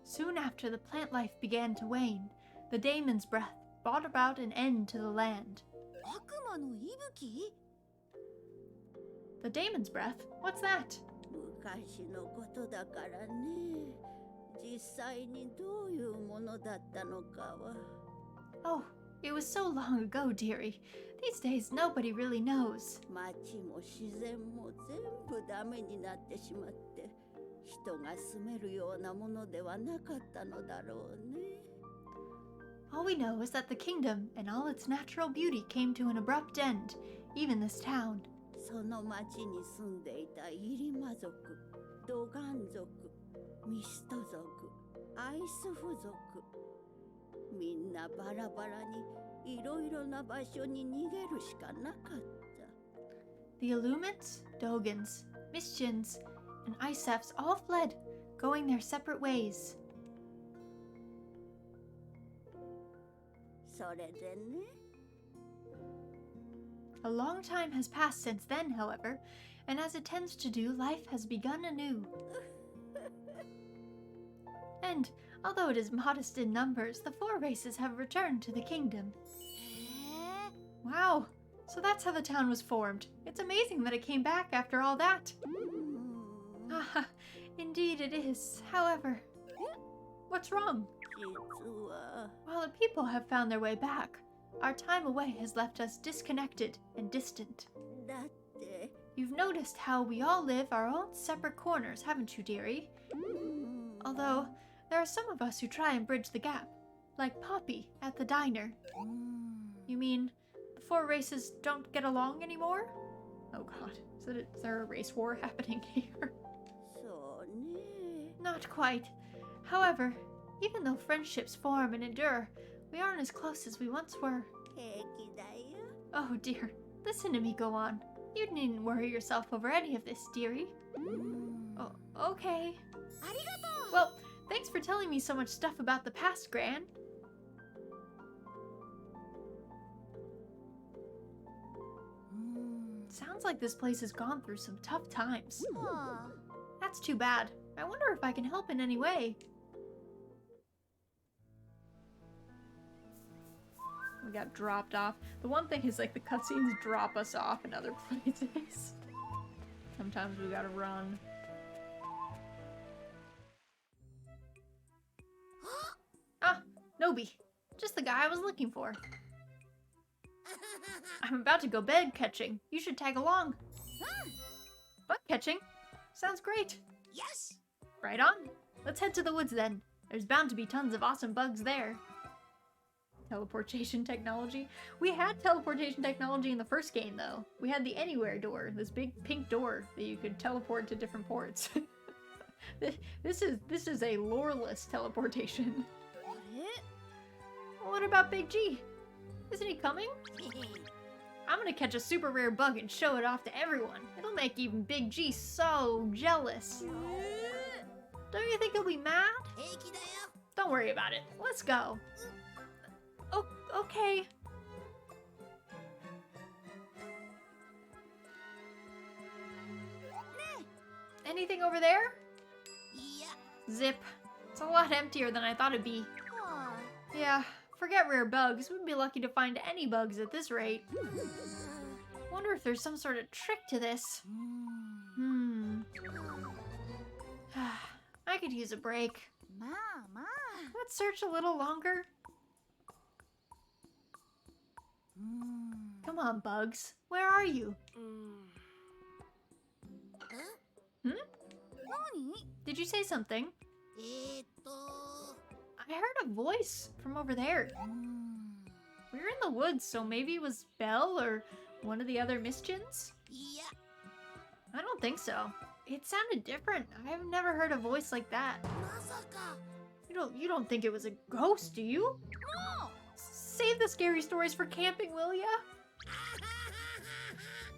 S1: Soon after the plant life began to wane, the daemon's breath brought about an end to the land.
S2: 悪魔の息吹？
S1: The daemon's breath? What's that?
S2: 昔のことだからね。実際にどういうものだったのかは。
S1: Oh, it was so long ago, dearie. These days, nobody really knows.
S2: 町も自然も全部ダメになってしまって人が住めるようなものではなかったのだろうね。
S1: All we know is that the kingdom and all its natural beauty came to an abrupt end, even this town.
S2: その町に住んでいたイリマ族、ドガン族、ミスト族、アイスフ族、みんなバラバラにいろいろな場所に逃げるしかなかった。
S1: The Illumines, Dogans, Mischins, and Isefs all fled, going their separate ways.
S2: それでね。
S1: A long time has passed since then, however, and as it tends to do, life has begun anew. And, although it is modest in numbers, the 4 races have returned to the kingdom. Wow, so that's how the town was formed. It's amazing that it came back after all that. Ah, indeed it is. However, what's wrong?
S2: 実は
S1: While the people have found their way back, our time away has left us disconnected and distant.
S2: だって
S1: You've noticed how we all live our own separate corners, haven't you, dearie? Although, there are some of us who try and bridge the gap, like Poppy at the diner. You mean, the 4 races don't get along anymore? Oh god, is there a race war happening here?
S2: そうね。
S1: Not quite. However, even though friendships form and endure, we aren't as close as we once were.
S2: 平気だよ。
S1: Oh dear, listen to me go on. You needn't worry yourself over any of this, dearie. Oh, okay.
S2: ありがとう。
S1: Well, thanks for telling me so much stuff about the past, Gran. Sounds like this place has gone through some tough times. That's too bad. I wonder if I can help in any way. We got dropped off. The one thing is, like, the cutscenes drop us off in other places. Sometimes we gotta run. Ah, Nobi. Just the guy I was looking for. I'm about to go bed catching. You should tag along. Bug catching? Sounds great.
S2: Yes.
S1: Right on. Let's head to the woods then. There's bound to be tons of awesome bugs there. Teleportation technology. We had teleportation technology in the first game, though. We had the anywhere door, this big pink door that you could teleport to different ports. This is a loreless teleportation.
S2: あれ？
S1: What about Big G? Isn't he coming? I'm gonna catch a super rare bug and show it off to everyone. It'll make even Big G so jealous. Don't you think he'll be mad?
S2: 平気だよ。
S1: Don't worry about it. Let's go. Oh, okay. Anything over there? Zip. It's a lot emptier than I thought it'd be. Yeah, forget rare bugs. We'd be lucky to find any bugs at this rate. Wonder if there's some sort of trick to this. I could use a break. Let's search a little longer. Come on, bugs. Where are you? Did you say something? I heard a voice from over there. We were in the woods, so maybe it was Belle or one of the other Mischins? I don't think so. It sounded different. I've never heard a voice like that. You don't think it was a ghost, do you? No! Save the scary stories for camping, will ya?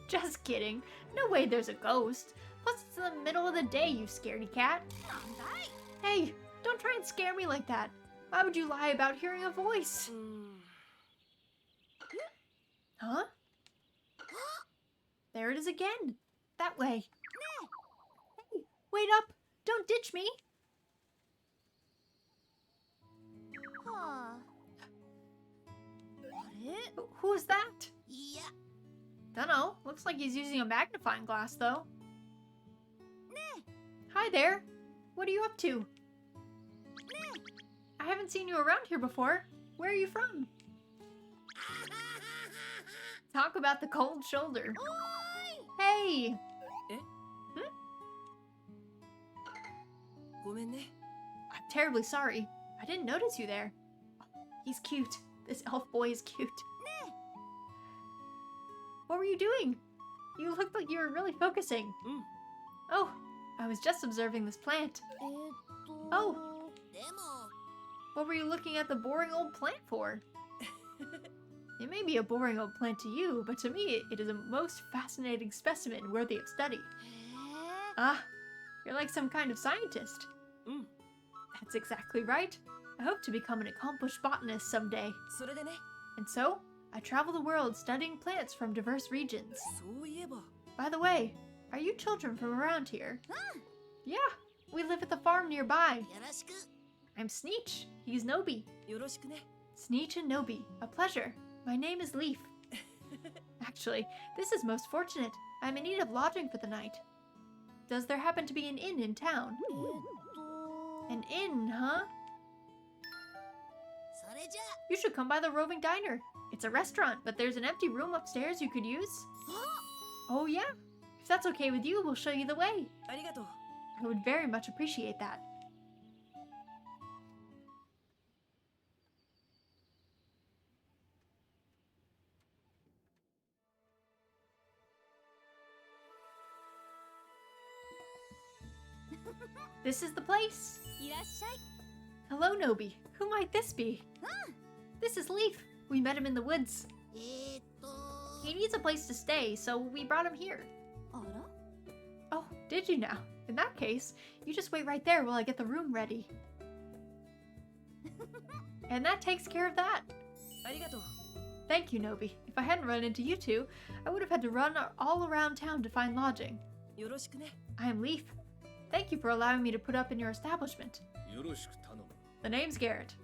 S1: Just kidding. No way there's a ghost. Plus, it's in the middle of the day, you scaredy cat. Hey, don't try and scare me like that. Why would you lie about hearing a voice? Huh? There it is again. That way. Hey, wait up. Don't ditch me. Who's that? Dunno. Looks like he's using a magnifying glass, though. Hi there. What are you up to? I haven't seen you around here before. Where are you from? Talk about the cold shoulder. Hey! I'm terribly sorry. I didn't notice you there. He's cute. This elf boy is cute. What were you doing? You looked like you were really focusing. Oh, I was just observing this plant. Oh. What were you looking at the boring old plant for? It may be a boring old plant to you, but to me it is a most fascinating specimen worthy of study. Ah, you're like some kind of scientist. That's exactly right. I hope to become an accomplished botanist someday. And so, I travel the world studying plants from diverse regions. By the way, are you children from around here? Yeah, we live at the farm nearby. I'm Sneech. He's Nobi. Sneech and Nobi, a pleasure. My name is Leaf. Actually, this is most fortunate. I'm in need of lodging for the night. Does there happen to be an inn in town? An inn, huh? You should come by the Roving Diner. It's a restaurant, but there's an empty room upstairs you could use. Oh yeah? If that's okay with you, we'll show you the way. I would very much appreciate that. This is the place. Hello, Nobi. Who might this be? This is Leaf. We met him in the woods. He needs a place to stay, so we brought him here. Oh, did you now? In that case, you just wait right there while I get the room ready. And that takes care of that. Thank you, Nobi. If I hadn't run into you two, I would have had to run all around town to find lodging. I am Leaf. Thank you for allowing me to put up in your establishment. The name's Garrett.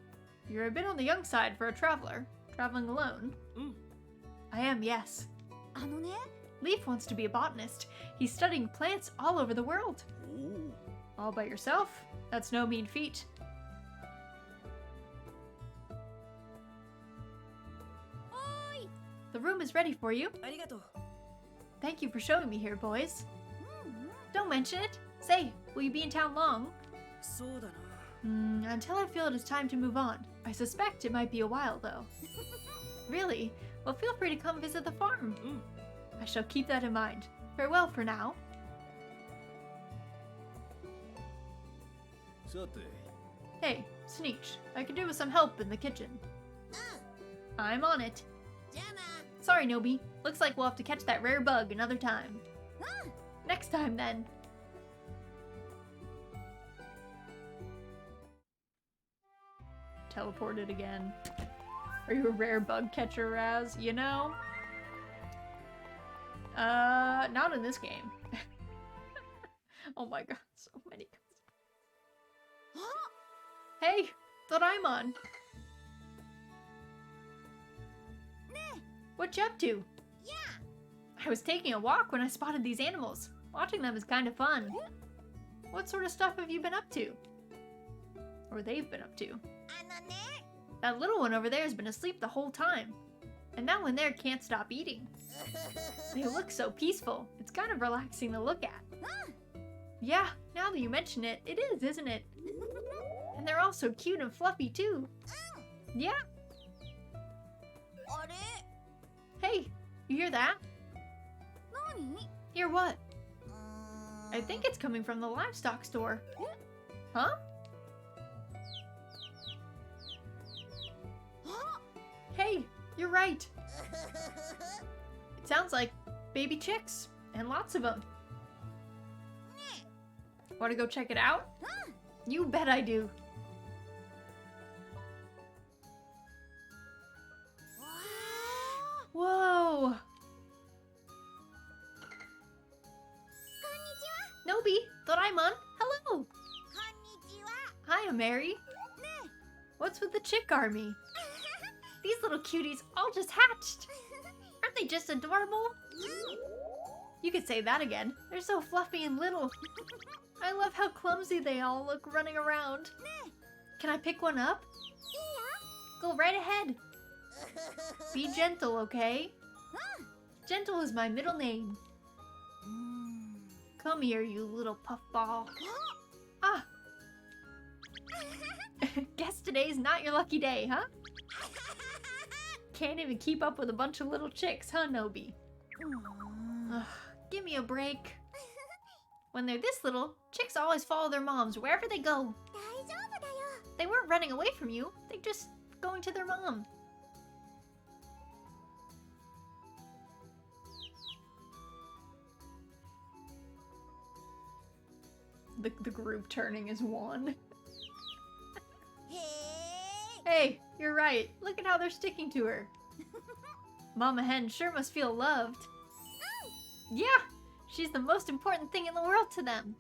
S1: You're a bit on the young side for a traveler. Traveling alone? I am, yes. Leaf wants to be a botanist. He's studying plants all over the world. All by yourself? That's no mean feat. The room is ready for you. Thank you for showing me here, boys. Don't mention it. Say, will you be in town long? Until I feel it is time to move on. I suspect it might be a while, though. Really? Well, feel free to come visit the farm. I shall keep that in mind. Farewell for now. Hey, Sneech, I could do with some help in the kitchen. I'm on it. Sorry, Nobi. Looks like we'll have to catch that rare bug another time. Next time, then. teleported again. Are you a rare bug catcher, Raz? You know? Not in this game. Oh my god, so many. Hey, Doraemon! What you up to?
S2: Yeah.
S1: I was taking a walk when I spotted these animals. Watching them is kind of fun. What sort of stuff have you been up to? Or they've been up to? That little one over there has been asleep the whole time. And that one there can't stop eating. They look so peaceful. It's kind of relaxing to look at. Yeah, now that you mention it, it is, isn't it? And they're all so cute and fluffy too. Yeah. Hey, you hear that? Hear what? I think it's coming from the livestock store. Huh? Hey, you're right. It sounds like baby chicks, and lots of them. Want to go check it out? You bet I do. Whoa! Nobi, Doraemon, hello! Hi, Mary. What's with the chick army? These little cuties all just hatched. Aren't they just adorable? You could say that again. They're so fluffy and little. I love how clumsy they all look running around. Can I pick one up? Go right ahead. Be gentle, okay? Gentle is my middle name. Come here, you little puffball. Ah! Guess today's not your lucky day, huh? Can't even keep up with a bunch of little chicks, huh, Nobi? Ugh, give me a break. When they're this little, chicks always follow their moms wherever they go. They weren't running away from you. They're just going to their mom. The group turning is one. Hey, you're right. Look at how they're sticking to her. Mama Hen sure must feel loved. Yeah, she's the most important thing in the world to them.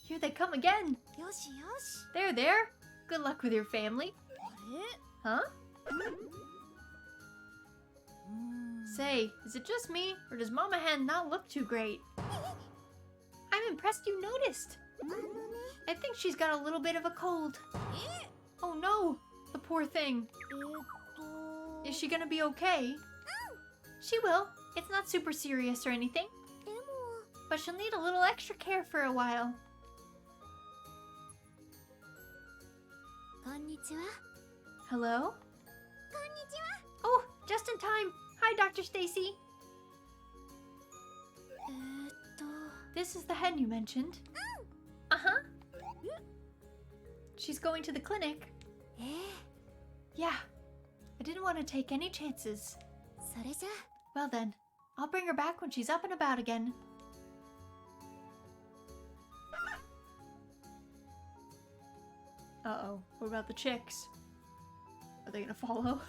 S1: Here they come again. There. Good luck with your family. Huh? Say, is it just me, or does Mama Hen not look too great? I'm impressed you noticed. I think she's got a little bit of a cold. Oh no, the poor thing. Is she gonna be okay? She will. It's not super serious or anything. But she'll need a little extra care for a while. Hello? Oh, just in time. Hi, Dr. Stacy. This is the hen you mentioned. Uh-huh. She's going to the clinic. Yeah. I didn't want to take any chances. Well then, I'll bring her back when she's up and about again. Uh-oh. What about the chicks? Are they gonna follow?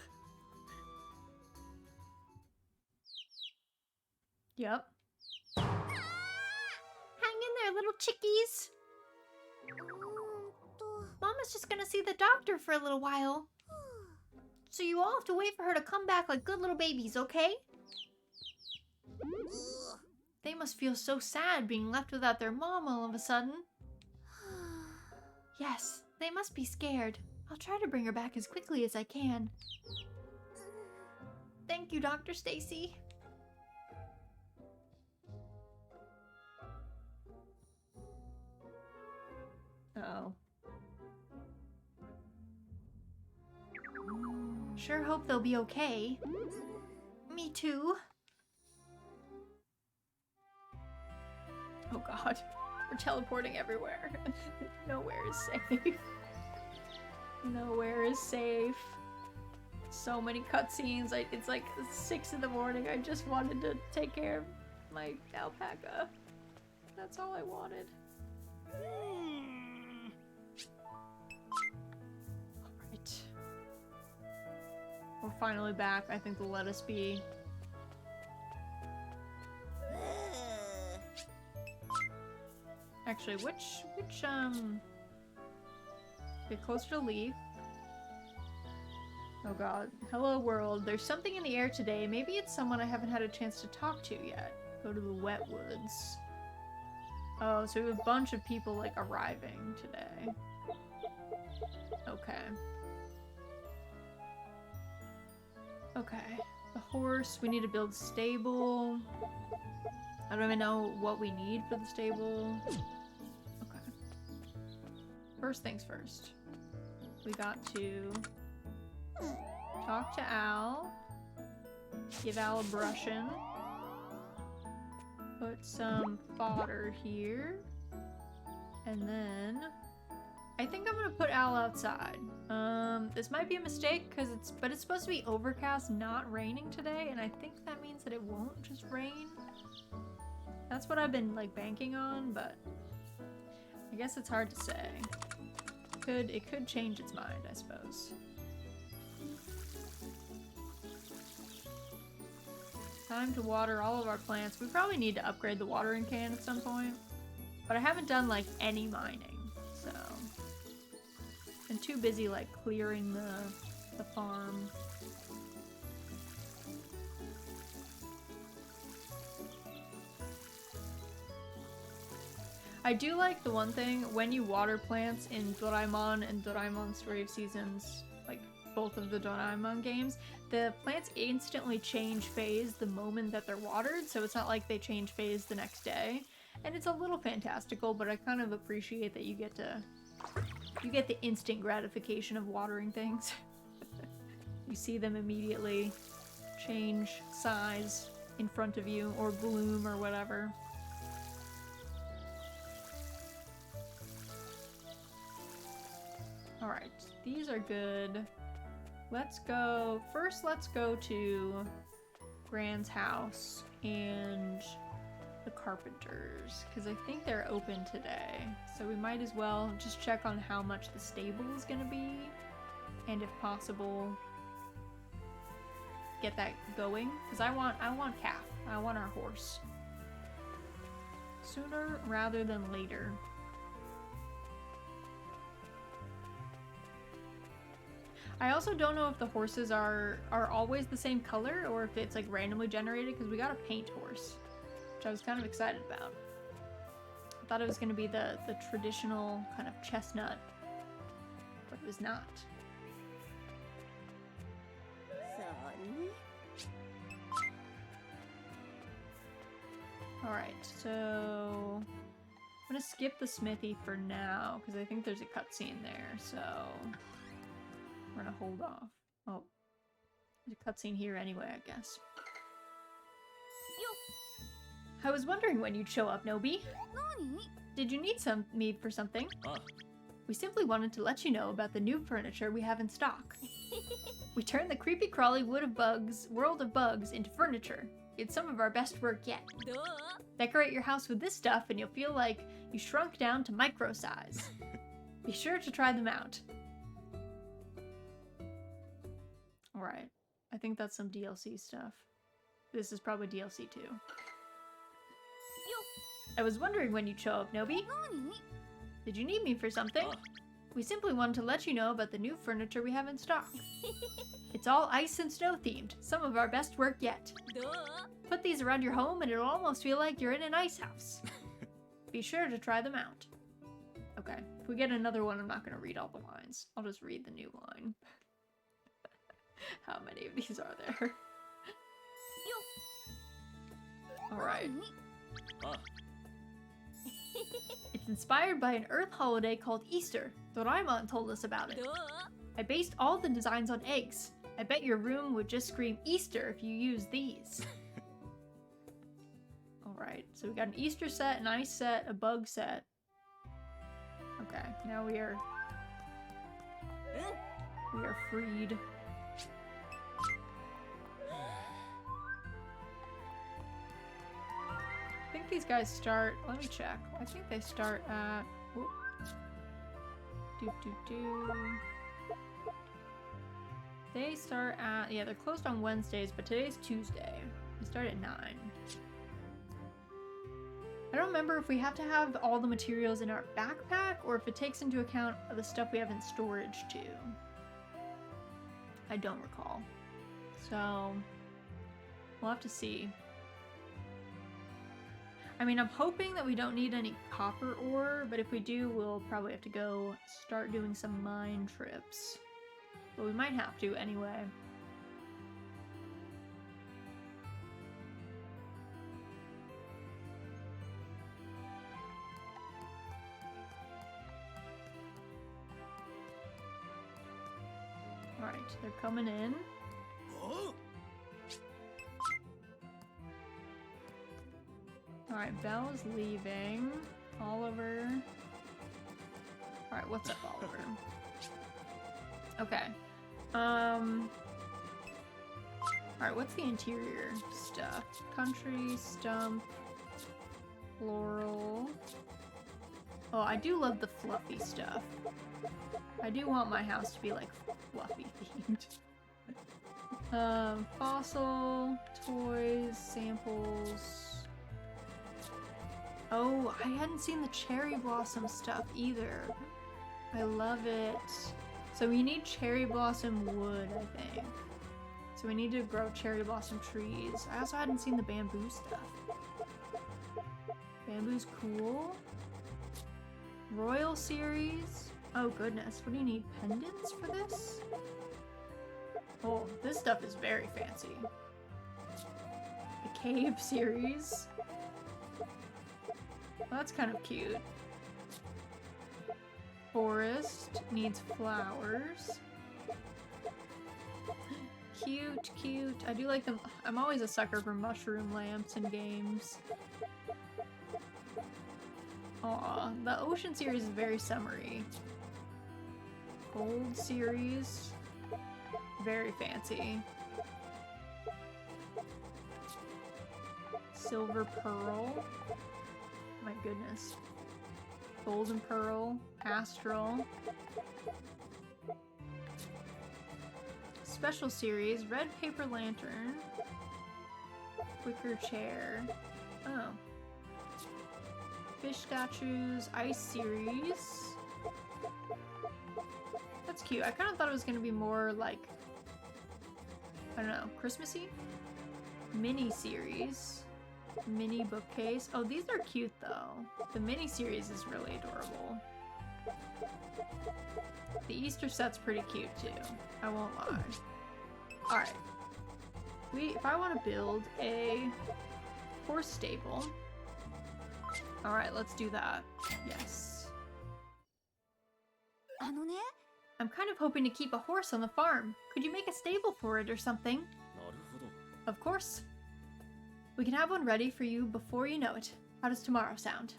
S1: Yep. Hang in there, little chickies. Mama's just gonna see the doctor for a little while. So you all have to wait for her to come back like good little babies, okay? They must feel so sad being left without their mom all of a sudden. Yes, they must be scared. I'll try to bring her back as quickly as I can. Thank you, Dr. Stacy. Uh-oh. Sure hope they'll be okay. Me too. Oh god. We're teleporting everywhere. Nowhere is safe. Nowhere is safe. So many cutscenes. It's like 6 in the morning. I just wanted to take care of my alpaca. That's all I wanted. We're finally back. I think they'll let us be. Actually, which, get closer to leaf. Oh god. Hello world. There's something in the air today. Maybe it's someone I haven't had a chance to talk to yet. Go to the wet woods. Oh, so we have a bunch of people, like, arriving today. Okay. Okay. The horse. We need to build stable. I don't even know what we need for the stable. Okay. First things first. We got to talk to Al. Give Al a brushing. Put some fodder here. And then I think I'm gonna put Al outside. This might be a mistake but it's supposed to be overcast, not raining today, and I think that means that it won't just rain. That's what I've been like banking on, but I guess it's hard to say. It could change its mind, I suppose. Time to water all of our plants. We probably need to upgrade the watering can at some point, but I haven't done like any mining, so I'm too busy like clearing the farm. I do like the one thing, when you water plants in Doraemon and Doraemon Story of Seasons, like both of the Doraemon games, the plants instantly change phase the moment that they're watered, so it's not like they change phase the next day. And it's a little fantastical, but I kind of appreciate that you get the instant gratification of watering things. You see them immediately change size in front of you, or bloom, or whatever. Alright, these are good. Let's go to Gran's house and the carpenters, because I think they're open today. So we might as well just check on how much the stable is gonna be, and if possible, get that going. Because I want calf. I want our horse. Sooner rather than later. I also don't know if the horses are always the same color, or if it's like randomly generated, because we got a paint horse, which I was kind of excited about. I thought it was going to be the traditional kind of chestnut, but it was not. Alright, so I'm going to skip the smithy for now, because I think there's a cutscene there, so we're gonna hold off. Oh, there's a cutscene here anyway, I guess. I was wondering when you'd show up, Nobi. Did you need me for something? We simply wanted to let you know about the new furniture we have in stock. We turned the creepy crawly world of bugs into furniture. It's some of our best work yet. Decorate your house with this stuff and you'll feel like you shrunk down to micro size. Be sure to try them out. Alright, I think that's some DLC stuff. This is probably DLC too. I was wondering when you'd show up, Nobi. Did you need me for something? We simply wanted to let you know about the new furniture we have in stock. It's all ice and snow themed, some of our best work yet. Put these around your home and it'll almost feel like you're in an ice house. Be sure to try them out. Okay, if we get another one, I'm not going to read all the lines. I'll just read the new line. How many of these are there? Alright. It's inspired by an Earth holiday called Easter. Doraemon told us about it. I based all the designs on eggs. I bet your room would just scream Easter if you use these. Alright, so we got an Easter set, an ice set, a bug set. Okay, now we are freed. I think these guys start, let me check. I think they start at, whoop. They start at, yeah, they're closed on Wednesdays, but today's Tuesday. We start at 9. I don't remember if we have to have all the materials in our backpack or if it takes into account the stuff we have in storage too. I don't recall. So, we'll have to see. I mean, I'm hoping that we don't need any copper ore, but if we do, we'll probably have to go start doing some mine trips. But we might have to anyway. Alright, they're coming in. Alright, Belle's leaving. Oliver. Alright, what's up, Oliver? Okay. Alright, what's the interior stuff? Country, stump, floral. Oh, I do love the fluffy stuff. I do want my house to be like fluffy themed. Fossil, toys, samples. Oh, I hadn't seen the cherry blossom stuff either. I love it. So we need cherry blossom wood, I think. So we need to grow cherry blossom trees. I also hadn't seen the bamboo stuff. Bamboo's cool. Royal series. Oh goodness, what do you need? Pendants for this? Oh, this stuff is very fancy. The cave series. Well, that's kind of cute. Forest needs flowers. Cute, cute. I do like them. I'm always a sucker for mushroom lamps in games. Aw, the ocean series is very summery. Gold series. Very fancy. Silver pearl. My goodness. Golden pearl. Astral. Special series. Red paper lantern. Wicker chair. Oh. Fish statues. Ice series. That's cute. I kind of thought it was going to be more like, I don't know, Christmassy? Mini series. Mini bookcase. Oh, these are cute though. The mini series is really adorable. The Easter set's pretty cute too. I won't lie. Alright. If I want to build a horse stable. Alright, let's do that. Yes. I'm kind of hoping to keep a horse on the farm. Could you make a stable for it or something? Of course. We can have one ready for you before you know it. How does tomorrow sound?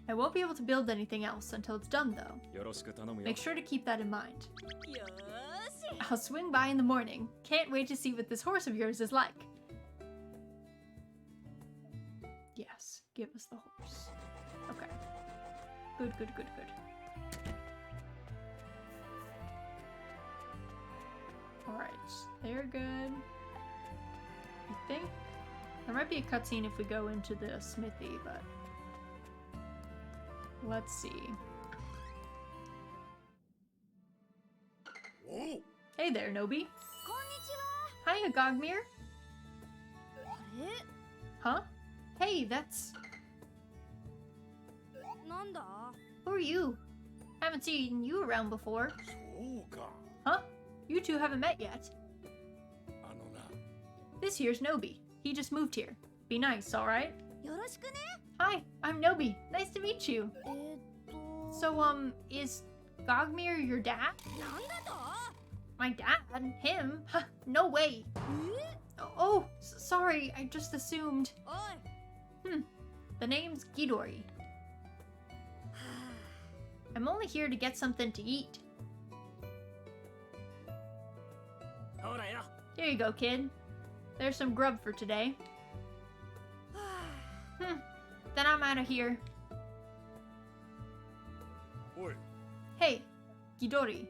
S1: I won't be able to build anything else until it's done, though. Make sure to keep that in mind. I'll swing by in the morning. Can't wait to see what this horse of yours is like. Yes, give us the horse. Okay. Good, good, good, good. Alright, they're good. I think there might be a cutscene if we go into the smithy, but let's see.
S2: Whoa.
S1: Hey there, Nobi. Hiya, Gogmir. Huh? Hey, that's... Who are you? Haven't seen you around before. Huh? You two haven't met yet. This here's Nobi. He just moved here. Be nice, alright? Hi, I'm Nobi. Nice to meet you. So, is Gogmir your dad? My dad? Him? Huh, no way. Oh, sorry, I just assumed. The name's Ghidorah. I'm only here to get something to eat. Here you go, kid. There's some grub for today. Then I'm out of here. Hey, Ghidorah,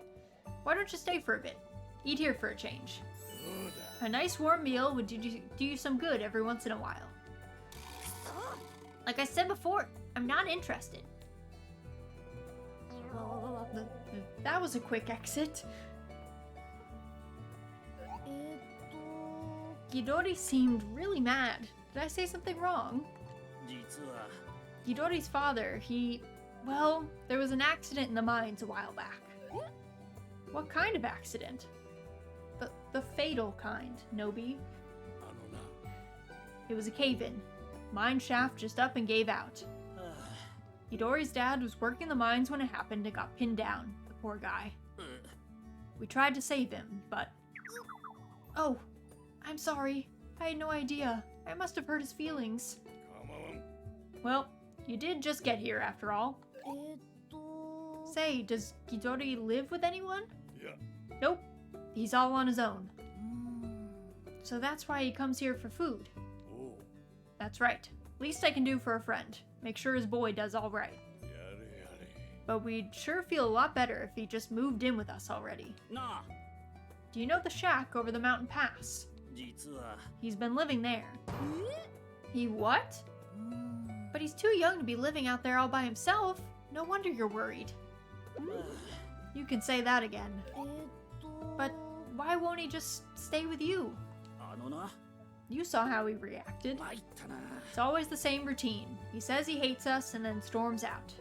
S1: why don't you stay for a bit? Eat here for a change. A nice warm meal would do you some good every once in a while. Like I said before, I'm not interested. That was a quick exit. Gidori seemed really mad. Did I say something wrong? Gidori's father, well, there was an accident in the mines a while back. What kind of accident? The fatal kind, Nobi. It was a cave-in. Mine shaft just up and gave out. Gidori's dad was working the mines when it happened and got pinned down, the poor guy. We tried to save him, but... Oh, I'm sorry. I had no idea. I must have hurt his feelings. Well, you did just get here after all. Say, does Gidori live with anyone?
S3: Yeah.
S1: Nope. He's all on his own. So that's why he comes here for food.
S3: Oh.
S1: That's right. Least I can do for a friend. Make sure his boy does all right.
S3: Yada.
S1: But we'd sure feel a lot better if he just moved in with us already.
S4: Nah.
S1: Do you know the shack over the mountain pass? He's been living there. He what? But he's too young to be living out there all by himself. No wonder you're worried. You can say that again. But why won't he just stay with you? You saw how he reacted. It's always the same routine. He says he hates us and then storms out.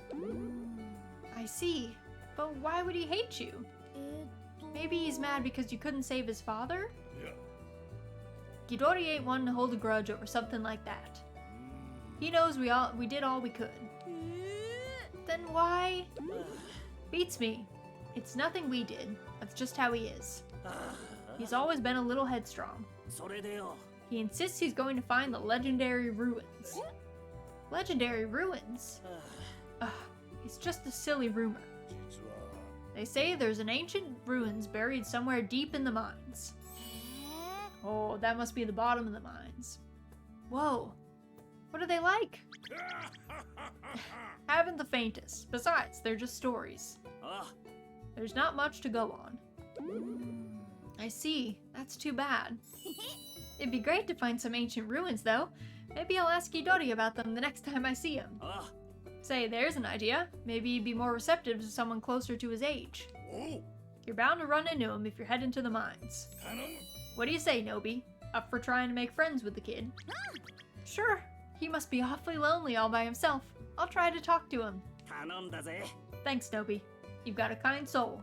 S1: I see. But why would he hate you? Maybe he's mad because you couldn't save his father?
S3: Yeah.
S1: Gidori ain't one to hold a grudge over something like that. He knows we did all we could. Then why? Beats me. It's nothing we did. That's just how he is. He's always been a little headstrong. He insists he's going to find the legendary ruins. Legendary ruins? It's just a silly rumor. They say there's an ancient ruins buried somewhere deep in the mines. Oh, that must be the bottom of the mines. Whoa. What are they like? Haven't the faintest. Besides, they're just stories. There's not much to go on. I see. That's too bad. It'd be great to find some ancient ruins, though. Maybe I'll ask Gidori about them the next time I see him. Say, there's an idea. Maybe he'd be more receptive to someone closer to his age.
S3: Oh.
S1: You're bound to run into him if you're heading to the mines. What do you say, Nobi? Up for trying to make friends with the kid? Sure. He must be awfully lonely all by himself. I'll try to talk to him. Thanks, Nobi. You've got a kind soul.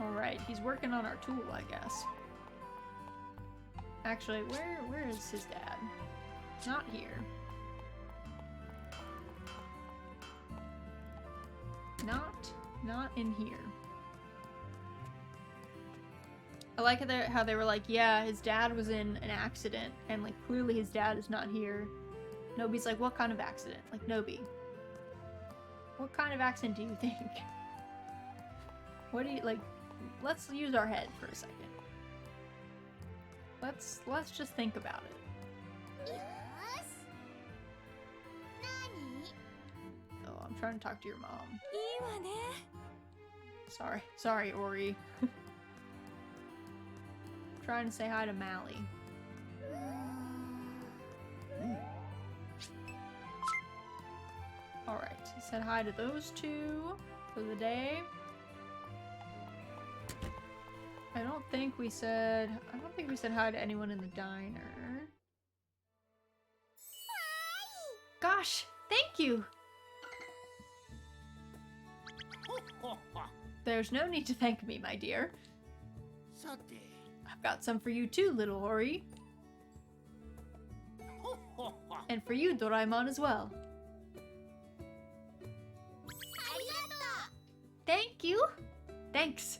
S1: Alright, he's working on our tool, I guess. Actually, where is his dad? Not here. Not in here. I like how they were like, yeah, his dad was in an accident, and like clearly his dad is not here. Nobi's like, what kind of accident? Like, Nobi, what kind of accident do you think? What do you like? Let's use our head for a second. Let's just think about it. Oh, I'm trying to talk to your mom. Sorry, Ori. Trying to say hi to Mally. Alright, said hi to those two for the day. I don't think we said hi to anyone in the diner. Gosh, thank you! There's no need to thank me, my dear. I've got some for you too, little Ori. And for you, Doraemon, as well. Thank you! Thanks.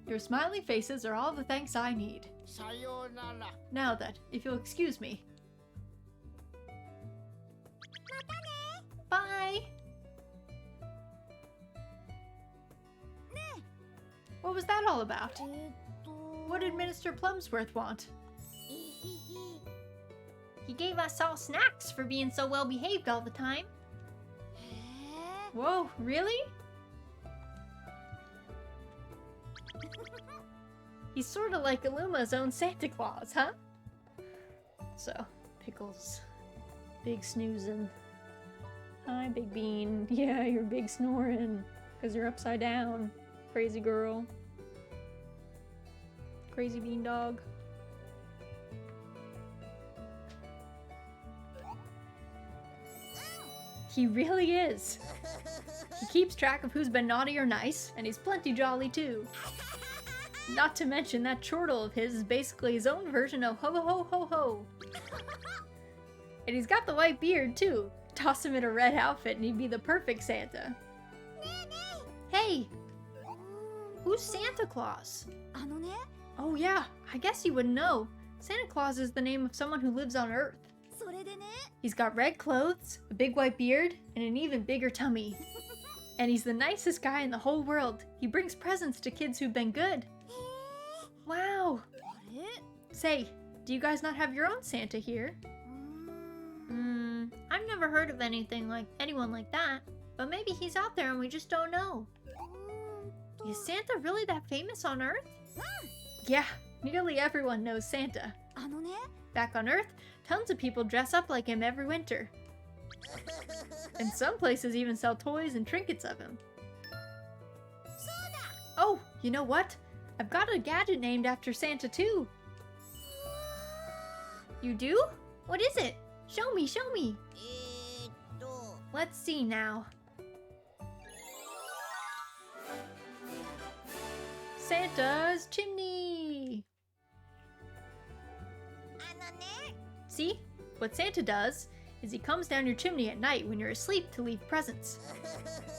S1: Your smiley faces are all the thanks I need. Now then, if you'll excuse me. Bye! What was that all about? What did Minister Plumsworth want? He gave us all snacks for being so well behaved all the time. Whoa, really? He's sort of like Illuma's own Santa Claus, huh? So, Pickles. Big snoozing. Hi, Big Bean. Yeah, you're big snoring. Because you're upside down. Crazy girl. Crazy bean dog. He really is. He keeps track of who's been naughty or nice, and he's plenty jolly too. Not to mention that chortle of his is basically his own version of ho ho ho ho. And he's got the white beard too. Toss him in a red outfit and he'd be the perfect Santa. Hey! Who's Santa Claus? Oh yeah, I guess you wouldn't know. Santa Claus is the name of someone who lives on Earth. He's got red clothes, a big white beard, and an even bigger tummy. And he's the nicest guy in the whole world. He brings presents to kids who've been good. Wow! Say, do you guys not have your own Santa here? I've never heard of anyone like that. But maybe he's out there and we just don't know. Is Santa really that famous on Earth? Yeah, nearly everyone knows Santa. Back on Earth, tons of people dress up like him every winter. And some places even sell toys and trinkets of him. Oh, you know what? I've got a gadget named after Santa too. You do? What is it? Show me, show me. Let's see now. Santa's chimney! See? What Santa does is he comes down your chimney at night when you're asleep to leave presents.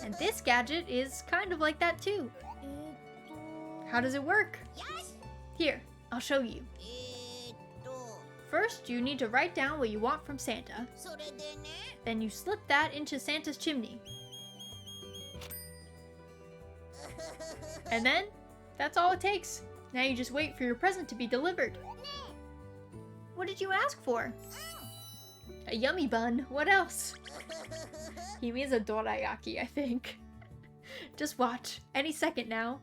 S1: And this gadget is kind of like that too. How does it work? Here, I'll show you. First, you need to write down what you want from Santa. Then you slip that into Santa's chimney. And then, that's all it takes. Now you just wait for your present to be delivered. What did you ask for? A yummy bun. What else? He means a dorayaki, I think. Just watch. Any second now.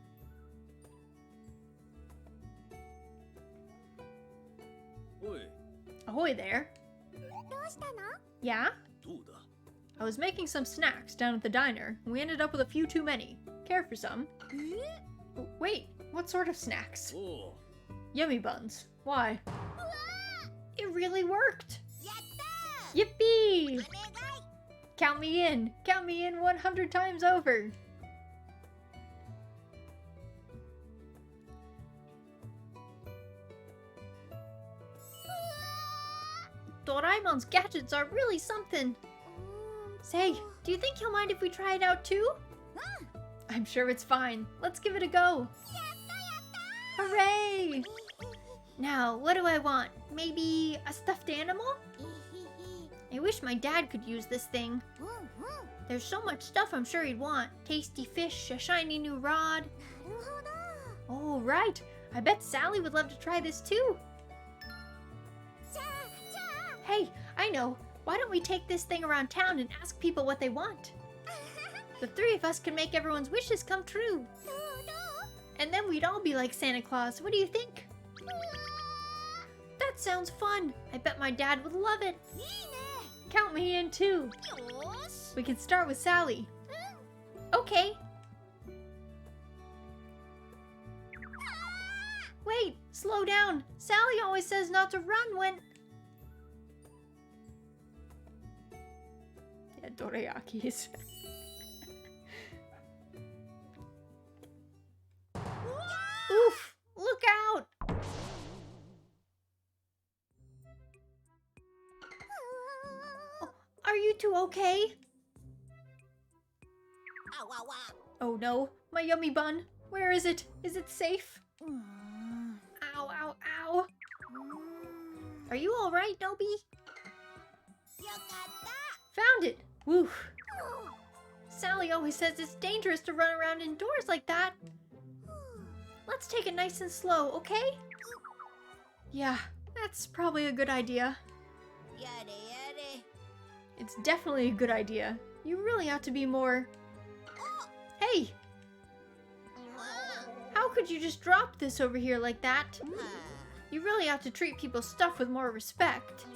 S3: Oi.
S1: Ahoy there. Yeah? I was making some snacks down at the diner, and we ended up with a few too many. Care for some? Wait, what sort of snacks?
S3: Oh.
S1: Yummy buns. Why? It really worked! Yippee! Count me in! Count me in 100 times over! Doraemon's gadgets are really something! Say, do you think he'll mind if we try it out too? I'm sure it's fine. Let's give it a go! Hooray! Now, what do I want? Maybe a stuffed animal? I wish my dad could use this thing. There's so much stuff I'm sure he'd want. Tasty fish, a shiny new rod. Oh, right. I bet Sally would love to try this too. Hey, I know. Why don't we take this thing around town and ask people what they want? The three of us can make everyone's wishes come true. And then we'd all be like Santa Claus. What do you think? That sounds fun. I bet my dad would love it. Count me in too. We can start with Sally. Okay. Wait, slow down. Sally always says not to run when... Yeah, dorayakis. Oof! Look out! Are you two okay? Oh no, my yummy bun. Where is it? Is it safe? Ow, ow, ow. Are you alright, Nobi? Found it! Woo! Sally always says it's dangerous to run around indoors like that. Let's take it nice and slow, okay? Yeah, that's probably a good idea.
S2: やれやれ
S1: It's definitely a good idea. You really ought to be more... Hey! How could you just drop this over here like that? You really ought to treat people's stuff with more respect.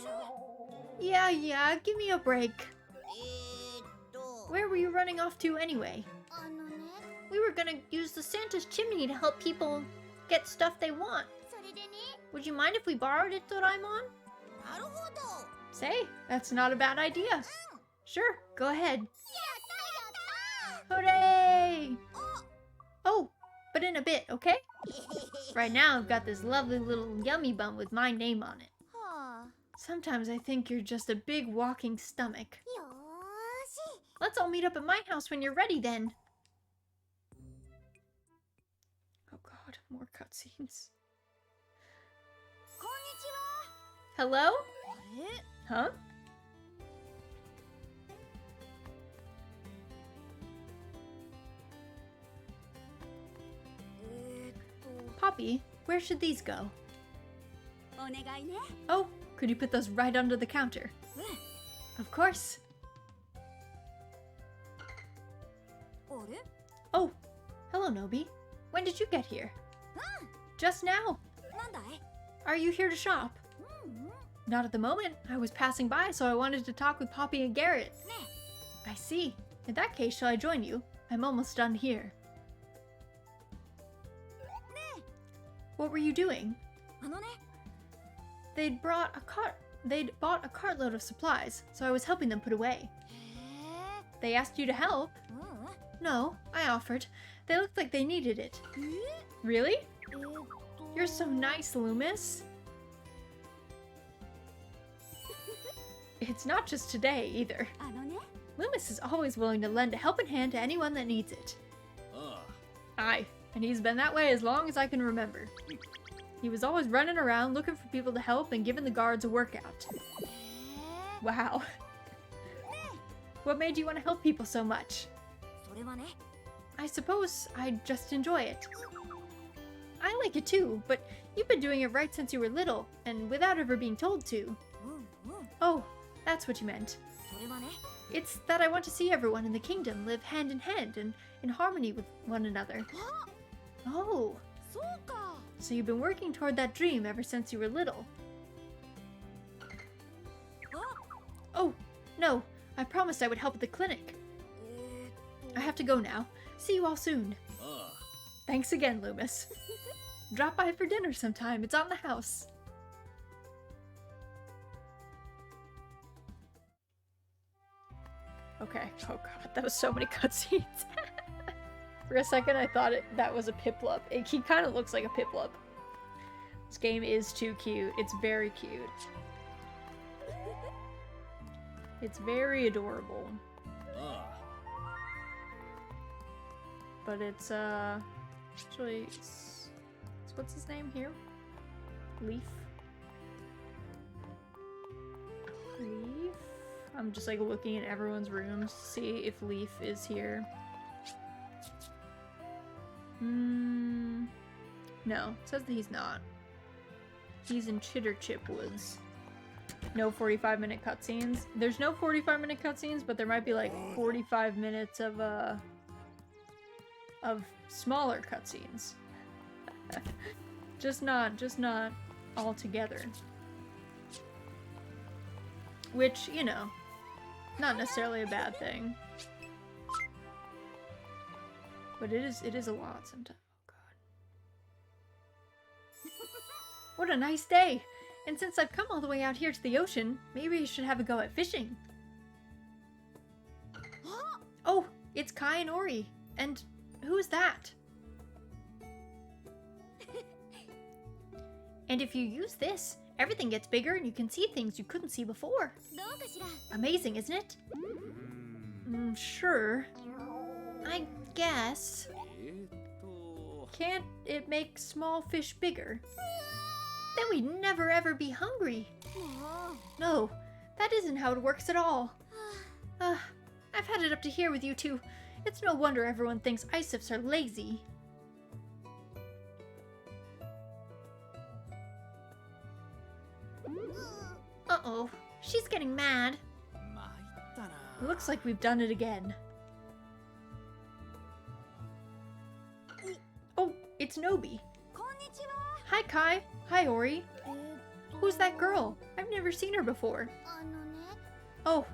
S1: Yeah, give me a break.
S2: えーっと
S1: Where were you running off to anyway?
S2: あのね
S1: We were gonna use the Santa's chimney to help people get stuff they want.
S2: それでね
S1: Would you mind if we borrowed it, Doraemon?
S2: なるほど
S1: Say, that's not a bad idea. Sure, go ahead.
S2: やったやった
S1: Hooray! Oh, but in a bit, okay? Right now, I've got this lovely little yummy bun with my name on it.
S2: はあ
S1: Sometimes I think you're just a big walking stomach.
S2: よーし
S1: Let's all meet up at my house when you're ready then. Oh god, more cutscenes.
S2: こんにちは
S1: Hello?
S2: あれ
S1: Huh? Poppy, where should these go?
S2: お願いね
S1: Oh, could you put those right under the counter?
S2: うん
S1: Of course.
S2: あれ
S1: Oh, hello, Nobi. When did you get here?
S2: う
S1: Just now.
S2: んなんだい
S1: Are you here to shop?
S2: うんうん
S1: Not at the moment. I was passing by, so I wanted to talk with Poppy and Garrett.
S2: ね
S1: I see. In that case, shall I join you? I'm almost done here. What were you doing?
S2: あのね
S1: They'd bought a cartload of supplies, so I was helping them put away.
S2: へ
S1: They asked you to help?
S2: えうん
S1: No, I offered. They looked like they needed it.
S2: え
S1: Really?
S2: と
S1: You're so nice, Loomis. It's not just today, either.
S2: あのね
S1: Loomis is always willing to lend a helping hand to anyone that needs it.
S3: あ
S1: Aye, and he's been that way as long as I can remember. He was always running around looking for people to help and giving the guards a workout.
S2: へえ
S1: Wow. What made you want to help people so much?
S2: それはね
S1: I suppose I just enjoy it. I like it too, but you've been doing it right since you were little, and without ever being told to.
S2: うんうん
S1: Oh, that's what you meant.
S2: それはね
S1: It's that I want to see everyone in the kingdom live hand in hand and in harmony with one another.
S2: あ
S1: Oh,
S2: そうか
S1: so you've been working toward that dream ever since you were little.
S2: あ
S1: Oh, no, I promised I would help at the clinic.
S2: え
S1: I have to go now. See you all soon.
S3: あ
S1: Thanks again, Loomis. Drop by for dinner sometime. It's on the house. Okay. Oh god, that was so many cutscenes. For a second, I thought that was a Piplup. He kind of looks like a Piplup. This game is too cute. It's very cute. It's very adorable.
S3: あ
S1: But it's, actually, what's his name here? Leaf? Leaf? I'm just, like, looking at everyone's rooms to see if Leaf is here. No. It says that he's not. He's in Chitter Chip Woods. No 45-minute cutscenes. There's no 45-minute cutscenes, but there might be, like, 45 minutes of smaller cutscenes. just not all together. Which, you know, not necessarily a bad thing. But it is a lot sometimes. Oh god. What a nice day! And since I've come all the way out here to the ocean, maybe I should have a go at fishing. Oh, it's Kai and Ori. And who's that? And if you use this, everything gets bigger and you can see things you couldn't see before.
S2: どうかしら
S1: Amazing, isn't it? Sure. I guess.
S3: と
S1: Can't it make small fish bigger? Then we'd never ever be hungry.
S2: もう
S1: No, that isn't how it works at all. I've had it up to here with you two. It's no wonder everyone thinks Isifs are lazy. Uh-oh, She's getting mad.
S3: 参ったな。
S1: It looks like we've done it again. Oh, it's Nobi.
S2: こんにちは。
S1: Hi, Kai. Hi, Ori.
S2: えーっと
S1: Who's that girl? I've never seen her before.
S2: あのね。
S1: Oh,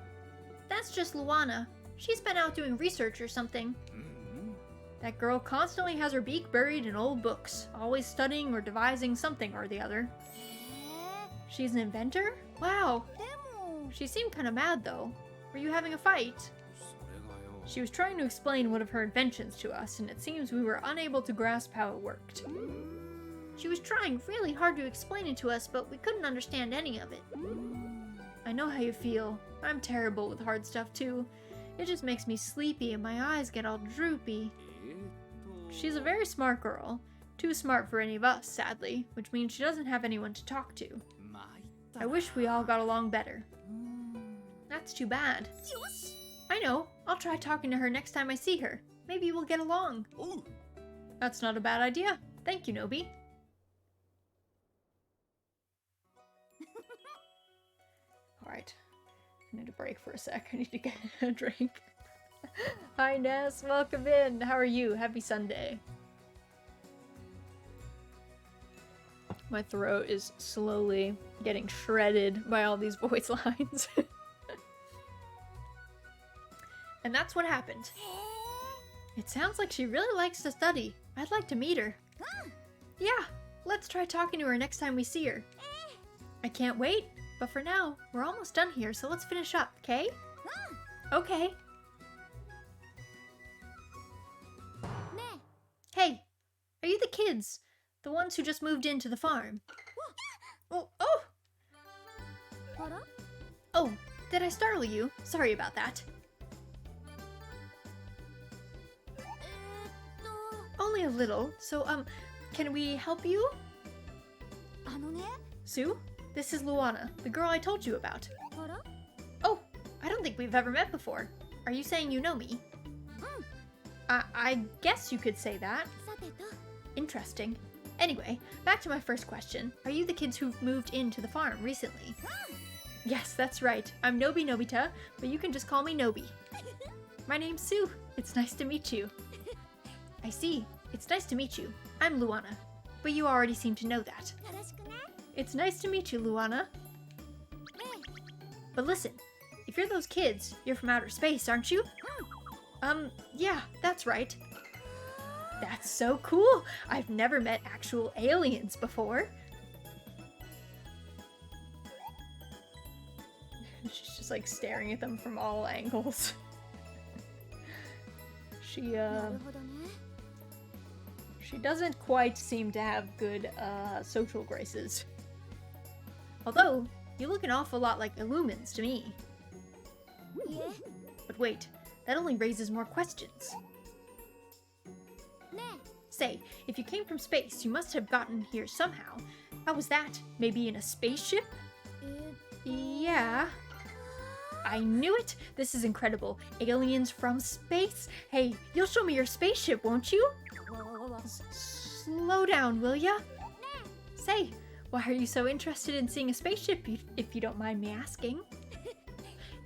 S1: that's just Luana. She's been out doing research or something.
S3: うん
S1: That girl constantly has her beak buried in old books, always studying or devising something or the other.
S2: へ
S1: She's an inventor? Wow.
S2: え。でも。
S1: She seemed kind of mad, though. Were you having a fight?
S3: それがよ。
S1: She was trying to explain one of her inventions to us, and it seems we were unable to grasp how it worked. She was trying really hard to explain it to us, but we couldn't understand any of it. I know how you feel. I'm terrible with hard stuff, too. It just makes me sleepy and my eyes get all droopy.
S3: えーっと。
S1: She's a very smart girl. Too smart for any of us, sadly, which means she doesn't have anyone to talk to.
S3: 参ったな。
S1: I wish we all got along better.
S2: うーん。
S1: That's too bad.
S2: よし。
S1: I know. I'll try talking to her next time I see her. Maybe we'll get along.
S3: おう。
S1: That's not a bad idea. Thank you, Nobi. Alright. I need a break for a sec. I need to get a drink. Hi, Ness. Welcome in. How are you? Happy Sunday. My throat is slowly getting shredded by all these voice lines. And that's what happened. It sounds like she really likes to study. I'd like to meet her. Yeah, let's try talking to her next time we see her. I can't wait, but for now, we're almost done here, so let's finish up, okay? Okay.
S2: ね
S1: Hey, are you the kids? The ones who just moved into the farm? Oh, oh!
S2: え。あら。
S1: Oh, did I startle you? Sorry about that.
S2: えーっと。
S1: Only a little, so, can we help you?
S2: あのね。
S1: Sue? This is Luana, the girl I told you about.
S2: あら。
S1: Oh, I don't think we've ever met before. Are you saying you know me? I guess you could say that.
S2: さてと。
S1: Interesting. Anyway, back to my first question. Are you the kids who've moved into the farm recently? Yes, that's right. I'm Nobi Nobita, but you can just call me Nobi. My name's Sue. It's nice to meet you. I see. It's nice to meet you. I'm Luana. But you already seem to know that.
S2: よろしくね。
S1: It's nice to meet you, Luana. But listen, if you're those kids, you're from outer space, aren't you? Yeah, that's right. That's so cool! I've never met actual aliens before. She's just like staring at them from all angles. She
S2: なるほどね。
S1: She doesn't quite seem to have good social graces. Although, you look an awful lot like Illumins to me.
S2: いえ。
S1: But wait, that only raises more questions.
S2: ね
S1: Say, if you came from space, you must have gotten here somehow. How was that? Maybe in a spaceship?
S2: え。
S1: Yeah. I knew it! This is incredible. Aliens from space? Hey, you'll show me your spaceship, won't you?
S2: わわわわ。
S1: Slow down, will ya? Say, why are you so interested in seeing a spaceship, if you don't mind me asking?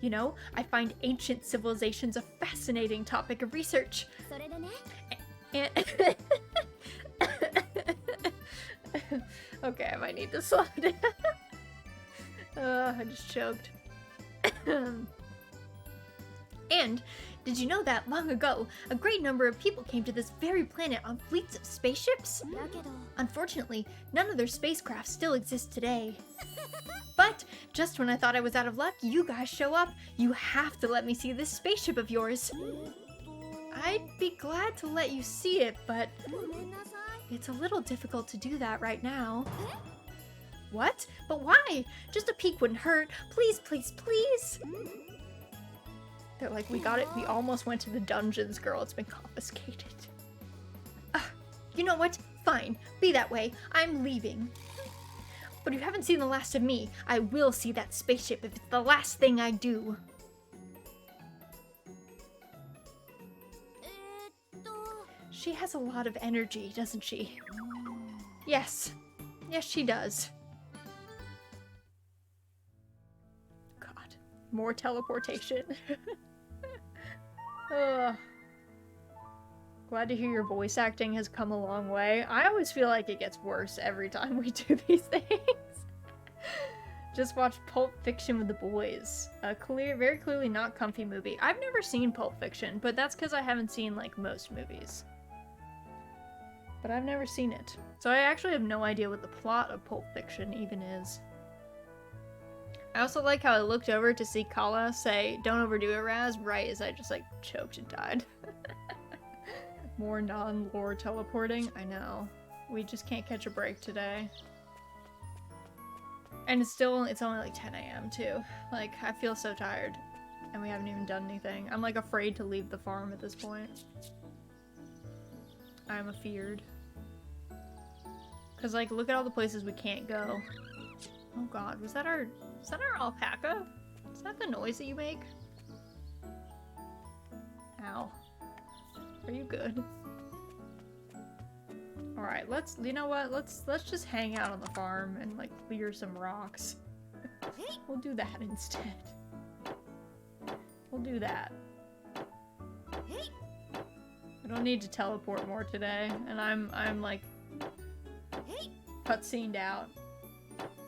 S1: You know, I find ancient civilizations a fascinating topic of research.
S2: それでね。
S1: And okay, I might need to slow down. I just choked. And did you know that long ago, a great number of people came to this very planet on fleets of spaceships?
S2: だけど。
S1: Unfortunately, none of their spacecraft still exist today. But just when I thought I was out of luck, you guys show up. You have to let me see this spaceship of yours.
S2: えーっと。
S1: I'd be glad to let you see it, but
S2: ごめんなさい。
S1: it's a little difficult to do that right now. What? But why? Just a peek wouldn't hurt. Please, please, please. They're like, we got it. We almost went to the dungeons, girl. It's been confiscated. You know what? Fine. Be that way. I'm leaving. But you haven't seen the last of me. I will see that spaceship if it's the last thing I do.
S2: えーっと。
S1: She has a lot of energy, doesn't she? Yes. Yes, she does. More teleportation. Ugh. Glad to hear your voice acting has come a long way. I always feel like it gets worse every time we do these things. Just watched Pulp Fiction with the boys. A very clearly not comfy movie. I've never seen Pulp Fiction, but that's because I haven't seen, like, most movies. But I've never seen it. So I actually have no idea what the plot of Pulp Fiction even is. I also like how I looked over to see Kala say, "Don't overdo it, Raz," right as I just, like, choked and died. More non-lore teleporting? I know. We just can't catch a break today. And it's only like 10 a.m. too. Like, I feel so tired. And we haven't even done anything. I'm like afraid to leave the farm at this point. I'm afeared. Cause like, look at all the places we can't go. Oh god, was that our alpaca? Is that the noise that you make? Ow. Are you good? Alright, you know what? Let's just hang out on the farm and like clear some rocks. We'll do that instead. We'll do that. I don't need to teleport more today, and I'm like cutscened out.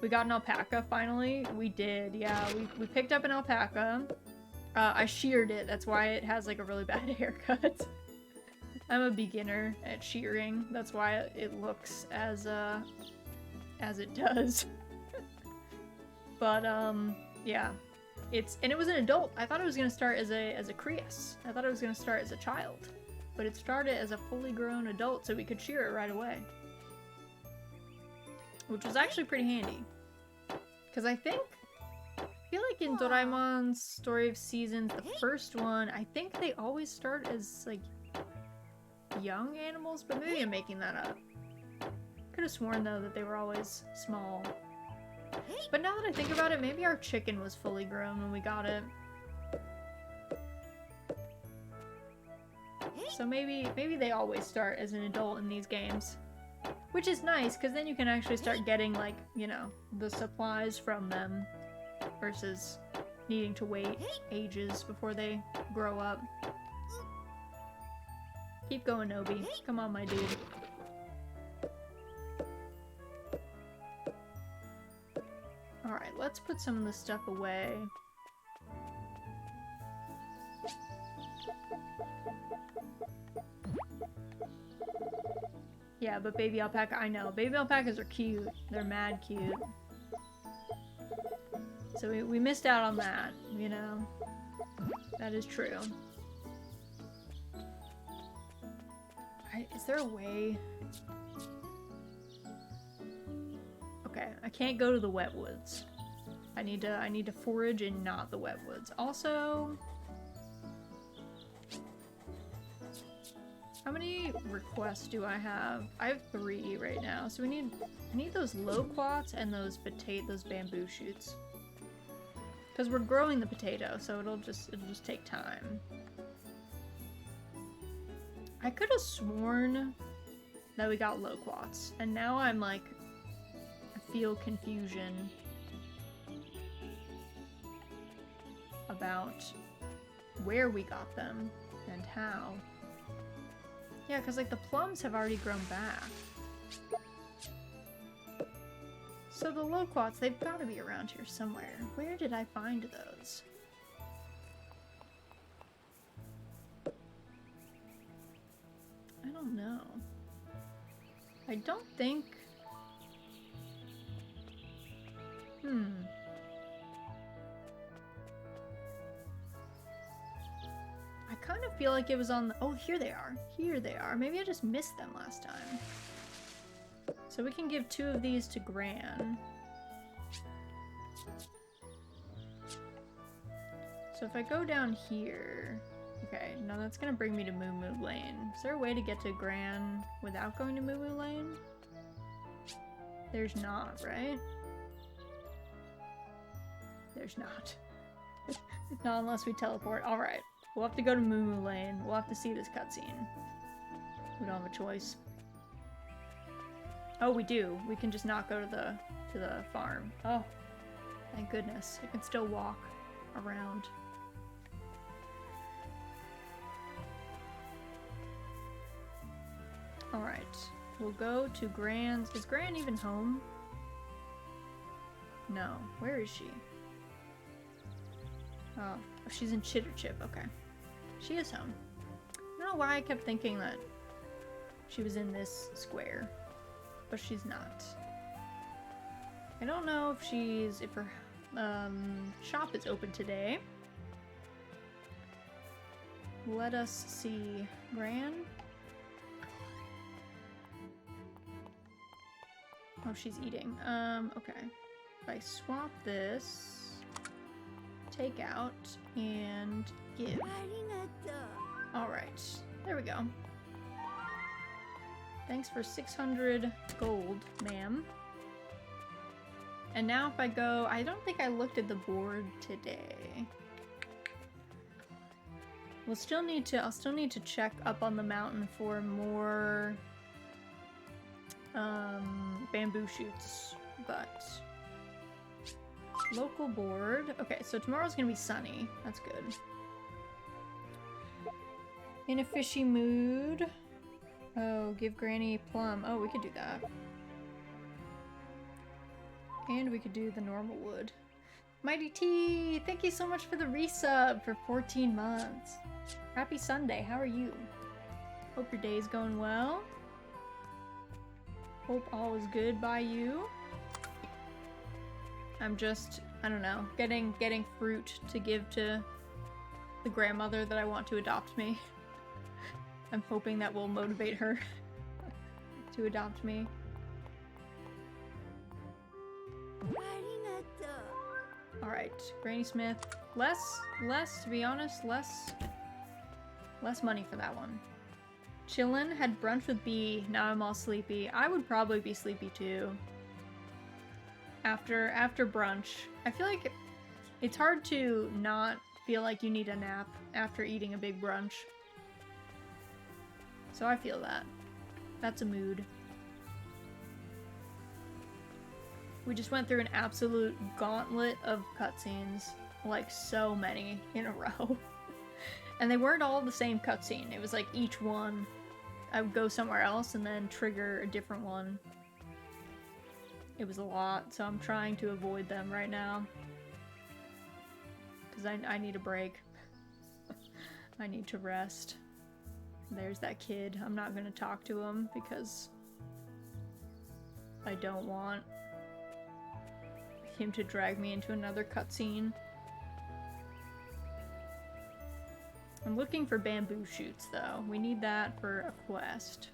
S1: We got an alpaca finally. We did, yeah. We picked up an alpaca. I sheared it. That's why it has like a really bad haircut. I'm a beginner at shearing. That's why it looks as it does. But yeah, it was an adult. I thought it was gonna start as a Crius. I thought it was gonna start as a child, but it started as a fully grown adult, so we could shear it right away, which was actually pretty handy. Cause I feel like in Doraemon Story of Seasons, the first one, I think they always start as like young animals, but maybe I'm making that up. Could have sworn though that they were always small. But now that I think about it, maybe our chicken was fully grown when we got it. So maybe they always start as an adult in these games. Which is nice, because then you can actually start getting, like, you know, the supplies from them versus needing to wait ages before they grow up. Keep going, Nobi. Come on, my dude. Alright, let's put some of this stuff away. Yeah, but baby alpaca, I know. Baby alpacas are cute. They're mad cute. So we missed out on that, you know? That is true. Is there a way? Okay, I can't go to the wet woods. I need to forage in not the wet woods. Also, how many requests do I have? I have 3 right now. So I need those loquats and those bamboo shoots. Because we're growing the potato, so it'll just take time. I could have sworn that we got loquats, and now I'm like, I feel confusion about where we got them and how. Yeah, because like the plums have already grown back. So the loquats, they've got to be around here somewhere. Where did I find those? I don't know. I don't think... I kind of feel like it was on the... Oh, here they are. Here they are. Maybe I just missed them last time. So we can give 2 of these to Gran. So if I go down here... Okay, now that's gonna bring me to Moo Moo Lane. Is there a way to get to Gran without going to Moo Moo Lane? There's not, right? There's not. Not unless we teleport. Alright, we'll have to go to Moo Moo Lane. We'll have to see this cutscene. We don't have a choice. Oh, we do. We can just not go to the farm. Oh, thank goodness. I can still walk. around. Alright. We'll go to Gran's. Is Gran even home? No. Where is she? Oh, she's in Chitter Chip. Okay. She is home. I don't know why I kept thinking that she was in this square, but she's not. I don't know if her shop is open today. Let us see. Gran? Oh, she's eating. Okay. If I swap this, take out, and give. Alright. There we go. Thanks for 600 gold, ma'am. And now if I go, I don't think I looked at the board today. I'll still need to check up on the mountain for more bamboo shoots, but local board. Okay, so tomorrow's gonna be sunny. That's good. In a fishy mood. Oh, give Granny plum. Oh, we could do that. And we could do the normal wood. Mighty T, thank you so much for the resub for 14 months. Happy Sunday, how are you? Hope your day's going well. Hope all is good by you. I'm just, I don't know, getting fruit to give to the grandmother that I want to adopt me. I'm hoping that will motivate her to adopt me. Alright, Granny Smith. Less, to be honest, less money for that one. Chillin', had brunch with B, now I'm all sleepy. I would probably be sleepy too. After brunch. I feel like it's hard to not feel like you need a nap after eating a big brunch. So I feel that. That's a mood. We just went through an absolute gauntlet of cutscenes. Like, so many in a row. And they weren't all the same cutscene. It was like each one, I would go somewhere else and then trigger a different one. It was a lot, so I'm trying to avoid them right now. Because I need a break. I need to rest. There's that kid. I'm not gonna talk to him because I don't want him to drag me into another cutscene. I'm looking for bamboo shoots though. We need that for a quest.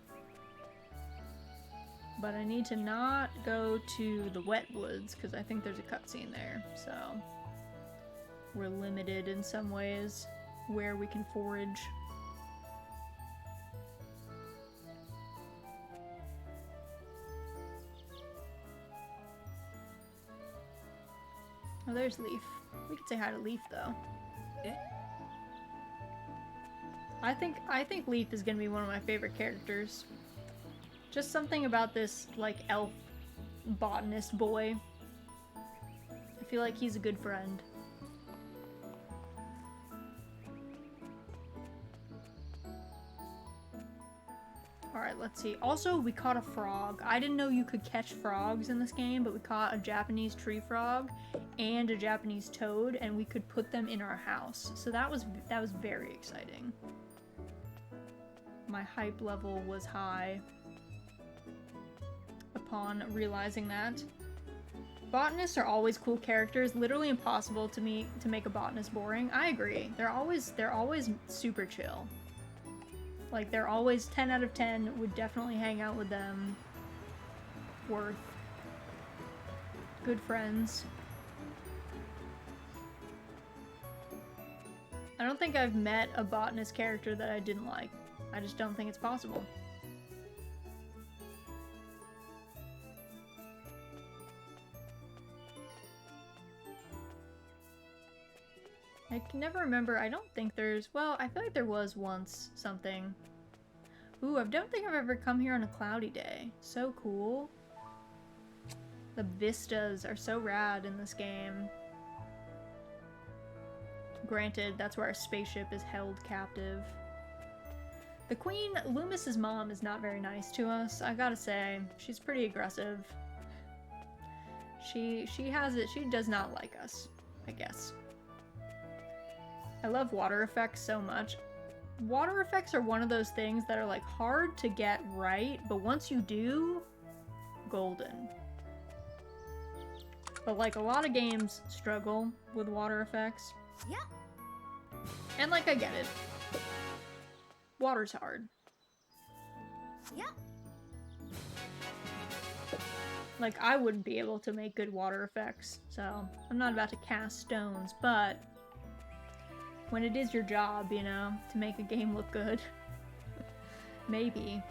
S1: But I need to not go to the wet woods because I think there's a cutscene there. So we're limited in some ways where we can forage. Oh, there's Leaf. We could say hi to Leaf, though.
S3: Eh?
S1: I think Leaf is gonna be one of my favorite characters. Just something about this, like, elf botanist boy. I feel like he's a good friend. Alright, let's see. Also, we caught a frog. I didn't know you could catch frogs in this game, but we caught a Japanese tree frog and a Japanese toad, and we could put them in our house. So that was very exciting. My hype level was high upon realizing that. Botanists are always cool characters. Literally impossible to make a botanist boring. I agree. They're always super chill. Like, they're always 10 out of 10, would definitely hang out with them. Worth. Good friends. I don't think I've met a botanist character that I didn't like. I just don't think it's possible. I can never remember. I don't think there's... Well, I feel like there was once something. Ooh, I don't think I've ever come here on a cloudy day. So cool. The vistas are so rad in this game. Granted, that's where our spaceship is held captive. The Queen, Loomis's mom, is not very nice to us, I gotta say. She's pretty aggressive. She does not like us, I guess. I love water effects so much. Water effects are one of those things that are like hard to get right, but once you do, golden. But like a lot of games struggle with water effects.
S2: Yeah.
S1: And like I get it. Water's hard.
S2: Yeah.
S1: Like I wouldn't be able to make good water effects, so I'm not about to cast stones, but when it is your job, you know, to make a game look good, maybe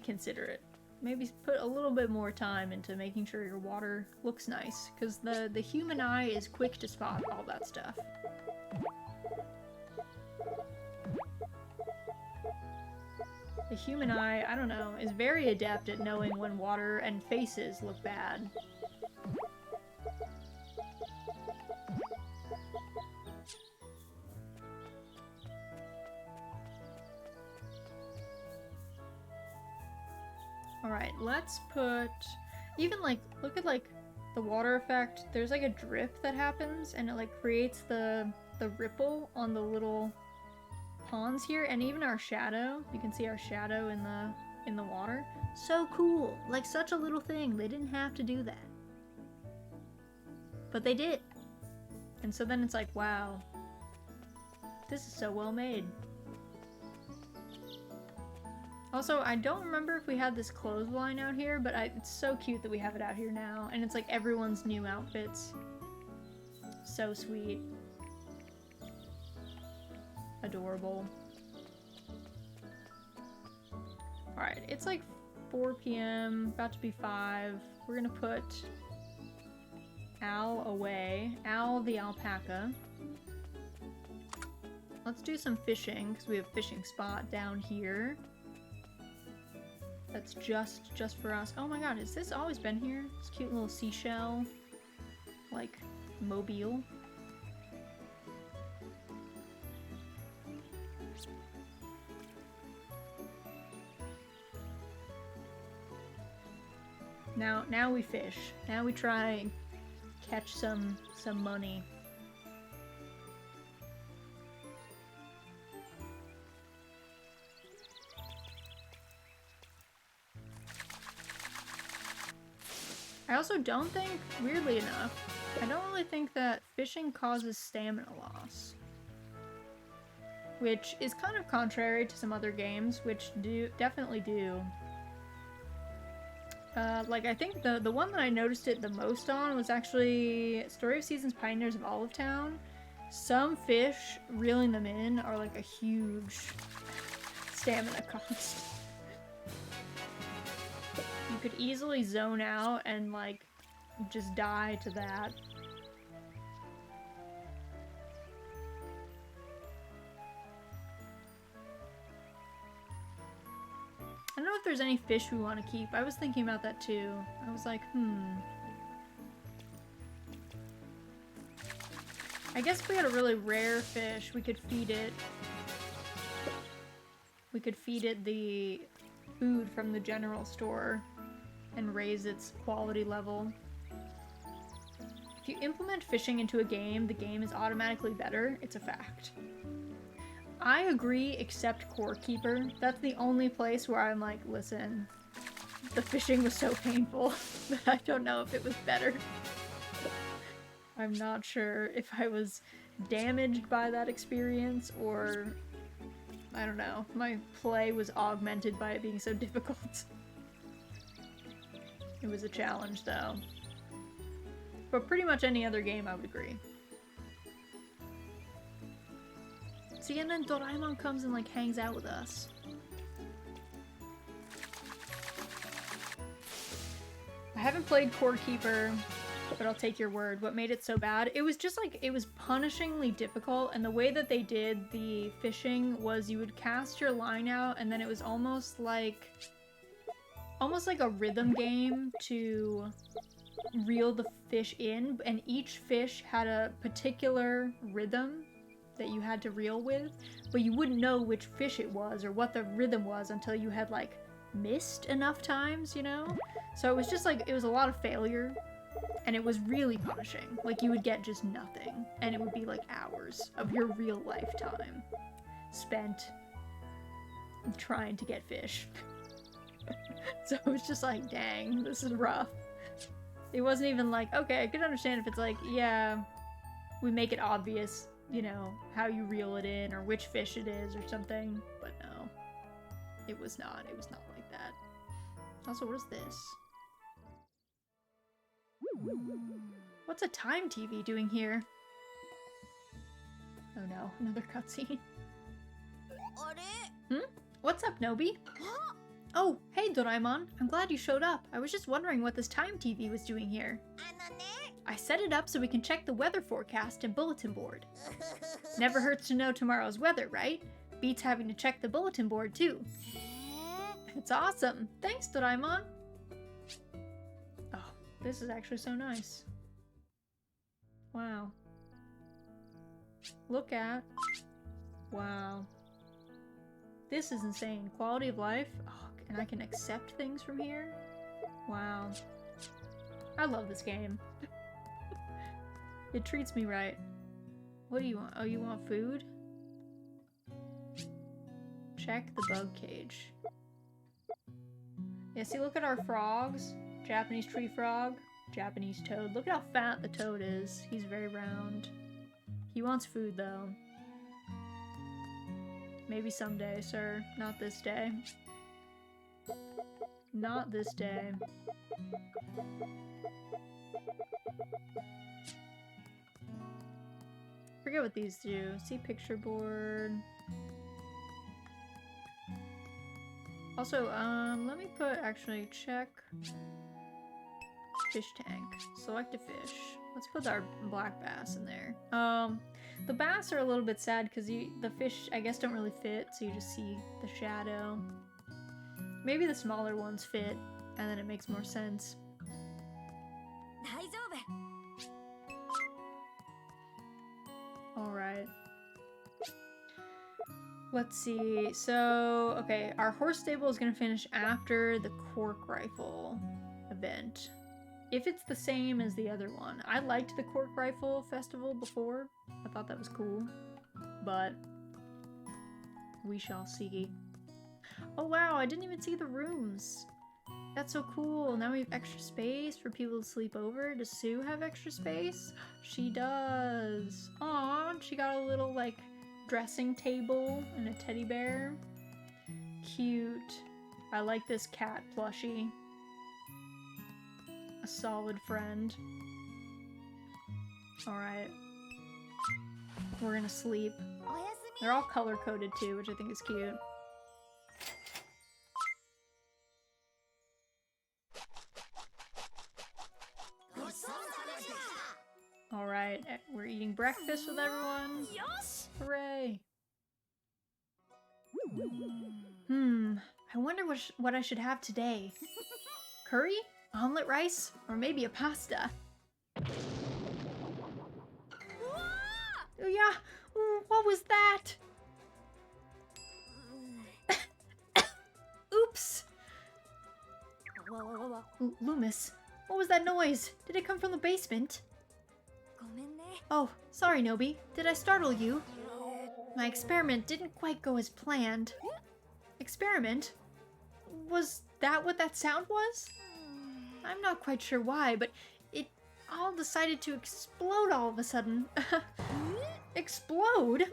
S1: consider it. Maybe put a little bit more time into making sure your water looks nice, because the human eye is quick to spot all that stuff. The human eye, I don't know, is very adept at knowing when water and faces look bad. Alright, let's put... Even, like, look at, like, the water effect. There's, like, a drip that happens, and it, like, creates the ripple on the little ponds here. And even our shadow. You can see our shadow in the water. So cool! Like, such a little thing. They didn't have to do that. But they did. And so then it's like, wow. This is so well made. Also, I don't remember if we had this clothesline out here, but it's so cute that we have it out here now. And it's like everyone's new outfits. So sweet. Adorable. Alright, it's like 4 p.m., about to be 5. We're gonna put Al away. Al the alpaca. Let's do some fishing, because we have a fishing spot down here. That's just for us. Oh my god, has this always been here? This cute little seashell, like, mobile. Now we fish. Now we try and catch some money. I also don't think, weirdly enough, I don't really think that fishing causes stamina loss. Which is kind of contrary to some other games, which definitely do. Like, I think the one that I noticed it the most on was actually Story of Seasons Pioneers of Olive Town. Some fish, reeling them in, are like a huge stamina cost. You could easily zone out and, like, just die to that. I don't know if there's any fish we want to keep. I was thinking about that too. I was like, I guess if we had a really rare fish, we could feed it. We could feed it the food from the general store and raise its quality level. If you implement fishing into a game, the game is automatically better. It's a fact. I agree, except Core Keeper. That's the only place where I'm like, listen, the fishing was so painful that I don't know if it was better. I'm not sure if I was damaged by that experience or, I don't know, my play was augmented by it being so difficult. It was a challenge, though. But pretty much any other game, I would agree. See, and then Doraemon comes and, like, hangs out with us. I haven't played Core Keeper, but I'll take your word. What made it so bad? It was just, like, it was punishingly difficult, and the way that they did the fishing was you would cast your line out, and then it was almost like a rhythm game to reel the fish in, and each fish had a particular rhythm that you had to reel with, but you wouldn't know which fish it was or what the rhythm was until you had like missed enough times, you know? So it was just like, it was a lot of failure, and it was really punishing. Like, you would get just nothing, and it would be like hours of your real lifetime spent trying to get fish. So it was just like, dang, this is rough. It wasn't even like, okay, I could understand if it's like, yeah, we make it obvious, you know, how you reel it in or which fish it is or something, but no. It was not like that. Also, what is this? What's a time TV doing here? Oh no, another cutscene. What's up, Nobi? Oh, hey Doraemon. I'm glad you showed up. I was just wondering what this time TV was doing here. I set it up so we can check the weather forecast and bulletin board. Never hurts to know tomorrow's weather, right? Beats having to check the bulletin board too. It's awesome. Thanks, Doraemon. Oh, this is actually so nice. Wow. Look at. Wow. This is insane. Quality of life. Oh, and I can accept things from here? Wow. I love this game. It treats me right. What do you want? Oh, you want food? Check the bug cage. Yeah, see, look at our frogs. Japanese tree frog. Japanese toad. Look at how fat the toad is. He's very round. He wants food, though. Maybe someday, sir. Not this day. Not this day. Forget what these do. See picture board. Also, let me put, actually, check fish tank. Select a fish. Let's put our black bass in there. The bass are a little bit sad because the fish, I guess, don't really fit, so you just see the shadow. Maybe the smaller ones fit, and then it makes more sense. Alright. Let's see. So, okay, our horse stable is going to finish after the cork rifle event. If it's the same as the other one. I liked the cork rifle festival before. I thought that was cool. But we shall see. Oh wow, I didn't even see the rooms. That's so cool. Now we have extra space for people to sleep over. Does Sue have extra space? She does. Aw, she got a little, like, dressing table and a teddy bear. Cute. I like this cat plushie. A solid friend. Alright. We're gonna sleep. They're all color-coded too, which I think is cute. Alright, we're eating breakfast with everyone. Hooray! I wonder what I should have today. Curry? Omelet rice? Or maybe a pasta? Oh yeah! What was that? Oops! Loomis, what was that noise? Did it come from the basement? Oh, sorry, Nobi. Did I startle you? My experiment didn't quite go as planned. Experiment? Was that what that sound was? I'm not quite sure why, but it all decided to explode all of a sudden. Explode?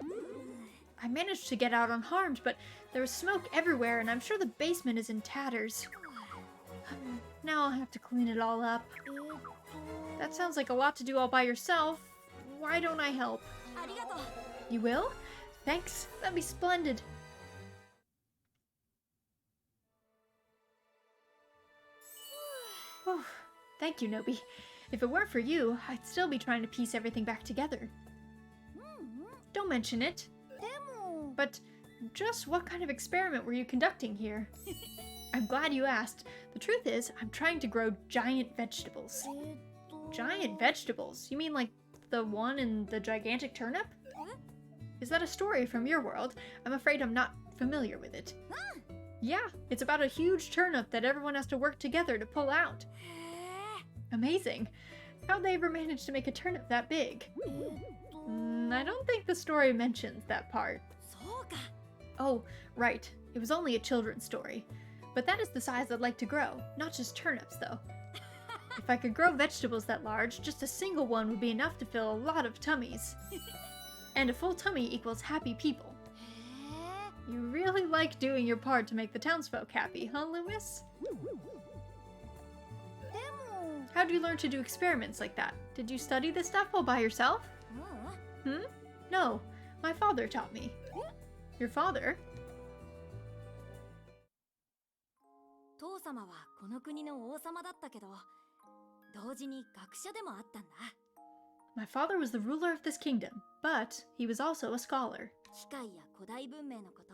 S1: I managed to get out unharmed, but there was smoke everywhere, and I'm sure the basement is in tatters. Now I'll have to clean it all up. That sounds like a lot to do all by yourself. Why don't I help? You will? Thanks. That'd be splendid. Oh, thank you, Nobi. If it weren't for you, I'd still be trying to piece everything back together. Don't mention it. But just what kind of experiment were you conducting here? I'm glad you asked. The truth is, I'm trying to grow giant vegetables. Giant vegetables? You mean like the one in the gigantic turnip? Is that a story from your world? I'm afraid I'm not familiar with it. Yeah, it's about a huge turnip that everyone has to work together to pull out. Amazing. How'd they ever manage to make a turnip that big? I don't think the story mentions that part. Oh, right. It was only a children's story. But that is the size I'd like to grow, not just turnips, though. If I could grow vegetables that large, just a single one would be enough to fill a lot of tummies. And a full tummy equals happy people. You really like doing your part to make the townsfolk happy, huh, Loomis? How'd you learn to do experiments like that? Did you study this stuff all by yourself? No, my father taught me. Your father?
S4: 父様はこの国の王様だったけど、同時に学者でもあったんだ。
S1: My father was the ruler of this kingdom, but he was also a scholar.
S4: 機械や古代文明のこと、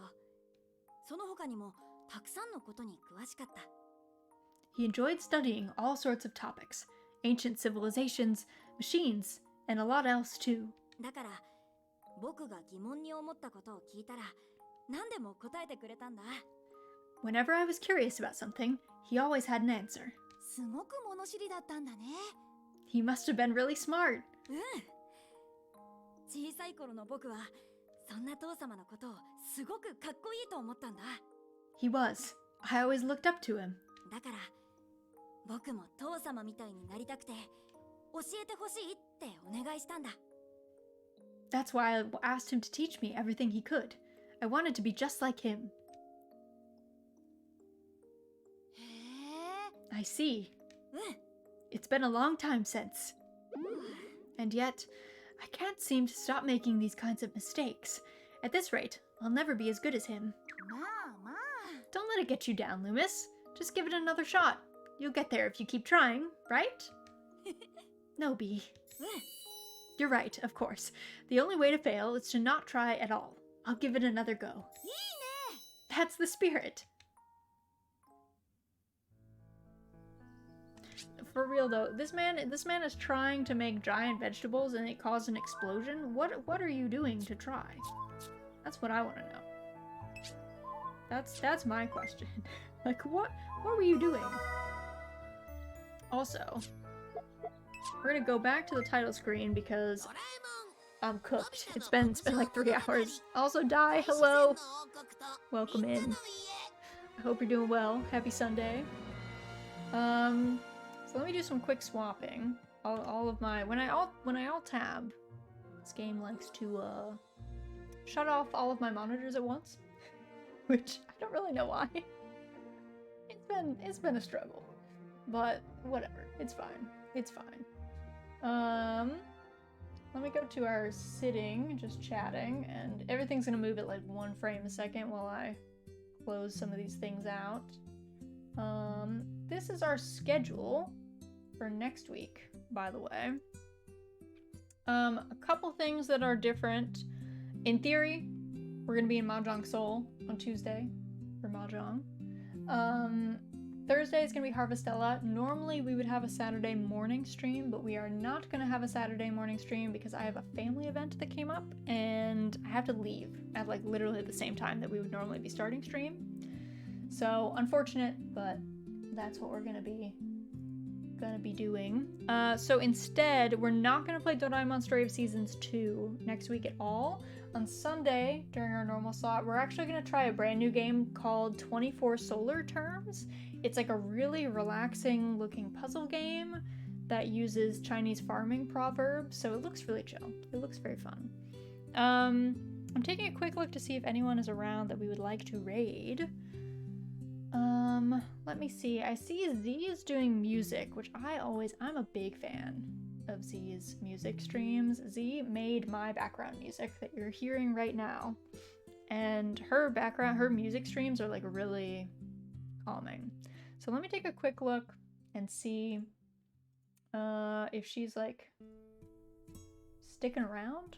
S4: その他にもたくさんのことに詳しかった。
S1: He enjoyed studying all sorts of topics, ancient civilizations, machines, and a lot else too.
S4: だから、僕が疑問に思ったことを聞いたら、何でも答えてくれたんだ。
S1: Whenever I was curious about something, he always had an answer.
S4: すごく物知りだったんだね。
S1: He must have been really smart.
S4: 小さい頃の僕は、そんな父様のことをすごくかっこいいと思ったんだ。
S1: He was. I always looked up to him.
S4: だから、僕も父様みたいになりたくて、教えてほしいってお願いしたんだ。
S1: That's why I asked him to teach me everything he could. I wanted to be just like him. I see. It's been a long time since. And yet, I can't seem to stop making these kinds of mistakes. At this rate, I'll never be as good as him. Don't let it get you down, Loomis. Just give it another shot. You'll get there if you keep trying, right? No, B. You're right, of course. The only way to fail is to not try at all. I'll give it another go. That's the spirit. For real though, this man is trying to make giant vegetables and it caused an explosion. What are you doing to try? That's what I want to know. That's my question. Like what were you doing? Also, we're gonna go back to the title screen because I'm cooked. It's been like 3 hours. Also, Die, hello. Welcome in. I hope you're doing well. Happy Sunday. So let me do some quick swapping. All of my when I alt tab, this game likes to shut off all of my monitors at once, which I don't really know why. It's been a struggle, but whatever. It's fine. It's fine. Let me go to our sitting, just chatting, and everything's gonna move at like 1 frame a second while I close some of these things out. This is our schedule for next week, by the way. A couple things that are different. In theory, we're gonna be in Mahjong Seoul on Tuesday for Mahjong. Thursday is gonna be Harvestella. Normally we would have a Saturday morning stream, but we are not gonna have a Saturday morning stream because I have a family event that came up and I have to leave at like literally the same time that we would normally be starting stream. So unfortunate, but that's what we're gonna be doing. So instead, we're not gonna play Doraemon Story of Seasons 2 next week at all. On Sunday, during our normal slot, we're actually gonna try a brand new game called 24 Solar Terms. It's like a really relaxing looking puzzle game that uses Chinese farming proverbs, so it looks really chill. It looks very fun. I'm taking a quick look to see if anyone is around that we would like to raid. Let me see. I see Z is doing music, which I'm a big fan of Z's music streams. Z made my background music that you're hearing right now. And her music streams are like really calming. So let me take a quick look and see if she's like sticking around.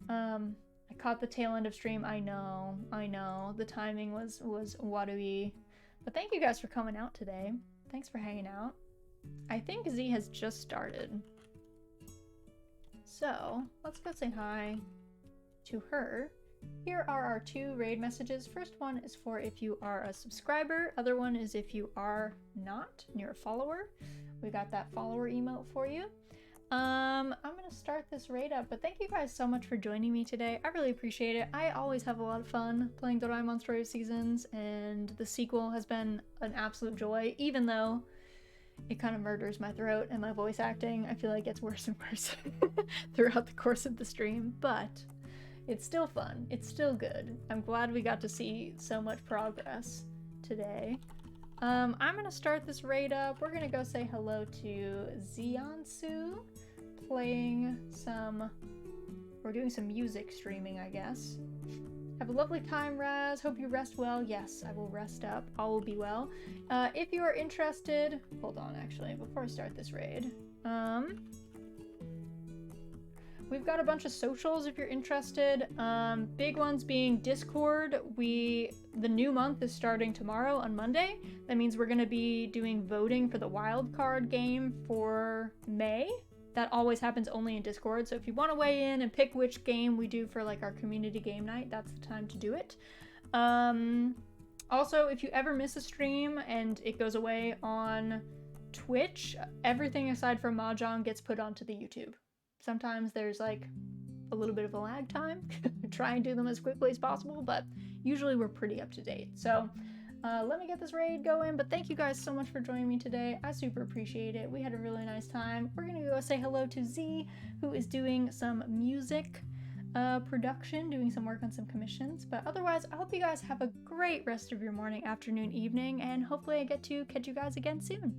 S1: I caught the tail end of stream. I know. The timing was watery. But thank you guys for coming out today. Thanks for hanging out. I think Z has just started. So let's go say hi to her. Here are our 2 raid messages. First one is for if you are a subscriber. Other one is if you are not and you're a follower. We got that follower emote for you. I'm gonna start this raid up, but thank you guys so much for joining me today. I really appreciate it. I always have a lot of fun playing Doraemon Story of Seasons, and the sequel has been an absolute joy, even though it kind of murders my throat and my voice acting. I feel like it gets worse and worse throughout the course of the stream, but it's still fun. It's still good. I'm glad we got to see so much progress today. I'm gonna start this raid up. We're gonna go say hello to Ziansu, playing some... We're doing some music streaming, I guess. Have a lovely time, Raz. Hope you rest well. Yes, I will rest up. All will be well. If you are interested... Hold on, actually, before I start this raid. We've got a bunch of socials if you're interested. Big ones being Discord. The new month is starting tomorrow on Monday. That means we're going to be doing voting for the wildcard game for May. That always happens only in Discord. So if you want to weigh in and pick which game we do for like our community game night, that's the time to do it. Also, if you ever miss a stream and it goes away on Twitch, everything aside from Mahjong gets put onto the YouTube. Sometimes there's like a little bit of a lag time. Try and do them as quickly as possible, but usually we're pretty up to date. So let me get this raid going, but thank you guys so much for joining me today. I super appreciate it. We had a really nice time. We're gonna go say hello to Z, who is doing some music production, doing some work on some commissions. But otherwise, I hope you guys have a great rest of your morning, afternoon, evening, and hopefully I get to catch you guys again soon.